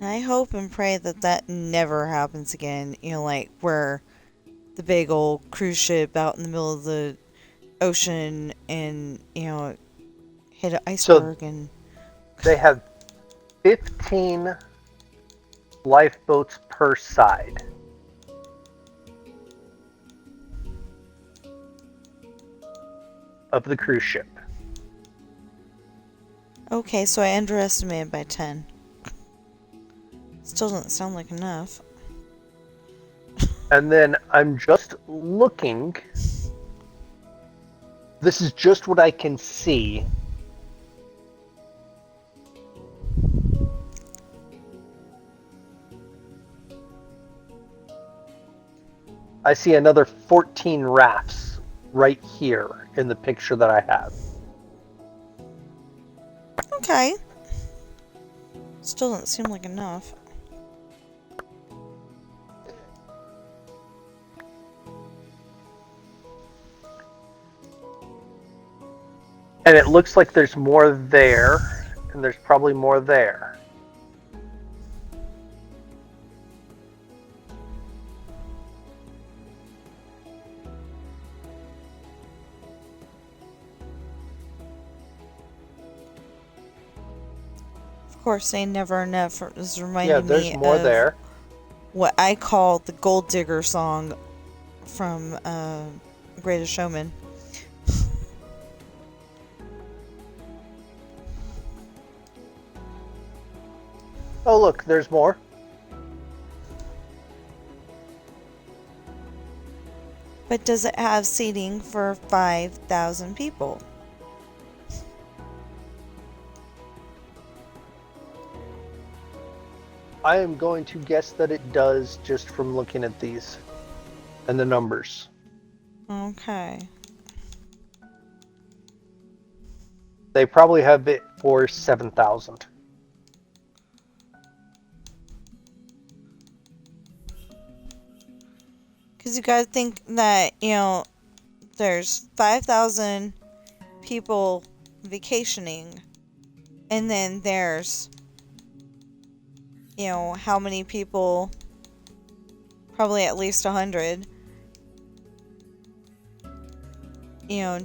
I hope and pray that never happens again. Like where the big old cruise ship out in the middle of the ocean and, hit an iceberg. And they have 15 lifeboats per side. Of the cruise ship. Okay, so I underestimated by 10. Still doesn't sound like enough. And then I'm just looking. This is just what I can see. I see another 14 rafts right here in the picture that I have. Okay. Still doesn't seem like enough. And it looks like there's more there, and there's probably more there. course, they never enough is reminding Yeah, there's me more of there. what I call the Gold Digger song from Greatest Showman. Oh, look, there's more. But does it have seating for 5,000 people? I am going to guess that it does just from looking at these and the numbers. Okay. They probably have it for 7,000. Because you gotta think that, there's 5,000 people vacationing, and then there's, how many people, probably at least 100,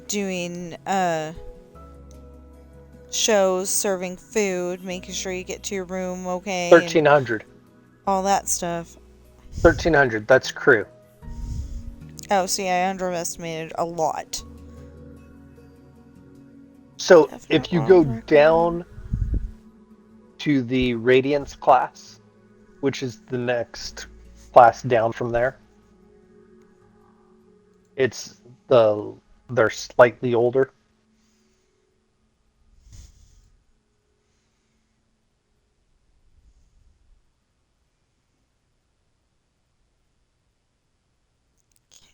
doing, shows, serving food, making sure you get to your room okay. 1,300. All that stuff. 1,300, that's crew. Oh, see, I underestimated a lot. So if you go down to the Radiance class, which is the next class down from there, they're slightly older.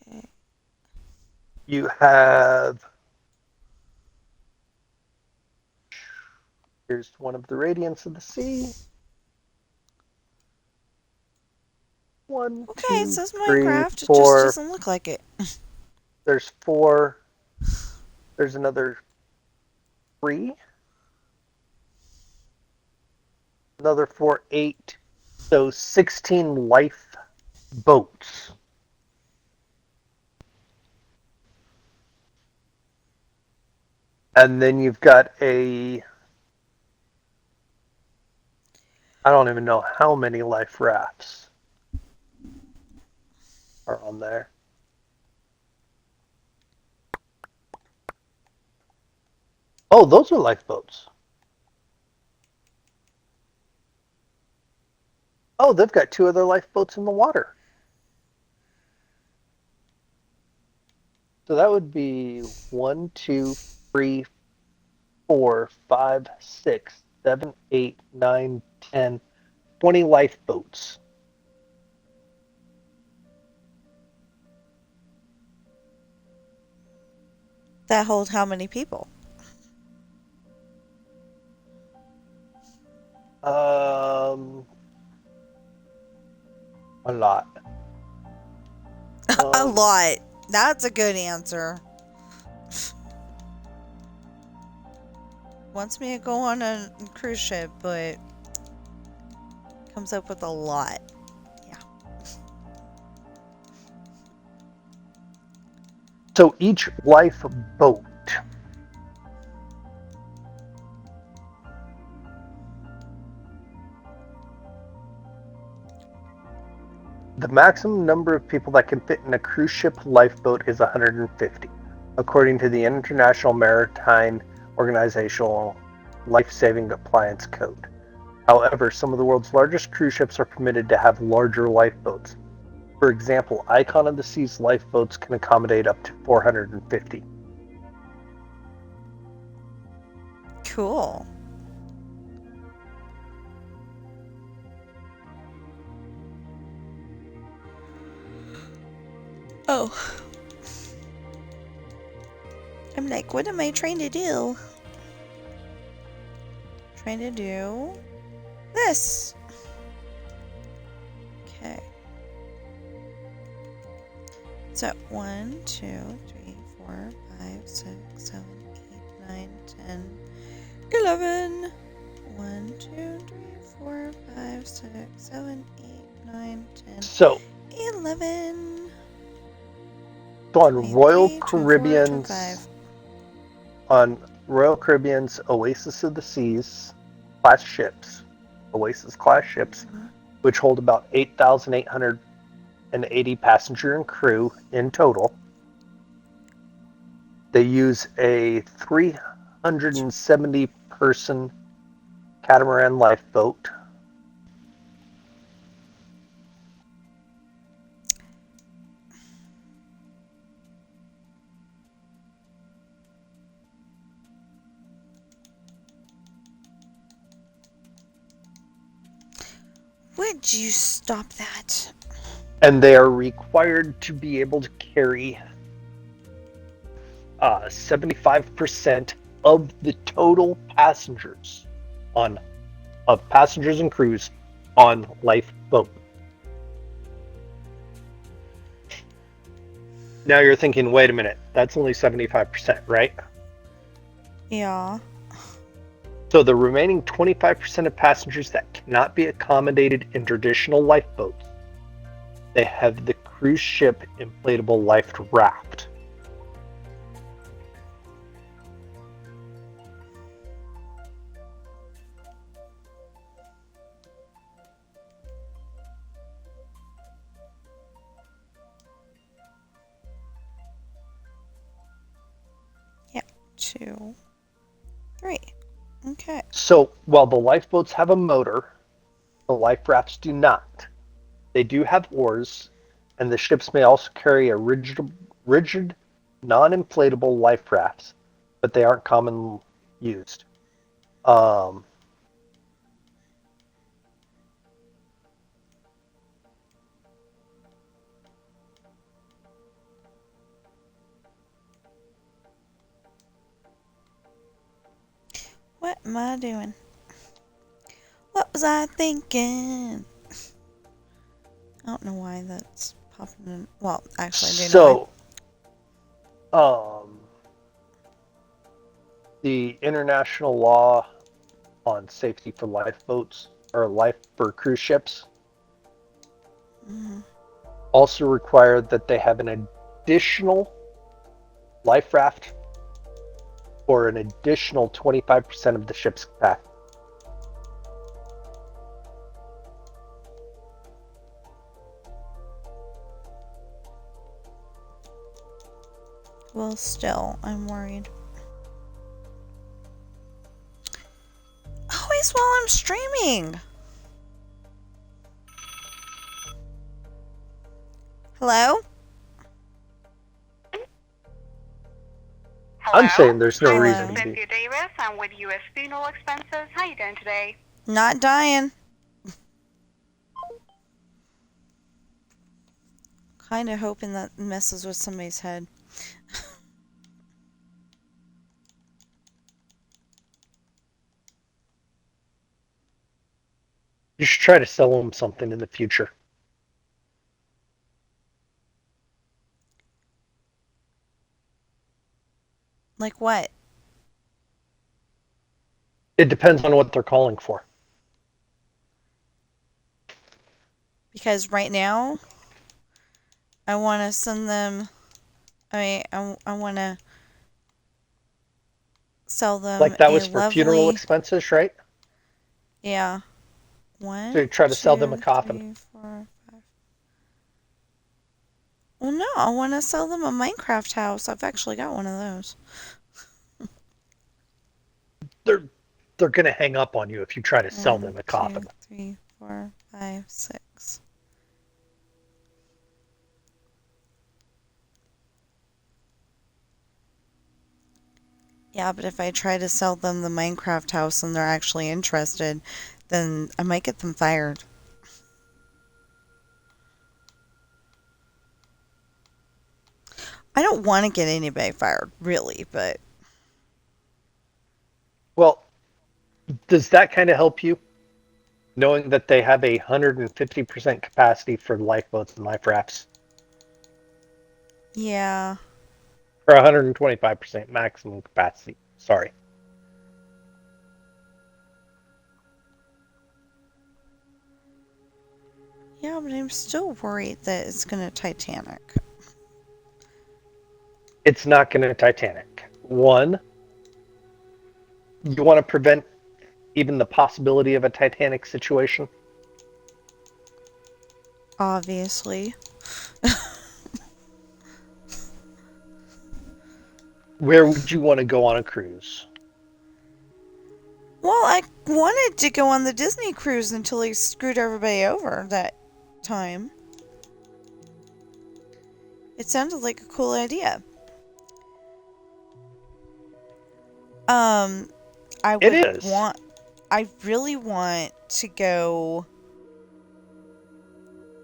Okay. You have, here's one of the Radiance of the Sea. One, Okay, two, it says three, Minecraft. It just four. doesn't look like it. There's 4. There's another 3. Another 4, 8. So 16 life boats. And then you've got I don't even know how many life rafts are on there. Oh, those are lifeboats. Oh, they've got 2 other lifeboats in the water. So that would be 1, 2, 3, 4, 5, 6, 7, 8, 9, 10, 20 lifeboats. That hold how many people? A lot. A lot. That's a good answer. Wants me to go on a cruise ship, but comes up with a lot. Yeah. So each lifeboat the maximum number of people that can fit in a cruise ship lifeboat is 150, according to the International Maritime Organizational Life-Saving Appliance Code. However, some of the world's largest cruise ships are permitted to have larger lifeboats. For example, Icon of the Seas lifeboats can accommodate up to 450. Cool. Oh. I'm like, what am I trying to do? Trying to do this. Okay. So 1, 2, 3, 4, 5, 6, 7, 8, 9, 10, 11. 1, 2, 3, 4, 5, 6, 7, 8, 9, 10. So 11. on Royal Caribbean's Oasis of the Seas, class ships, Oasis-class ships, which hold about 8,880 passenger and crew in total. They use a 370-person catamaran lifeboat. Would you stop that? And they are required to be able to carry 75% of the total passengers of passengers and crews on lifeboat. Now you're thinking, wait a minute, that's only 75%, right? Yeah. So the remaining 25% of passengers that cannot be accommodated in traditional lifeboats, they have the cruise ship inflatable life raft. Yep. 2, 3. Okay. So while the lifeboats have a motor, the life rafts do not. They do have oars, and the ships may also carry a rigid non-inflatable life rafts, but they aren't commonly used. What am I doing? What was I thinking? I don't know why that's popping in. Well, actually, I do know why. The international law on safety for lifeboats or life for cruise ships also require that they have an additional life raft or an additional 25% of the ship's capacity. Well, still, I'm worried. Always while I'm streaming. Hello? Hello? I'm saying there's no Hello. reason to be. Cynthia Davis. I'm with U.S. Funeral Expenses. How you doing today? Not dying. Kind of hoping that messes with somebody's head. You should try to sell them something in the future. Like what? It depends on what they're calling for. Because right now, I want to send them. I want to sell them Like that a was for lovely. funeral expenses, right? Yeah. 1, So you try to sell them a 2, coffin. 3, 4, 5. Well, no, I want to sell them a Minecraft house. I've actually got one of those. They're gonna hang up on you if you try to sell 1, them a coffin. 2, 3, 4, 5, 6. Yeah, but if I try to sell them the Minecraft house and they're actually interested, then I might get them fired. I don't want to get anybody fired, really, but... Well, does that kind of help you? Knowing that they have 150% capacity for lifeboats and life rafts? Yeah. Or 125% maximum capacity. Sorry. Yeah, but I'm still worried that it's going to Titanic. It's not going to Titanic. One, you want to prevent even the possibility of a Titanic situation? Obviously. Where would you want to go on a cruise? Well, I wanted to go on the Disney cruise until he screwed everybody over that time. It sounded like a cool idea. I really want to go.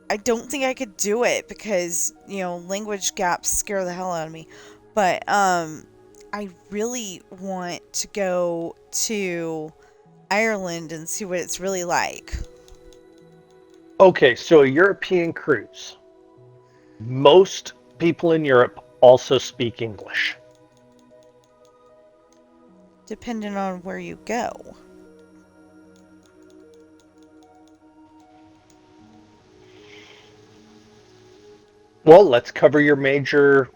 I don't think I could do it because, language gaps scare the hell out of me. But, I really want to go to Ireland and see what it's really like. Okay, so a European cruise. Most people in Europe also speak English. Depending on where you go. Well, let's cover your major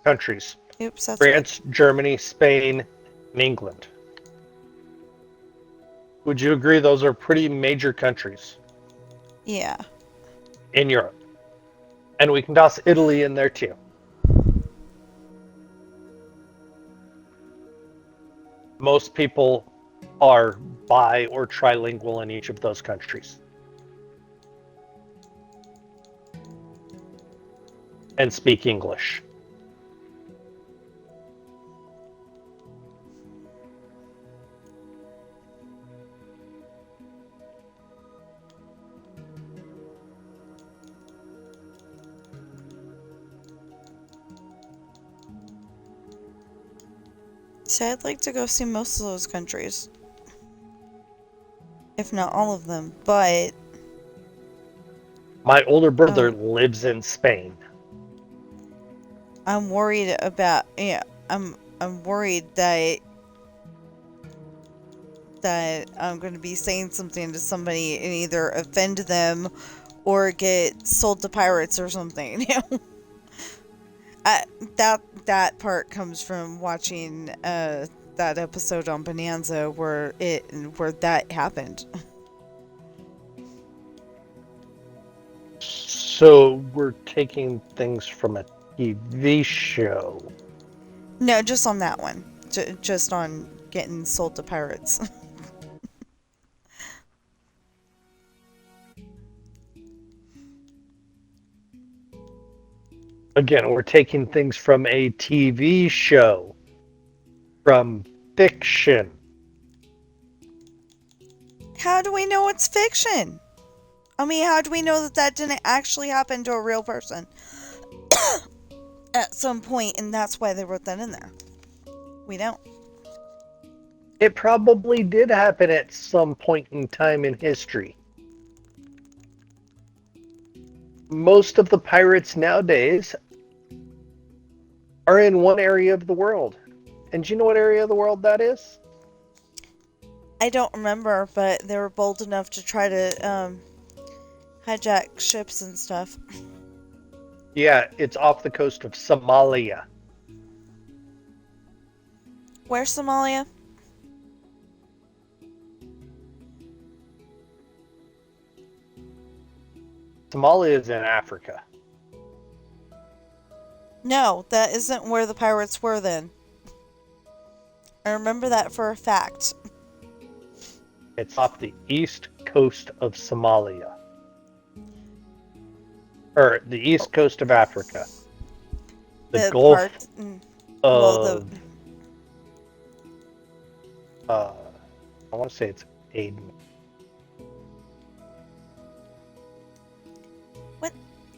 countries. Oops, that's France, right. Germany, Spain, and England. Would you agree those are pretty major countries? Yeah. In Europe. And we can toss Italy in there too. Most people are bi or trilingual in each of those countries. And speak English. So I'd like to go see most of those countries. If not all of them, but... My older brother lives in Spain. I'm worried about... Yeah, I'm worried that I'm going to be saying something to somebody and either offend them or get sold to pirates or something, that part comes from watching that episode on Bonanza where that happened. So we're taking things from a TV show. No, just on that one. Just on getting sold to pirates. Again, we're taking things from a TV show. From fiction. How do we know it's fiction? I mean, how do we know that didn't actually happen to a real person? At some point, and that's why they wrote that in there. We don't. It probably did happen at some point in time in history. Most of the pirates nowadays are in one area of the world. And do you know what area of the world that is? I don't remember, but they were bold enough to try to hijack ships and stuff. Yeah, it's off the coast of Somalia. Where's Somalia? Somalia is in Africa. No, that isn't where the pirates were then. I remember that for a fact. It's off the east coast of Somalia. Or the east coast of Africa. The Gulf of... I want to say it's Aden. What?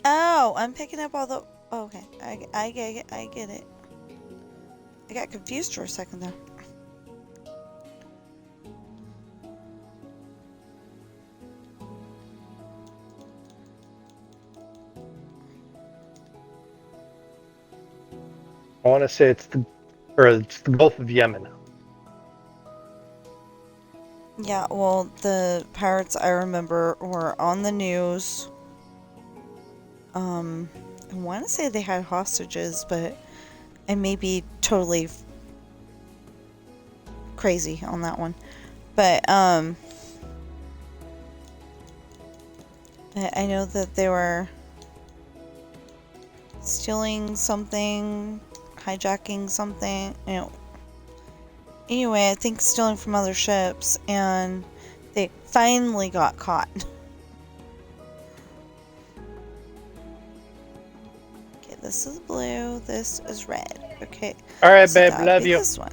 Oh, I'm picking up all the... Oh, okay, I get it. I got confused for a second there. I want to say it's the Gulf of Yemen. Yeah, well, the pirates I remember were on the news. I want to say they had hostages, but I may be totally crazy on that one. But I know that they were stealing something, hijacking something, Anyway, I think stealing from other ships, and they finally got caught. Okay, this is blue, this is red. Okay. Alright, so babe, love you. This one.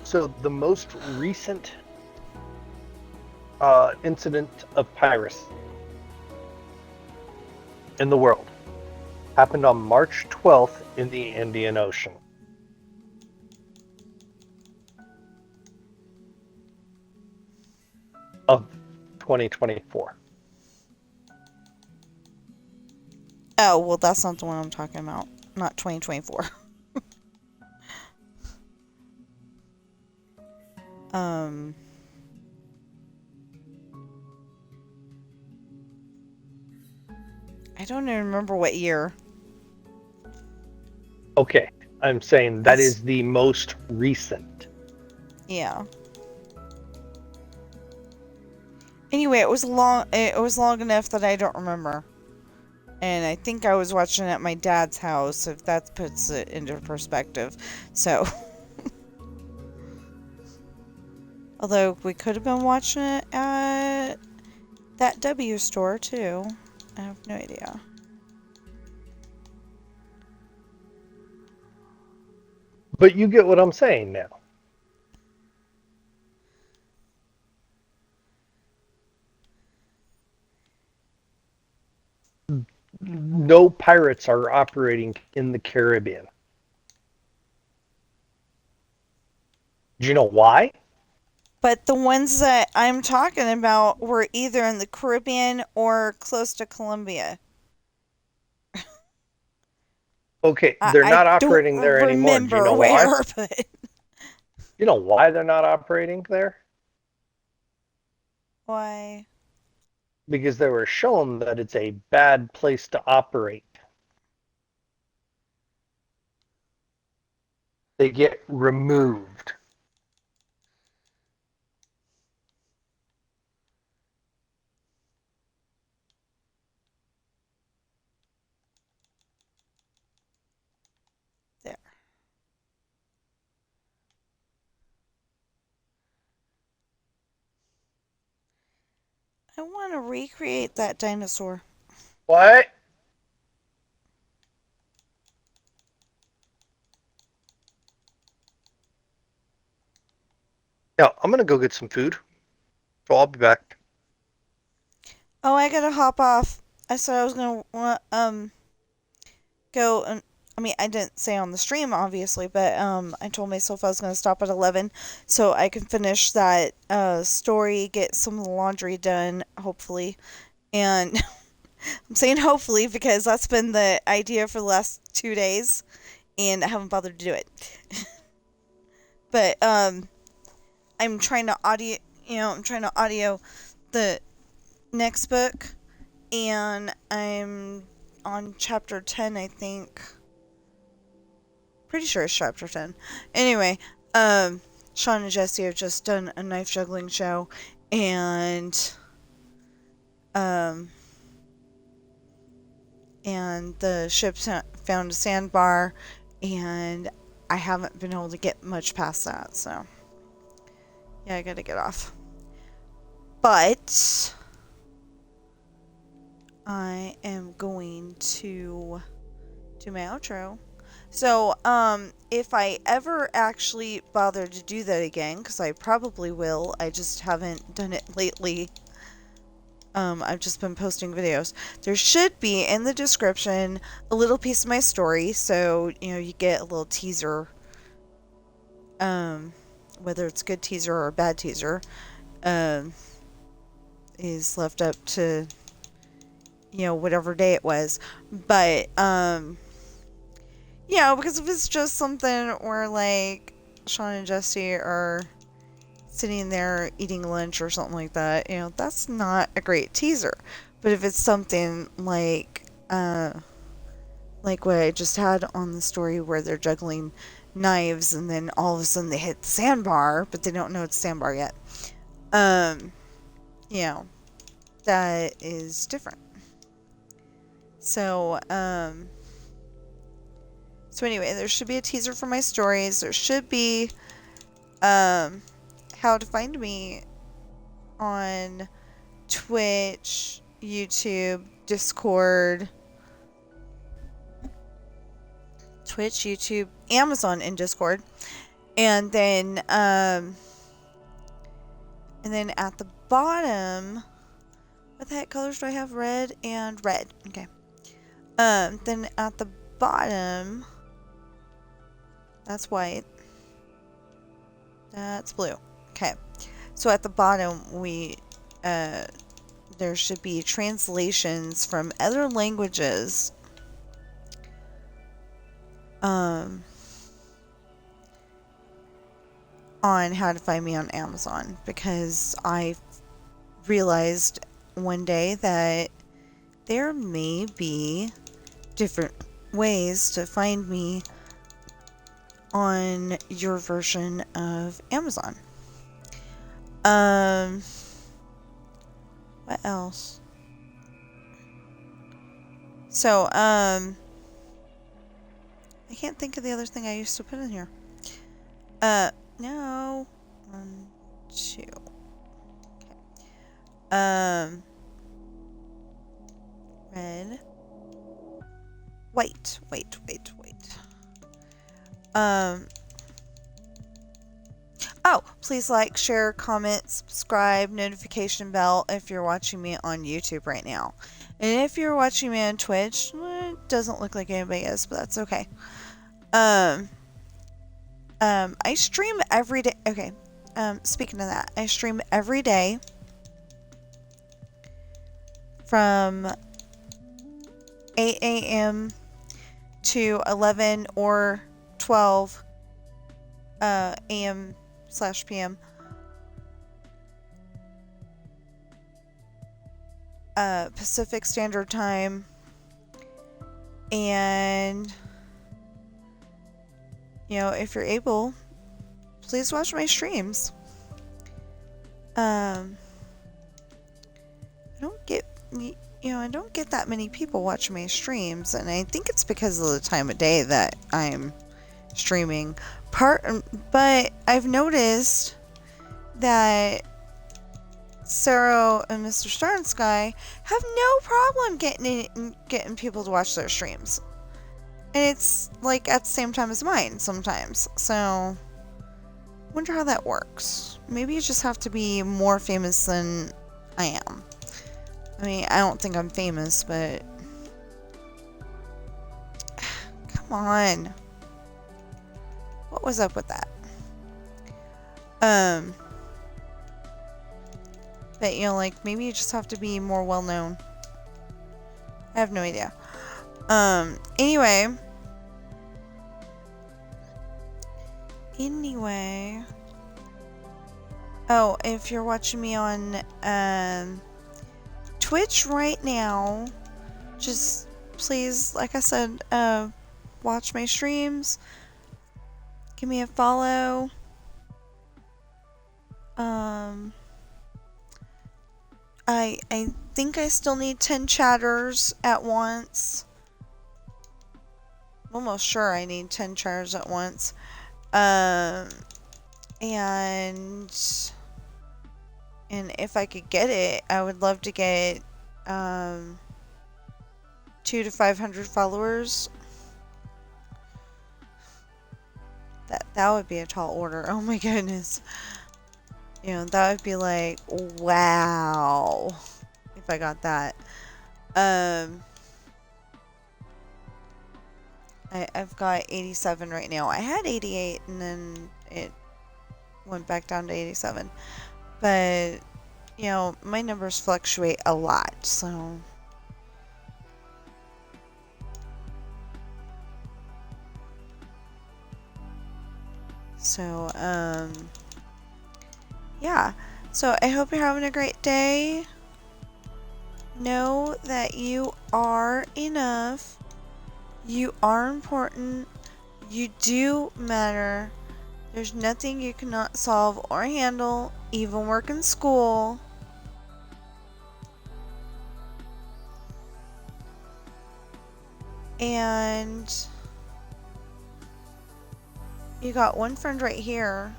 So the most recent incident of piracy in the world happened on March 12th in the Indian Ocean. Of 2024. Oh, well, that's not the one I'm talking about. Not 2024. I don't even remember what year. Okay, I'm saying that is the most recent. Yeah. Anyway, it was long enough that I don't remember. And I think I was watching it at my dad's house, if that puts it into perspective. So although we could have been watching it at that W store too. I have no idea. But you get what I'm saying now. No pirates are operating in the Caribbean. Do you know why? But the ones that I'm talking about were either in the Caribbean or close to Colombia. Okay, they're not operating there anymore. Do you know why? But You know why they're not operating there? why? Because they were shown that it's a bad place to operate. They get removed. There. I want to recreate that dinosaur. What? Now, I'm going to go get some food. So I'll be back. Oh, I gotta hop off. I said I was gonna go and I mean I didn't say on the stream obviously, but I told myself I was gonna stop at 11 so I can finish that story, get some of the laundry done, hopefully. And I'm saying hopefully because that's been the idea for the last 2 days and I haven't bothered to do it. But I'm trying to audio the next book, and I'm on chapter 10, I think. Pretty sure it's chapter 10. Anyway, Sean and Jesse have just done a knife juggling show, and the ship found a sandbar, and I haven't been able to get much past that, so yeah, I gotta get off. But I am going to do my outro. So, if I ever actually bother to do that again, because I probably will, I just haven't done it lately. I've just been posting videos. There should be in the description a little piece of my story, so, you get a little teaser, whether it's a good teaser or a bad teaser, is left up to, whatever day it was. But, because if it's just something where, like, Sean and Jesse are sitting there eating lunch or something like that, that's not a great teaser. But if it's something like, like what I just had on the story where they're juggling knives and then all of a sudden they hit the sandbar, but they don't know it's sandbar yet. You know, that is different. So, so anyway, there should be a teaser for my stories. There should be, how to find me on Twitch, YouTube, Discord, Twitch, YouTube, Amazon, and Discord. And then at the bottom, what the heck colors do I have? Red and red. Okay. Then at the bottom, that's white. That's blue. Okay. So at the bottom, there should be translations from other languages. On how to find me on Amazon, because I realized one day that there may be different ways to find me on your version of Amazon. What else? So, I can't think of the other thing I used to put in here. No. 1, 2. Okay. Red. Wait. Oh, please like, share, comment, subscribe, notification bell if you're watching me on YouTube right now. And if you're watching me on Twitch, it doesn't look like anybody is, but that's okay. I stream every day. Okay. Speaking of that, I stream every day from 8 a.m. to 11 or 12 a.m/p.m. Pacific Standard Time. And if you're able, please watch my streams. I don't get that many people watching my streams, and I think it's because of the time of day that I'm streaming. But I've noticed that Sarah and Mr. Star and Sky have no problem getting people to watch their streams. And it's like at the same time as mine sometimes. So, wonder how that works. Maybe you just have to be more famous than I am. I mean, I don't think I'm famous, but come on. What was up with that? But like maybe you just have to be more well known. I have no idea. Anyway. Oh, if you're watching me on Twitch right now, just please, like I said, watch my streams. Give me a follow. I think I still need 10 chatters at once. I'm almost sure I need 10 chatters at once. And if I could get it, I would love to get 200 to 500 followers. That would be a tall order. Oh my goodness. That would be like, wow, if I got that. I've got 87 right now. I had 88 and then it went back down to 87. But, my numbers fluctuate a lot, so. So, yeah. So I hope you're having a great day. Know that you are enough. You are important. You do matter. There's nothing you cannot solve or handle, even work in school. And you got one friend right here.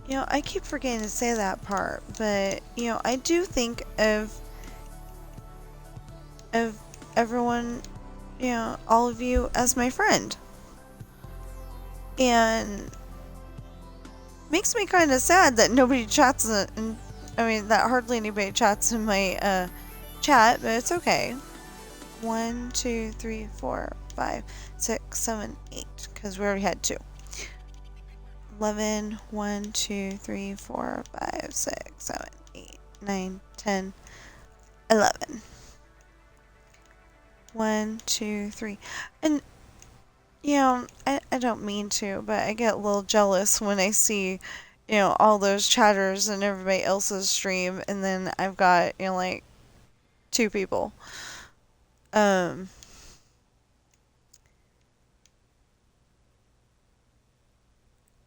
You know, I keep forgetting to say that part, but, you know, I do think of everyone, you know, all of you as my friend. And makes me kind of sad that nobody chats that hardly anybody chats in my chat, but it's okay. 1, 2, 3, 4, 5, 6, 7, 8, because we already had 2. 11, 1, 2, 3, 4, 5, 6, 7, 8, 9, 10, 11. 1, 2, 3. And, you know, I don't mean to, but I get a little jealous when I see, you know, all those chatters in everybody else's stream, and then I've got, you know, like 2 people.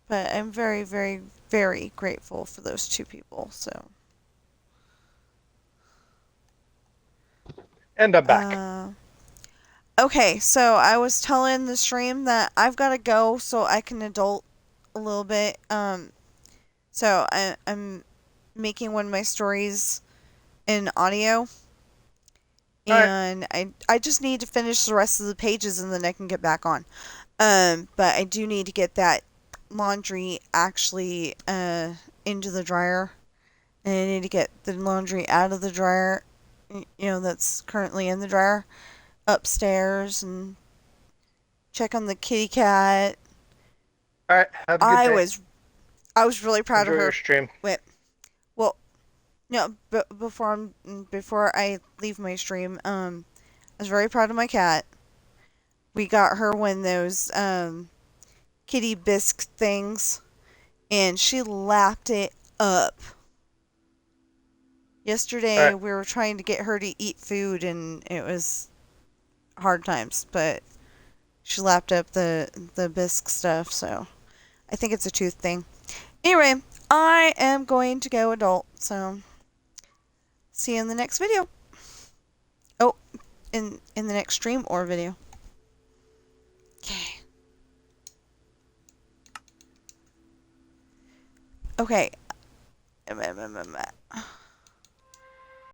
But I'm very, very, very grateful for those 2 people, so. And I'm back. Okay, so I was telling the stream that I've got to go so I can adult a little bit. So I'm making one of my stories in audio. And I just need to finish the rest of the pages and then I can get back on. But I do need to get that laundry actually into the dryer. And I need to get the laundry out of the dryer, you know, that's currently in the dryer, upstairs, and check on the kitty cat. All right, have a good day. I was really proud of her. Enjoy your stream. Wait, well, no, but before I leave my stream, I was very proud of my cat. We got her one of those kitty bisque things, and she lapped it up. Yesterday we were trying to get her to eat food, and it was hard times, but she lapped up the bisque stuff, so I think it's a tooth thing. Anyway, I am going to go adult, so see you in the next video. Oh, in the next stream or video. Okay. Okay.